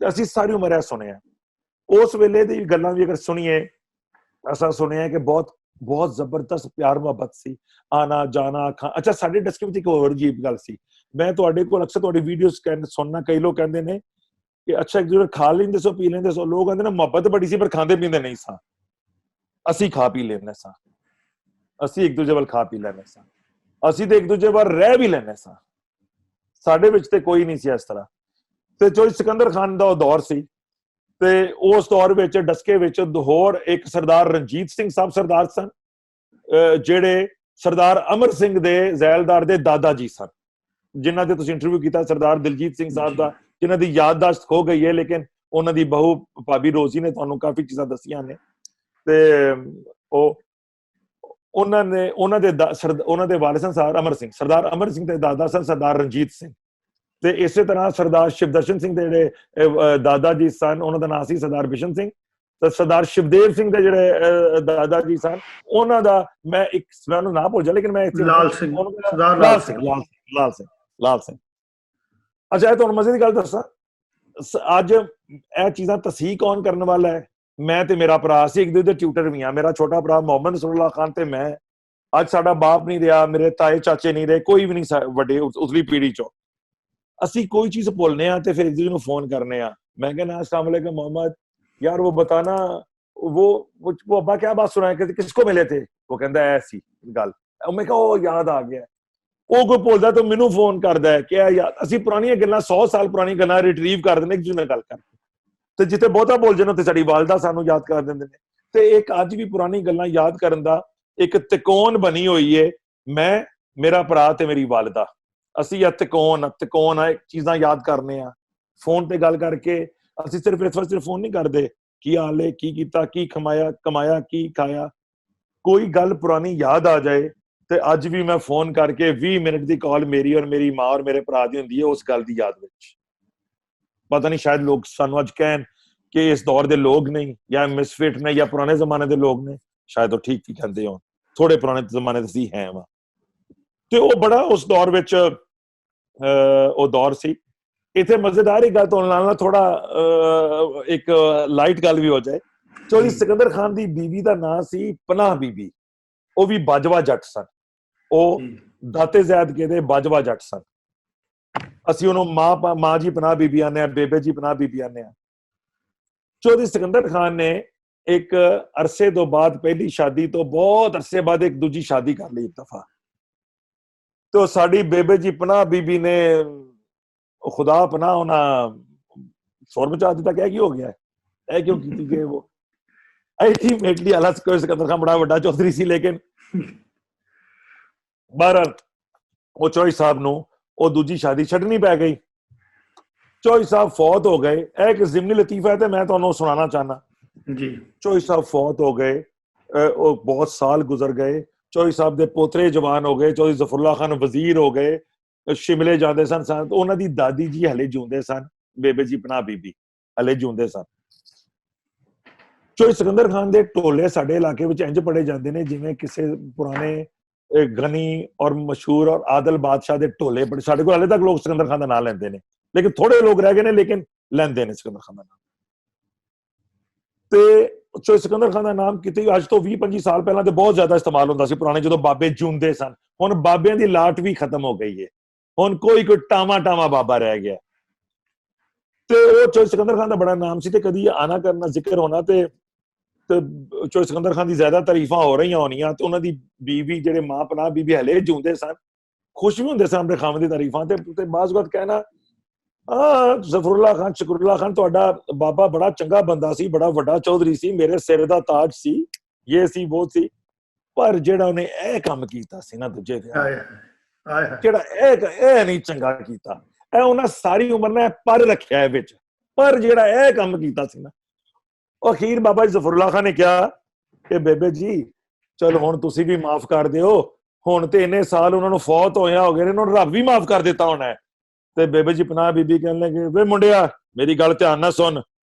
B: ਅਸੀਂ ਸਾਰੀ ਉਮਰ ਇਹ ਸੁਣਿਆ। ਉਸ ਵੇਲੇ ਦੀ ਗੱਲਾਂ ਵੀ ਅਗਰ ਸੁਣੀਏ, ਅਸਾਂ ਸੁਣਿਆ ਕਿ ਬਹੁਤ ਬਹੁਤ ਜ਼ਬਰਦਸਤ ਪਿਆਰ ਮੁਹੱਬਤ ਸੀ, ਆਣਾ ਜਾਣਾ। ਅੱਛਾ, ਸਾਡੇ ਡਸਕੇ ਵਿੱਚ ਇੱਕ ਹੋਰ ਅਜੀਬ ਗੱਲ ਸੀ। ਮੈਂ ਤੁਹਾਡੇ ਕੋਲ ਅਕਸਰ ਤੁਹਾਡੀ ਵੀਡੀਓਜ਼ ਸੁਣਨਾ, ਕਈ ਲੋਕ ਕਹਿੰਦੇ ਨੇ ਕਿ ਅੱਛਾ ਇੱਕ ਦੂਜੇ ਖਾ ਲੈਂਦੇ ਸੋ, ਪੀ ਲੈਂਦੇ ਸੋ। ਲੋਕ ਕਹਿੰਦੇ ਨੇ ਮੁਹੱਬਤ ਬੜੀ ਸੀ ਪਰ ਖਾਂਦੇ ਪੀਂਦੇ ਨਹੀਂ ਸਾਂ। ਅਸੀਂ ਖਾ ਪੀ ਲੈਂਦੇ ਸਾਂ, ਅਸੀਂ ਇੱਕ ਦੂਜੇ ਵੱਲ ਖਾ ਪੀ ਲੈਂਦੇ ਸਾਂ, ਅਸੀਂ ਤੇ ਇੱਕ ਦੂਜੇ ਵੱਲ ਰਹਿ ਵੀ ਲੈਂਦੇ ਸਾਂ। ਸਾਡੇ ਵਿੱਚ ਤੇ ਕੋਈ ਨਹੀਂ ਸੀ ਇਸ ਤਰ੍ਹਾਂ। ਤੇ ਜੋ ਸਿਕੰਦਰ ਖਾਨ ਦਾ ਉਹ ਦੌਰ ਸੀ, ਤੇ ਉਸ ਦੌਰ ਵਿੱਚ ਡਸਕੇ ਵਿੱਚ ਹੋਰ ਇੱਕ ਸਰਦਾਰ ਰਣਜੀਤ ਸਿੰਘ ਸਾਹਿਬ ਸਰਦਾਰ ਸਨ, ਜਿਹੜੇ ਸਰਦਾਰ ਅਮਰ ਸਿੰਘ ਦੇ ਜ਼ੈਲਦਾਰ ਦੇ ਦਾਦਾ ਜੀ ਸਨ, ਜਿਨ੍ਹਾਂ ਦੇ ਤੁਸੀਂ ਇੰਟਰਵਿਊ ਕੀਤਾ, ਸਰਦਾਰ ਦਿਲਜੀਤ ਸਿੰਘ ਸਾਹਿਬ ਦਾ, ਜਿਨ੍ਹਾਂ ਦੀ ਯਾਦਦਾਸ਼ਤ ਖੋ ਗਈ ਹੈ, ਲੇਕਿਨ ਉਹਨਾਂ ਦੀ ਬਹੂ ਭਾਬੀ ਰੋਜ਼ੀ ਨੇ ਤੁਹਾਨੂੰ ਕਾਫੀ ਚੀਜ਼ਾਂ ਦੱਸੀਆਂ ਨੇ। ਤੇ ਉਹਨਾਂ ਦੇ ਵਾਲਿਦ ਸਨ ਸਰਦਾਰ ਅਮਰ ਸਿੰਘ, ਸਰਦਾਰ ਅਮਰ ਸਿੰਘ ਦੇ ਦਾਦਾ ਸਨ ਸਰਦਾਰ ਰਣਜੀਤ ਸਿੰਘ। ਤੇ ਇਸੇ ਤਰ੍ਹਾਂ ਸਰਦਾਰ ਸ਼ਿਵਦਰਸ਼ਨ ਸਿੰਘ ਦੇ ਜਿਹੜੇ ਦਾਦਾ ਜੀ ਸਨ, ਉਹਨਾਂ ਦਾ ਨਾਮ ਸੀ ਸਰਦਾਰ ਬਿਸ਼ਨ ਸਿੰਘ। ਤੇ ਸਰਦਾਰ ਸ਼ਿਵਦੇਵ ਸਿੰਘ ਦੇ ਜਿਹੜੇ ਦਾਦਾ ਜੀ ਸਨ, ਉਹਨਾਂ ਦਾ ਮੈਂ ਉਹਨੂੰ ਨਾ ਭੁੱਲ ਜਾ, ਲੇਕਿਨ ਮੈਂ
C: ਲਾਲ ਸਿੰਘ, ਸਰਦਾਰ
B: ਲਾਲ ਸਿੰਘ। ਅੱਛਾ, ਇਹ ਤੁਹਾਨੂੰ ਮਜ਼ੇ ਦੀ ਗੱਲ ਦੱਸਾਂ, ਅੱਜ ਇਹ ਚੀਜ਼ਾਂ ਤਸਹੀਹ ਕੌਣ ਕਰਨ ਵਾਲਾ ਹੈ? ਮੈਂ ਤੇ ਮੇਰਾ ਭਰਾ ਸੀ, ਇੱਕ ਦੂਜੇ ਦੇ ਟਿਊਟਰ ਵੀ ਆ। ਮੇਰਾ ਛੋਟਾ ਭਰਾ ਮੁਹੰਮਦ ਨਸਰੁੱਲਾ ਖਾਨ ਤੇ ਮੈਂ। ਅੱਜ ਸਾਡਾ ਬਾਪ ਨਹੀਂ ਰਿਹਾ, ਮੇਰੇ ਤਾਏ ਚਾਚੇ ਨਹੀਂ ਰਹੇ, ਕੋਈ ਵੀ ਨਹੀਂ ਵੱਡੇ ਉਸਲੀ ਪੀੜ੍ਹੀ ਚੋਂ। ਅਸੀਂ ਕੋਈ ਚੀਜ਼ ਭੁੱਲਨੇ ਆ ਤੇ ਫਿਰ ਇੱਕ ਦੂਜੇ ਨੂੰ ਫੋਨ ਕਰਨੇ ਆ। मैं कहना अस्सलाम वालेकुम मोहम्मद, यार वो बताना वो अब्बा क्या बात सुनाए, कहते किसको मिले थे? वो कहता है ऐसी गल। मैं कहा ओ याद आ गया। ਉਹ ਕੋਈ ਭੁੱਲਦਾ ਤਾਂ ਮੈਨੂੰ ਫੋਨ ਕਰਦਾ ਹੈ ਕਿ ਯਾਰ ਅਸੀਂ ਪੁਰਾਣੀਆਂ ਗੱਲਾਂ 100 ਸਾਲ ਪੁਰਾਣੀ ਗੱਲਾਂ ਰਿਟਰੀਵ ਕਰ ਦਿੰਦੇ ਇੱਕ ਦੂਜੇ ਨਾਲ ਗੱਲ ਕਰਕੇ, ਤੇ ਜਿੱਥੇ ਬਹੁਤਾ ਭੁੱਲ ਜਾਣ ਤੇ ਸਾਡੀ ਵਾਲਦਾ ਸਾਨੂੰ ਯਾਦ ਕਰ ਦਿੰਦੇ ਨੇ। ਤੇ ਇੱਕ ਅੱਜ ਵੀ ਪੁਰਾਣੀ ਗੱਲਾਂ ਯਾਦ ਕਰਨ ਦਾ ਇੱਕ ਤਿਕੋਨ ਬਣੀ ਹੋਈ ਹੈ, ਮੈਂ, ਮੇਰਾ ਭਰਾ ਤੇ ਮੇਰੀ ਵਾਲਦਾ। ਅਸੀਂ ਇਹ ਤਿਕੋਨ ਚੀਜ਼ਾਂ ਯਾਦ ਕਰਨੇ ਆ ਫੋਨ ਤੇ ਗੱਲ ਕਰਕੇ। ਅਸੀਂ ਸਿਰਫ ਇਸ ਵਾਸਤੇ ਫੋਨ ਨਹੀਂ ਕਰਦੇ ਕੀ ਹਾਲ ਹੈ, ਕੀ ਕੀਤਾ, ਕੀ ਕਮਾਇਆ, ਕੀ ਖਾਇਆ। ਕੋਈ ਗੱਲ ਪੁਰਾਣੀ ਯਾਦ ਆ ਜਾਏ ਤੇ ਅੱਜ ਵੀ ਮੈਂ ਫੋਨ ਕਰਕੇ 20 ਮਿੰਟ ਦੀ ਕਾਲ ਮੇਰੀ ਔਰ ਮੇਰੀ ਮਾਂ ਔਰ ਮੇਰੇ ਭਰਾ ਦੀ ਹੁੰਦੀ ਹੈ ਉਸ ਗੱਲ ਦੀ ਯਾਦ ਵਿੱਚ। ਪਤਾ ਨਹੀਂ ਸ਼ਾਇਦ ਲੋਕ ਸਾਨੂੰ ਅੱਜ ਕਹਿਣ ਕਿ ਇਸ ਦੌਰ ਦੇ ਲੋਕ ਨਹੀਂ ਜਾਂ ਮਿਸਫਿਟ ਨੇ ਜਾਂ ਪੁਰਾਣੇ ਜ਼ਮਾਨੇ ਦੇ ਲੋਕ ਨੇ, ਸ਼ਾਇਦ ਉਹ ਠੀਕ ਹੀ ਕਹਿੰਦੇ ਹੋਣ, ਥੋੜੇ ਪੁਰਾਣੇ ਜ਼ਮਾਨੇ ਦੇ ਸੀ ਹੈ ਵਾ। ਤੇ ਉਹ ਬੜਾ ਉਸ ਦੌਰ ਵਿੱਚ ਉਹ ਦੌਰ ਸੀ। ਇੱਥੇ ਮਜ਼ੇਦਾਰ ਹੀ ਗੱਲ ਤੋਂ ਨਾਲ ਥੋੜਾ ਇੱਕ ਲਾਈਟ ਗੱਲ ਵੀ ਹੋ ਜਾਏ। ਚੌਧਰੀ ਸਿਕੰਦਰ ਖਾਨ ਦੀ ਬੀਵੀ ਦਾ ਨਾਂ ਸੀ ਪਨਾਹ ਬੀਬੀ। ਉਹ ਵੀ ਬਾਜਵਾ ਜੱਟ ਸਨ। ਉਹ ਦਾਤੇ ਜ਼ੈਦਕੇ ਦੇ ਬਾਜਵਾ ਜੱਟ ਸਨ। ਅਸੀਂ ਉਹਨੂੰ ਮਾਂ ਜੀ ਪਨਾਹ ਬੀਬੀ ਆਨੇ ਆ, ਬੇਬੇ ਜੀ ਪਨਾਹ ਬੀਬੀ ਆਨੇ ਆ। ਚੌਧਰੀ ਸਿਕੰਦਰ ਖਾਨ ਨੇ ਇੱਕ ਅਰਸੇ ਤੋਂ ਬਾਅਦ ਪਹਿਲੀ ਸ਼ਾਦੀ ਤੋਂ ਬਹੁਤ ਅਰਸੇ ਬਾਅਦ ਇੱਕ ਦੂਜੀ ਸ਼ਾਦੀ ਕਰ ਲਈ ਇੱਕ ਦਫਾ। ਤੇ ਸਾਡੀ ਬੇਬੇ ਜੀ ਪਨਾਹ ਬੀਬੀ ਨੇ ਖੁਦਾ ਪਨਾਹ ਉਹਨਾਂ ਸ਼ੋਰ ਮਚਾ ਦਿੱਤਾ ਕਿ ਕੀ ਹੋ ਗਿਆ, ਇਹ ਕਿਉਂ ਕੀਤੀ ਗਏ। ਉਹ ਅਲਟੀਮੇਟਲੀ ਅਲੱਗ ਸਿਕੰਦਰ ਖਾਨ ਬੜਾ ਵੱਡਾ ਚੌਧਰੀ ਸੀ, ਲੇਕਿਨ ਬਹਰਹਾਲ ਉਹ ਚੌਧਰੀ ਸਾਹਿਬ ਨੂੰ ਉਹ ਦੂਜੀ ਸ਼ਾਦੀ ਛੱਡਣੀ ਪੈ ਗਈ। ਚੌਧਰੀ ਸਾਹਿਬ ਫੌਤ ਹੋ ਗਏ। ਇਹ ਇੱਕ ਜ਼ਿਮਨੀ ਲਤੀਫਾ ਹੈ ਤੇ ਮੈਂ ਤੁਹਾਨੂੰ ਸੁਣਾਉਣਾ ਚਾਹਨਾ ਜੀ। ਚੌਧਰੀ ਸਾਹਿਬ ਫੌਤ ਹੋ ਗਏ, ਉਹ ਬਹੁਤ ਸਾਲ ਗੁਜ਼ਰ ਗਏ। ਚੌਧਰੀ ਸਾਹਿਬ ਦੇ ਪੋਤਰੇ ਜਵਾਨ ਹੋ ਗਏ। ਚੌਧਰੀ ਜ਼ਫਰੁੱਲਾ ਖਾਨ ਵਜ਼ੀਰ ਹੋ ਗਏ, ਸ਼ਿਮਲੇ ਜਾਂਦੇ ਸਨ। ਉਹਨਾਂ ਦੀ ਦਾਦੀ ਜੀ ਹਲੇ ਜਿਉਂਦੇ ਸਨ, ਬੇਬੇ ਜੀ ਪਨਾਹ ਬੀਬੀ ਹਲੇ ਜਿਉਂਦੇ ਸਨ। ਚੌਧਰੀ ਸਿਕੰਦਰ ਖਾਨ ਦੇ ਢੋਲੇ ਸਾਡੇ ਇਲਾਕੇ ਵਿੱਚ ਇੰਝ ਪੜੇ ਜਾਂਦੇ ਨੇ ਜਿਵੇਂ ਕਿਸੇ ਪੁਰਾਣੇ ਗਨੀ ਔਰ ਮਸ਼ਹੂਰ ਔਰ ਆਦਲ ਬਾਦਸ਼ਾਹ ਦੇ ਢੋਲੇ ਬੜੇ। ਸਾਡੇ ਕੋਲ ਹਲੇ ਤੱਕ ਲੋਕ ਸਿਕੰਦਰ ਖਾਨ ਦਾ ਨਾਂ ਲੈਂਦੇ ਨੇ, ਲੇਕਿਨ ਥੋੜੇ ਲੋਕ ਰਹਿ ਗਏ ਨੇ, ਲੇਕਿਨ ਲੈਂਦੇ ਨੇ ਸਿਕੰਦਰ ਖਾਨ ਦਾ ਨਾਮ। ਤੇ ਚੌਧਰੀ ਸਿਕੰਦਰ ਖਾਨ ਦਾ ਨਾਮ ਕਿਤੇ ਅੱਜ ਤੋਂ 20-25 ਸਾਲ ਪਹਿਲਾਂ ਤੇ ਬਹੁਤ ਜ਼ਿਆਦਾ ਇਸਤੇਮਾਲ ਹੁੰਦਾ ਸੀ ਪੁਰਾਣੇ, ਜਦੋਂ ਬਾਬੇ ਜਿਉਂਦੇ ਸਨ। ਹੁਣ ਬਾਬਿਆਂ ਦੀ ਲਾਟ ਵੀ ਖਤਮ ਹੋ ਗਈ ਹੈ। ਹੁਣ ਕੋਈ ਟਾਵਾ ਬਾਬਾ ਰਹਿ ਗਿਆ। ਤੇ ਉਹ ਚੌਧਰੀ ਸਿਕੰਦਰ ਖਾਨ ਦਾ ਬੜਾ ਨਾਮ ਸੀ। ਤੇ ਕਦੀ ਆਣਾ ਕਰਨਾ ਜ਼ਿਕਰ ਹੋਣਾ ਤੇ ਤੇ ਚੋਈ ਸਿਕੰਦਰ ਖਾਨ ਦੀ ਜ਼ਿਆਦਾ ਤਾਰੀਫਾਂ ਹੋ ਰਹੀਆਂ ਹੋਣੀਆਂ ਤੇ ਉਹਨਾਂ ਦੀ ਬੀਵੀ ਜਿਹੜੇ ਮਾਂ ਪਨਾਹ ਬੀਬੀ ਹਲੇ ਜਿਉਂਦੇ ਸਨ, ਖੁਸ਼ ਵੀ ਹੁੰਦੇ ਸਨ ਆਪਣੇ ਖਾਮ ਦੀ ਤਾਰੀਫਾਂ ਤੇ ਬਾਜ਼ ਵਕਤ ਕਹਿਣਾ ਜ਼ਫਰੁੱਲਾ ਖਾਨ ਸ਼ੁਕਰੁੱਲਾ ਖਾਨ ਤੁਹਾਡਾ ਬਾਬਾ ਬੜਾ ਚੰਗਾ ਬੰਦਾ ਸੀ, ਬੜਾ ਵੱਡਾ ਚੌਧਰੀ ਸੀ, ਮੇਰੇ ਸਿਰ ਦਾ ਤਾਜ ਸੀ, ਇਹ ਸੀ ਉਹ ਸੀ, ਪਰ ਜਿਹੜਾ ਉਹਨੇ ਇਹ ਕੰਮ ਕੀਤਾ ਸੀ ਨਾ ਦੂਜੇ ਦੇ ਜਿਹੜਾ ਇਹ ਨਹੀਂ ਚੰਗਾ ਕੀਤਾ, ਇਹ ਉਹਨਾਂ ਸਾਰੀ ਉਮਰ ਨੇ ਪਰ ਰੱਖਿਆ ਵਿੱਚ, ਪਰ ਜਿਹੜਾ ਇਹ ਕੰਮ ਕੀਤਾ ਸੀ ਨਾ, ਉਹ ਅਖੀਰ ਬਾਬਾ ਜੀ ਜ਼ਫਰੁੱਲਾ ਖਾਨ ਨੇ ਕਿਹਾ ਕਿ ਬੇਬੇ ਜੀ ਚਲ ਹੁਣ ਤੁਸੀਂ ਵੀ ਮਾਫ ਕਰ ਦਿਓ, ਹੁਣ ਤੇ ਇੰਨੇ ਸਾਲ ਉਹਨਾਂ ਨੂੰ ਫੌਤ ਹੋਇਆ ਹੋ ਗਏ ਨੇ, ਉਹਨਾਂ ਨੂੰ ਰੱਬ ਵੀ ਮਾਫ ਕਰ ਦਿੱਤਾ ਹੋਣਾ। ਤੇ ਬੇਬੇ ਜੀ ਪਨਾਹ ਬੀਬੀ ਕਹਿਣ ਲੱਗੇ ਵੇ ਮੁੰਡਿਆ ਮੇਰੀ ਗੱਲ ਧਿਆਨ ਨਾਲ ਸੁਣ,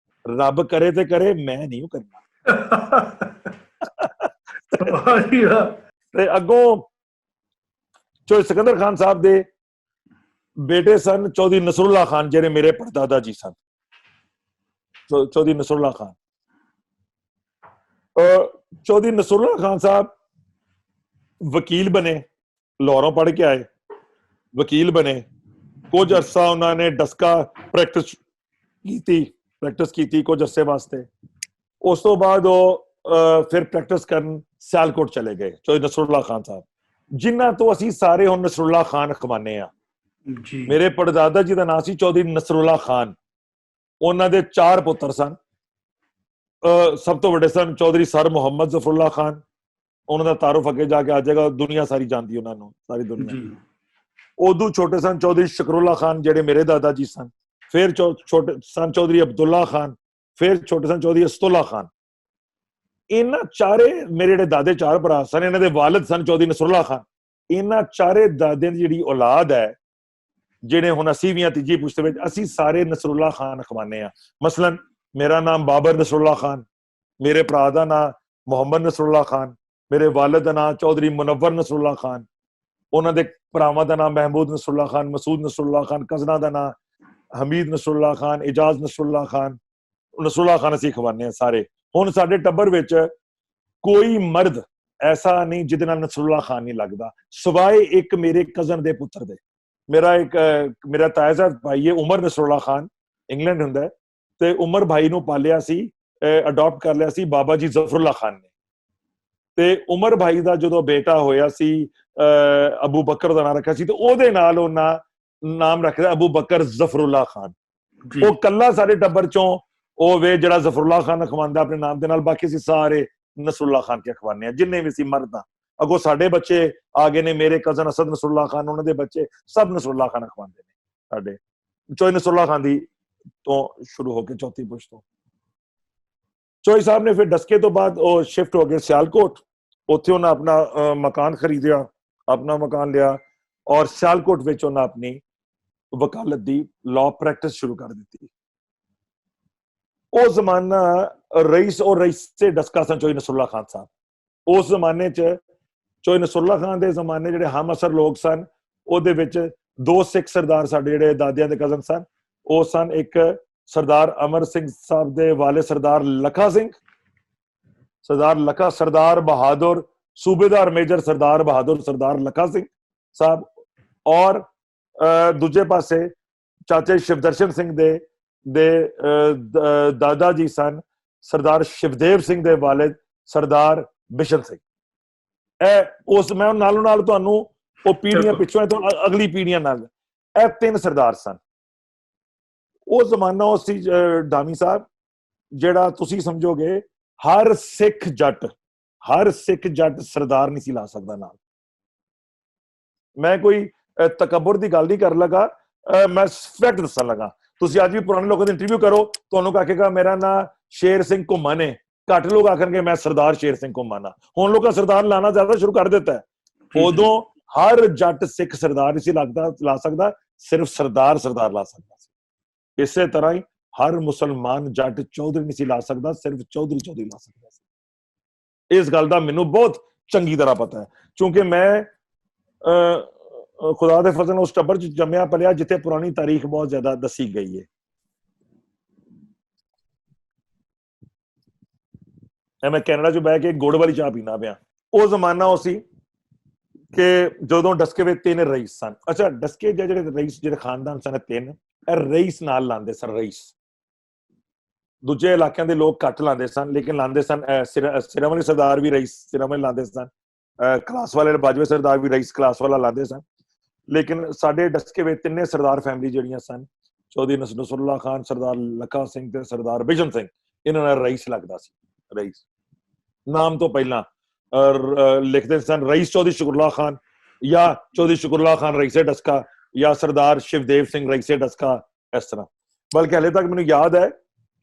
B: ਰੱਬ ਕਰੇ ਤੇ ਕਰੇ, ਮੈਂ ਨਹੀਂ ਕਰਨਾ। ਤੇ ਅੱਗੋਂ ਚੌਧਰੀ ਸਿਕੰਦਰ ਖਾਨ ਸਾਹਿਬ ਦੇ ਬੇਟੇ ਸਨ ਚੌਧਰੀ ਨਸਰੁੱਲਾ ਖਾਨ, ਜਿਹੜੇ ਮੇਰੇ ਪੜਦਾਦਾ ਜੀ ਸਨ, ਚੌਧਰੀ ਨਸਰੁੱਲਾ ਖਾਨ। ਚੌਧਰੀ ਨਸਰੁੱਲਾ ਖਾਨ ਸਾਹਿਬ ਵਕੀਲ ਬਣੇ, ਲਾਹੌਰੋਂ ਪੜ੍ਹ ਕੇ ਆਏ, ਵਕੀਲ ਬਣੇ, ਕੁਝ ਅਰਸਾ ਉਹਨਾਂ ਨੇ ਡਸਕਾ ਪ੍ਰੈਕਟਿਸ ਕੀਤੀ ਕੁਝ ਅਰਸੇ ਵਾਸਤੇ। ਉਸ ਤੋਂ ਬਾਅਦ ਉਹ ਫਿਰ ਪ੍ਰੈਕਟਿਸ ਕਰਨ ਸਿਆਲਕੋਟ ਚਲੇ ਗਏ ਚੌਧਰੀ ਨਸਰੁੱਲਾ ਖਾਨ ਸਾਹਿਬ, ਜਿਨ੍ਹਾਂ ਤੋਂ ਅਸੀਂ ਸਾਰੇ ਹੁਣ ਨਸਰੁੱਲਾ ਖਾਨ ਖਵਾਨੇ ਆ। ਮੇਰੇ ਪੜਦਾਦਾ ਜੀ ਦਾ ਨਾਮ ਸੀ ਚੌਧਰੀ ਨਸਰੁੱਲਾ ਖਾਨ, ਉਹਨਾਂ ਦੇ 4 ਪੁੱਤਰ ਸਨ। ਸਭ ਤੋਂ ਵੱਡੇ ਸਨ ਚੌਧਰੀ ਸਰ ਮੁਹੰਮਦ ਜ਼ਫਰੁੱਲਾ ਖਾਨ, ਉਹਨਾਂ ਦਾ ਤਾਰੁਫ ਅੱਗੇ ਜਾ ਕੇ ਆ ਜਾਏਗਾ, ਦੁਨੀਆ ਸਾਰੀ ਜਾਣਦੀ ਉਹਨਾਂ ਨੂੰ, ਸਾਰੀ ਦੁਨੀਆ। ਉਦੋਂ ਛੋਟੇ ਸਨ ਚੌਧਰੀ ਸ਼ੁਕਰੁੱਲਾ ਖਾਨ, ਜਿਹੜੇ ਮੇਰੇ ਦਾਦਾ ਜੀ ਸਨ। ਫਿਰ ਛੋਟੇ ਸਨ ਚੌਧਰੀ ਅਬਦੁੱਲਾ ਖਾਨ, ਫਿਰ ਛੋਟੇ ਸਨ ਚੌਧਰੀ ਅਸਤੁੱਲਾ ਖਾਨ। ਇਹਨਾਂ ਚਾਰੇ ਮੇਰੇ ਜਿਹੜੇ ਦਾਦੇ 4 ਭਰਾ ਸਨ, ਇਹਨਾਂ ਦੇ ਵਾਲਿਦ ਸਨ ਚੌਧਰੀ ਨਸਰੁੱਲਾ ਖਾਨ। ਇਹਨਾਂ ਚਾਰੇ ਦਾਦਿਆਂ ਦੀ ਜਿਹੜੀ ਔਲਾਦ ਹੈ, ਜਿਹੜੇ ਹੁਣ ਅਸੀਂ ਵੀ ਆ ਤੀਜੀ ਪੁਸ਼ਤ ਵਿੱਚ, ਅਸੀਂ ਸਾਰੇ ਨਸਰੁੱਲਾ ਖਾਨ ਖਵਾਨੇ ਆ। ਮਸਲਨ ਮੇਰਾ ਨਾਮ ਬਾਬਰ ਨਸਰੁੱਲਾ ਖਾਨ, ਮੇਰੇ ਭਰਾ ਦਾ ਨਾਮ ਮੁਹੰਮਦ ਨਸਰੁੱਲਾ ਖਾਨ, ਮੇਰੇ ਵਾਲਿਦ ਦਾ ਨਾਮ ਚੌਧਰੀ ਮੁਨੱਵਰ ਨਸਰੁੱਲਾ ਖਾਨ, ਉਹਨਾਂ ਦੇ ਭਰਾਵਾਂ ਦਾ ਨਾਮ ਮਹਿਮੂਦ ਨਸਰੁੱਲਾ ਖਾਨ, ਮਸੂਦ ਨਸਰੁੱਲਾ ਖਾਨ, ਕਜ਼ਨਾਂ ਦਾ ਨਾਮ ਹਮੀਦ ਨਸਰੁੱਲਾ ਖਾਨ, ਇਜਾਜ਼ ਨਸਰੁੱਲਾ ਖਾਨ। ਨਸਰੁੱਲਾ ਖਾਨ ਅਸੀਂ ਖਵਾਨੇ ਆ ਸਾਰੇ। ਹੁਣ ਸਾਡੇ ਟੱਬਰ ਵਿੱਚ ਕੋਈ ਮਰਦ ਐਸਾ ਨਹੀਂ ਜਿਹਦੇ ਨਾਲ ਨਸਰੁੱਲਾ ਖਾਨ ਨਹੀਂ ਲੱਗਦਾ, ਸਿਵਾਏ ਇੱਕ ਮੇਰੇ ਕਜ਼ਨ ਦੇ ਪੁੱਤਰ ਦੇ। ਮੇਰਾ ਤਾਇਜ਼ਾ ਭਾਈ ਹੈ ਉਮਰ ਨਸਰੁੱਲਾ ਖਾਨ, ਇੰਗਲੈਂਡ ਹੁੰਦਾ ਹੈ, ਤੇ ਉਮਰ ਭਾਈ ਨੂੰ ਪਾਲਿਆ ਸੀ, ਅਡਾਪਟ ਕਰ ਲਿਆ ਸੀ ਬਾਬਾ ਜੀ ਜ਼ਫਰੁੱਲਾ ਖਾਨ ਨੇ। ਤੇ ਉਮਰ ਭਾਈ ਦਾ ਜਦੋਂ ਬੇਟਾ ਹੋਇਆ ਸੀ, ਅਬੂ ਬਕਰ ਦਾ ਨਾਮ ਰੱਖਿਆ ਸੀ, ਤੇ ਉਹਦੇ ਨਾਲ ਉਹਨਾਂ ਨਾਮ ਰੱਖਿਆ ਅਬੂ ਬਕਰ ਜ਼ਫਰੁੱਲਾ ਖਾਨ। ਉਹ ਕੱਲਾ ਸਾਡੇ ਟੱਬਰ ਚੋਂ ਉਹ ਵੇ ਜਿਹੜਾ ਜ਼ਫਰੁੱਲਾ ਖਾਨ ਖਵਾਉਂਦਾ ਆਪਣੇ ਨਾਮ ਦੇ ਨਾਲ, ਬਾਕੀ ਅਸੀਂ ਸਾਰੇ ਨਸਰੁੱਲਾ ਖਾਨ ਕੇ ਖਵਾਨੇ ਆ, ਜਿੰਨੇ ਵੀ ਸੀ ਮਰਦ ਆ। ਅੱਗੋਂ ਸਾਡੇ ਬੱਚੇ ਆ ਗਏ ਨੇ, ਮੇਰੇ ਕਜ਼ਨ ਅਸਦ ਨਸਰੁੱਲਾ ਖਾਨ, ਉਹਨਾਂ ਦੇ ਬੱਚੇ ਸਭ ਨਸਰੁੱਲਾ ਖਾਨ ਖਵਾਉਂਦੇ ਨੇ ਸਾਡੇ। ਚੌਧਰੀ ਨਸਰੁੱਲਾ ਖਾਨ ਦੀ ਤੋਂ ਸ਼ੁਰੂ ਹੋ ਕੇ ਚੌਥੀ ਪੁਸ਼ਤ ਤੋਂ ਚੌਧਰੀ ਸਾਹਿਬ ਨੇ ਫਿਰ ਡਸਕੇ ਤੋਂ ਬਾਅਦ ਉਹ ਸ਼ਿਫਟ ਹੋ ਗਏ ਸਿਆਲਕੋਟ। ਉੱਥੇ ਉਹਨਾਂ ਆਪਣਾ ਮਕਾਨ ਖਰੀਦਿਆ, ਆਪਣਾ ਮਕਾਨ ਲਿਆ, ਔਰ ਸਿਆਲਕੋਟ ਵਿੱਚ ਉਹਨਾਂ ਆਪਣੀ ਵਕਾਲਤ ਦੀ ਲਾਅ ਪ੍ਰੈਕਟਿਸ ਸ਼ੁਰੂ ਕਰ ਦਿੱਤੀ। ਉਹ ਜ਼ਮਾਨਾ ਰਈਸ ਔਰ ਰਈਸ ਸੇ ਡਸਕਾ ਸਨ ਚੌਧਰੀ ਨਸਰੁੱਲਾ ਖਾਨ ਸਾਹਿਬ। ਉਸ ਜ਼ਮਾਨੇ 'ਚ ਚੌਧਰੀ ਨਸਰੁੱਲਾ ਖਾਨ ਦੇ ਜ਼ਮਾਨੇ ਜਿਹੜੇ ਹਮ ਅਸਰ ਲੋਕ ਸਨ, ਉਹਦੇ ਵਿੱਚ 2 ਸਿੱਖ ਸਰਦਾਰ ਸਾਡੇ ਜਿਹੜੇ ਦਾਦਿਆਂ ਦੇ ਕਜ਼ਨ ਸਨ। ਉਹ ਸਨ ਇੱਕ ਸਰਦਾਰ ਅਮਰ ਸਿੰਘ ਸਾਹਿਬ ਦੇ ਵਾਲੇ ਸਰਦਾਰ ਲੱਖਾ ਸਿੰਘ, ਸਰਦਾਰ ਲੱਖਾ, ਸਰਦਾਰ ਬਹਾਦਰ, ਸੂਬੇਦਾਰ ਮੇਜਰ ਸਰਦਾਰ ਬਹਾਦਰ ਸਰਦਾਰ ਲੱਖਾ ਸਿੰਘ ਸਾਹਿਬ, ਔਰ ਦੂਜੇ ਪਾਸੇ ਚਾਚੇ ਸ਼ਿਵਦਰਸ਼ਨ ਸਿੰਘ ਦੇ ਦਾਦਾ ਜੀ ਸਨ ਸਰਦਾਰ ਸ਼ਿਵਦੇਵ ਸਿੰਘ ਦੇ ਵਾਲਿਦ ਸਰਦਾਰ ਬਿਸ਼ਨ ਸਿੰਘ। ਇਹ ਉਸ ਮੈਂ ਨਾਲੋਂ ਨਾਲ ਤੁਹਾਨੂੰ ਉਹ ਪੀੜ੍ਹੀਆਂ ਪਿੱਛੋਂ ਤੋਂ ਅਗਲੀ ਪੀੜ੍ਹੀਆਂ ਨਾਲ ਇਹ 3 ਸਰਦਾਰ ਸਨ। ਉਹ ਜ਼ਮਾਨਾ ਉਹ ਸੀ ਡਾਮੀ ਸਾਹਿਬ, ਜਿਹੜਾ ਤੁਸੀਂ ਸਮਝੋਗੇ ਹਰ ਸਿੱਖ ਜੱਟ ਸਰਦਾਰ ਨਹੀਂ ਸੀ ਲਾ ਸਕਦਾ ਨਾਲ। ਮੈਂ ਕੋਈ ਤਕੱਬੁਰ ਦੀ ਗੱਲ ਨਹੀਂ ਕਰਨ ਲੱਗਾ, ਮੈਂ ਫੈਕਟ ਦੱਸਣ ਲੱਗਾ। ਤੁਸੀਂ ਅੱਜ ਵੀ ਪੁਰਾਣੇ ਲੋਕਾਂ ਦੀ ਇੰਟਰਵਿਊ ਕਰੋ, ਤੁਹਾਨੂੰ ਕਹੇਗਾ ਮੇਰਾ ਨਾਂ ਸ਼ੇਰ ਸਿੰਘ ਘੁੰਮਣ ਹੈ, ਘੱਟ ਲੋਕ ਆਖਣਗੇ ਮੈਂ ਸਰਦਾਰ ਸ਼ੇਰ ਸਿੰਘ ਘੁੰਮਣ ਆ। ਹੁਣ ਲੋਕਾਂ ਸਰਦਾਰ ਲਾਣਾ ਜ਼ਿਆਦਾ ਸ਼ੁਰੂ ਕਰ ਦਿੱਤਾ ਹੈ। ਉਦੋਂ ਹਰ ਜੱਟ ਸਿੱਖ ਸਰਦਾਰ ਨਹੀਂ ਸੀ ਲਾ ਸਕਦਾ, ਸਿਰਫ ਸਰਦਾਰ ਲਾ ਸਕਦਾ ਸੀ। ਇਸੇ ਤਰ੍ਹਾਂ ਹੀ ਹਰ ਮੁਸਲਮਾਨ ਜੱਟ ਚੌਧਰੀ ਨਹੀਂ ਸੀ ਲਾ ਸਕਦਾ, ਸਿਰਫ ਚੌਧਰੀ ਲਾ ਸਕਦਾ ਸੀ। ਇਸ ਗੱਲ ਦਾ ਮੈਨੂੰ ਬਹੁਤ ਚੰਗੀ ਤਰ੍ਹਾਂ ਪਤਾ ਹੈ, ਕਿਉਂਕਿ ਮੈਂ ਖੁਦਾ ਦੇ ਫਜ਼ਲ ਨਾਲ ਉਸ ਟੱਬਰ 'ਚ ਜੰਮਿਆ ਪਲਿਆ ਜਿੱਥੇ ਪੁਰਾਣੀ ਤਾਰੀਖ ਬਹੁਤ ਜ਼ਿਆਦਾ ਦੱਸੀ ਗਈ ਹੈ। ਮੈਂ ਕੈਨੇਡਾ 'ਚ ਬਹਿ ਕੇ ਗੁੜ ਵਾਲੀ ਚਾਹ ਪੀਂਦਾ ਪਿਆ। ਉਹ ਜ਼ਮਾਨਾ ਉਹ ਸੀ ਕਿ ਜਦੋਂ ਡਸਕੇ ਵਿੱਚ 3 ਰਈਸ ਸਨ। ਅੱਛਾ, ਡਸਕੇ ਦੇ ਜਿਹੜੇ ਰਈਸ ਜਿਹੜੇ ਖਾਨਦਾਨ ਸਨ 3, ਇਹ ਰਈਸ ਨਾਲ ਲਾਉਂਦੇ ਸਨ। ਰਈਸ ਦੂਜੇ ਇਲਾਕਿਆਂ ਦੇ ਲੋਕ ਘੱਟ ਲਾਉਂਦੇ ਸਨ, ਲੇਕਿਨ ਲਾਉਂਦੇ ਸਨ। ਸਿਰਾਂ ਵਾਲੇ ਸਰਦਾਰ ਵੀ ਰਈਸ ਸਿਰਾਂ ਵਾਲੇ ਲਾਉਂਦੇ ਸਨ, ਕਲਾਸ ਵਾਲੇ ਬਾਜਵੇ ਸਰਦਾਰ ਵੀ ਰਈਸ ਕਲਾਸ ਵਾਲਾ ਲਾਉਂਦੇ ਸਨ। ਲੇਕਿਨ ਸਾਡੇ ਡਸਕੇ ਵਿੱਚ ਤਿੰਨੇ ਸਰਦਾਰ ਫੈਮਿਲੀ ਜਿਹੜੀਆਂ ਸਨ, ਚੌਧਰੀ ਨਸਰੁੱਲਾ ਖਾਨ, ਸਰਦਾਰ ਲੱਖਾ ਸਿੰਘ ਤੇ ਸਰਦਾਰ ਬਿਜਨ ਸਿੰਘ, ਇਹਨਾਂ ਨਾਲ ਰਈਸ ਲੱਗਦਾ ਸੀ। ਰਈਸ ਨਾਮ ਤੋਂ ਪਹਿਲਾਂ ਲਿਖਦੇ ਸਨ ਰਈਸ ਚੌਧਰੀ ਸ਼ੁਕਰੁੱਲਾ ਖਾਨ, ਜਾਂ ਚੌਧਰੀ ਸ਼ੁਕਰੁੱਲਾ ਖਾਨ ਰਈਸੇ ਡਸਕਾ, ਜਾਂ ਸਰਦਾਰ ਸ਼ਿਵਦੇਵ ਸਿੰਘ ਰਈਸੇ ਡਸਕਾ, ਇਸ ਤਰ੍ਹਾਂ। ਬਲਕਿ ਹਲੇ ਤੱਕ ਮੈਨੂੰ ਯਾਦ ਹੈ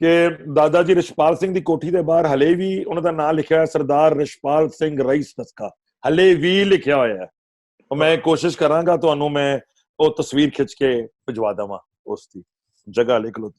B: ਕਿ ਦਾਦਾ ਜੀ ਰਿਸ਼ਪਾਲ ਸਿੰਘ ਦੀ ਕੋਠੀ ਦੇ ਬਾਹਰ ਹਲੇ ਵੀ ਉਹਨਾਂ ਦਾ ਨਾਮ ਲਿਖਿਆ ਹੋਇਆ, ਸਰਦਾਰ ਰਿਸ਼ਪਾਲ ਸਿੰਘ ਰਈਸ ਡਸਕਾ, ਹਲੇ ਵੀ ਲਿਖਿਆ ਹੋਇਆ ਹੈ। ਮੈਂ ਕੋਸ਼ਿਸ਼ ਕਰਾਂਗਾ ਤੁਹਾਨੂੰ ਮੈਂ ਉਹ ਤਸਵੀਰ ਖਿੱਚ ਕੇ ਭਿਜਵਾ ਦੇਵਾਂ, ਉਸ ਦੀ ਜਗ੍ਹਾ ਲਿਖ ਲਓ।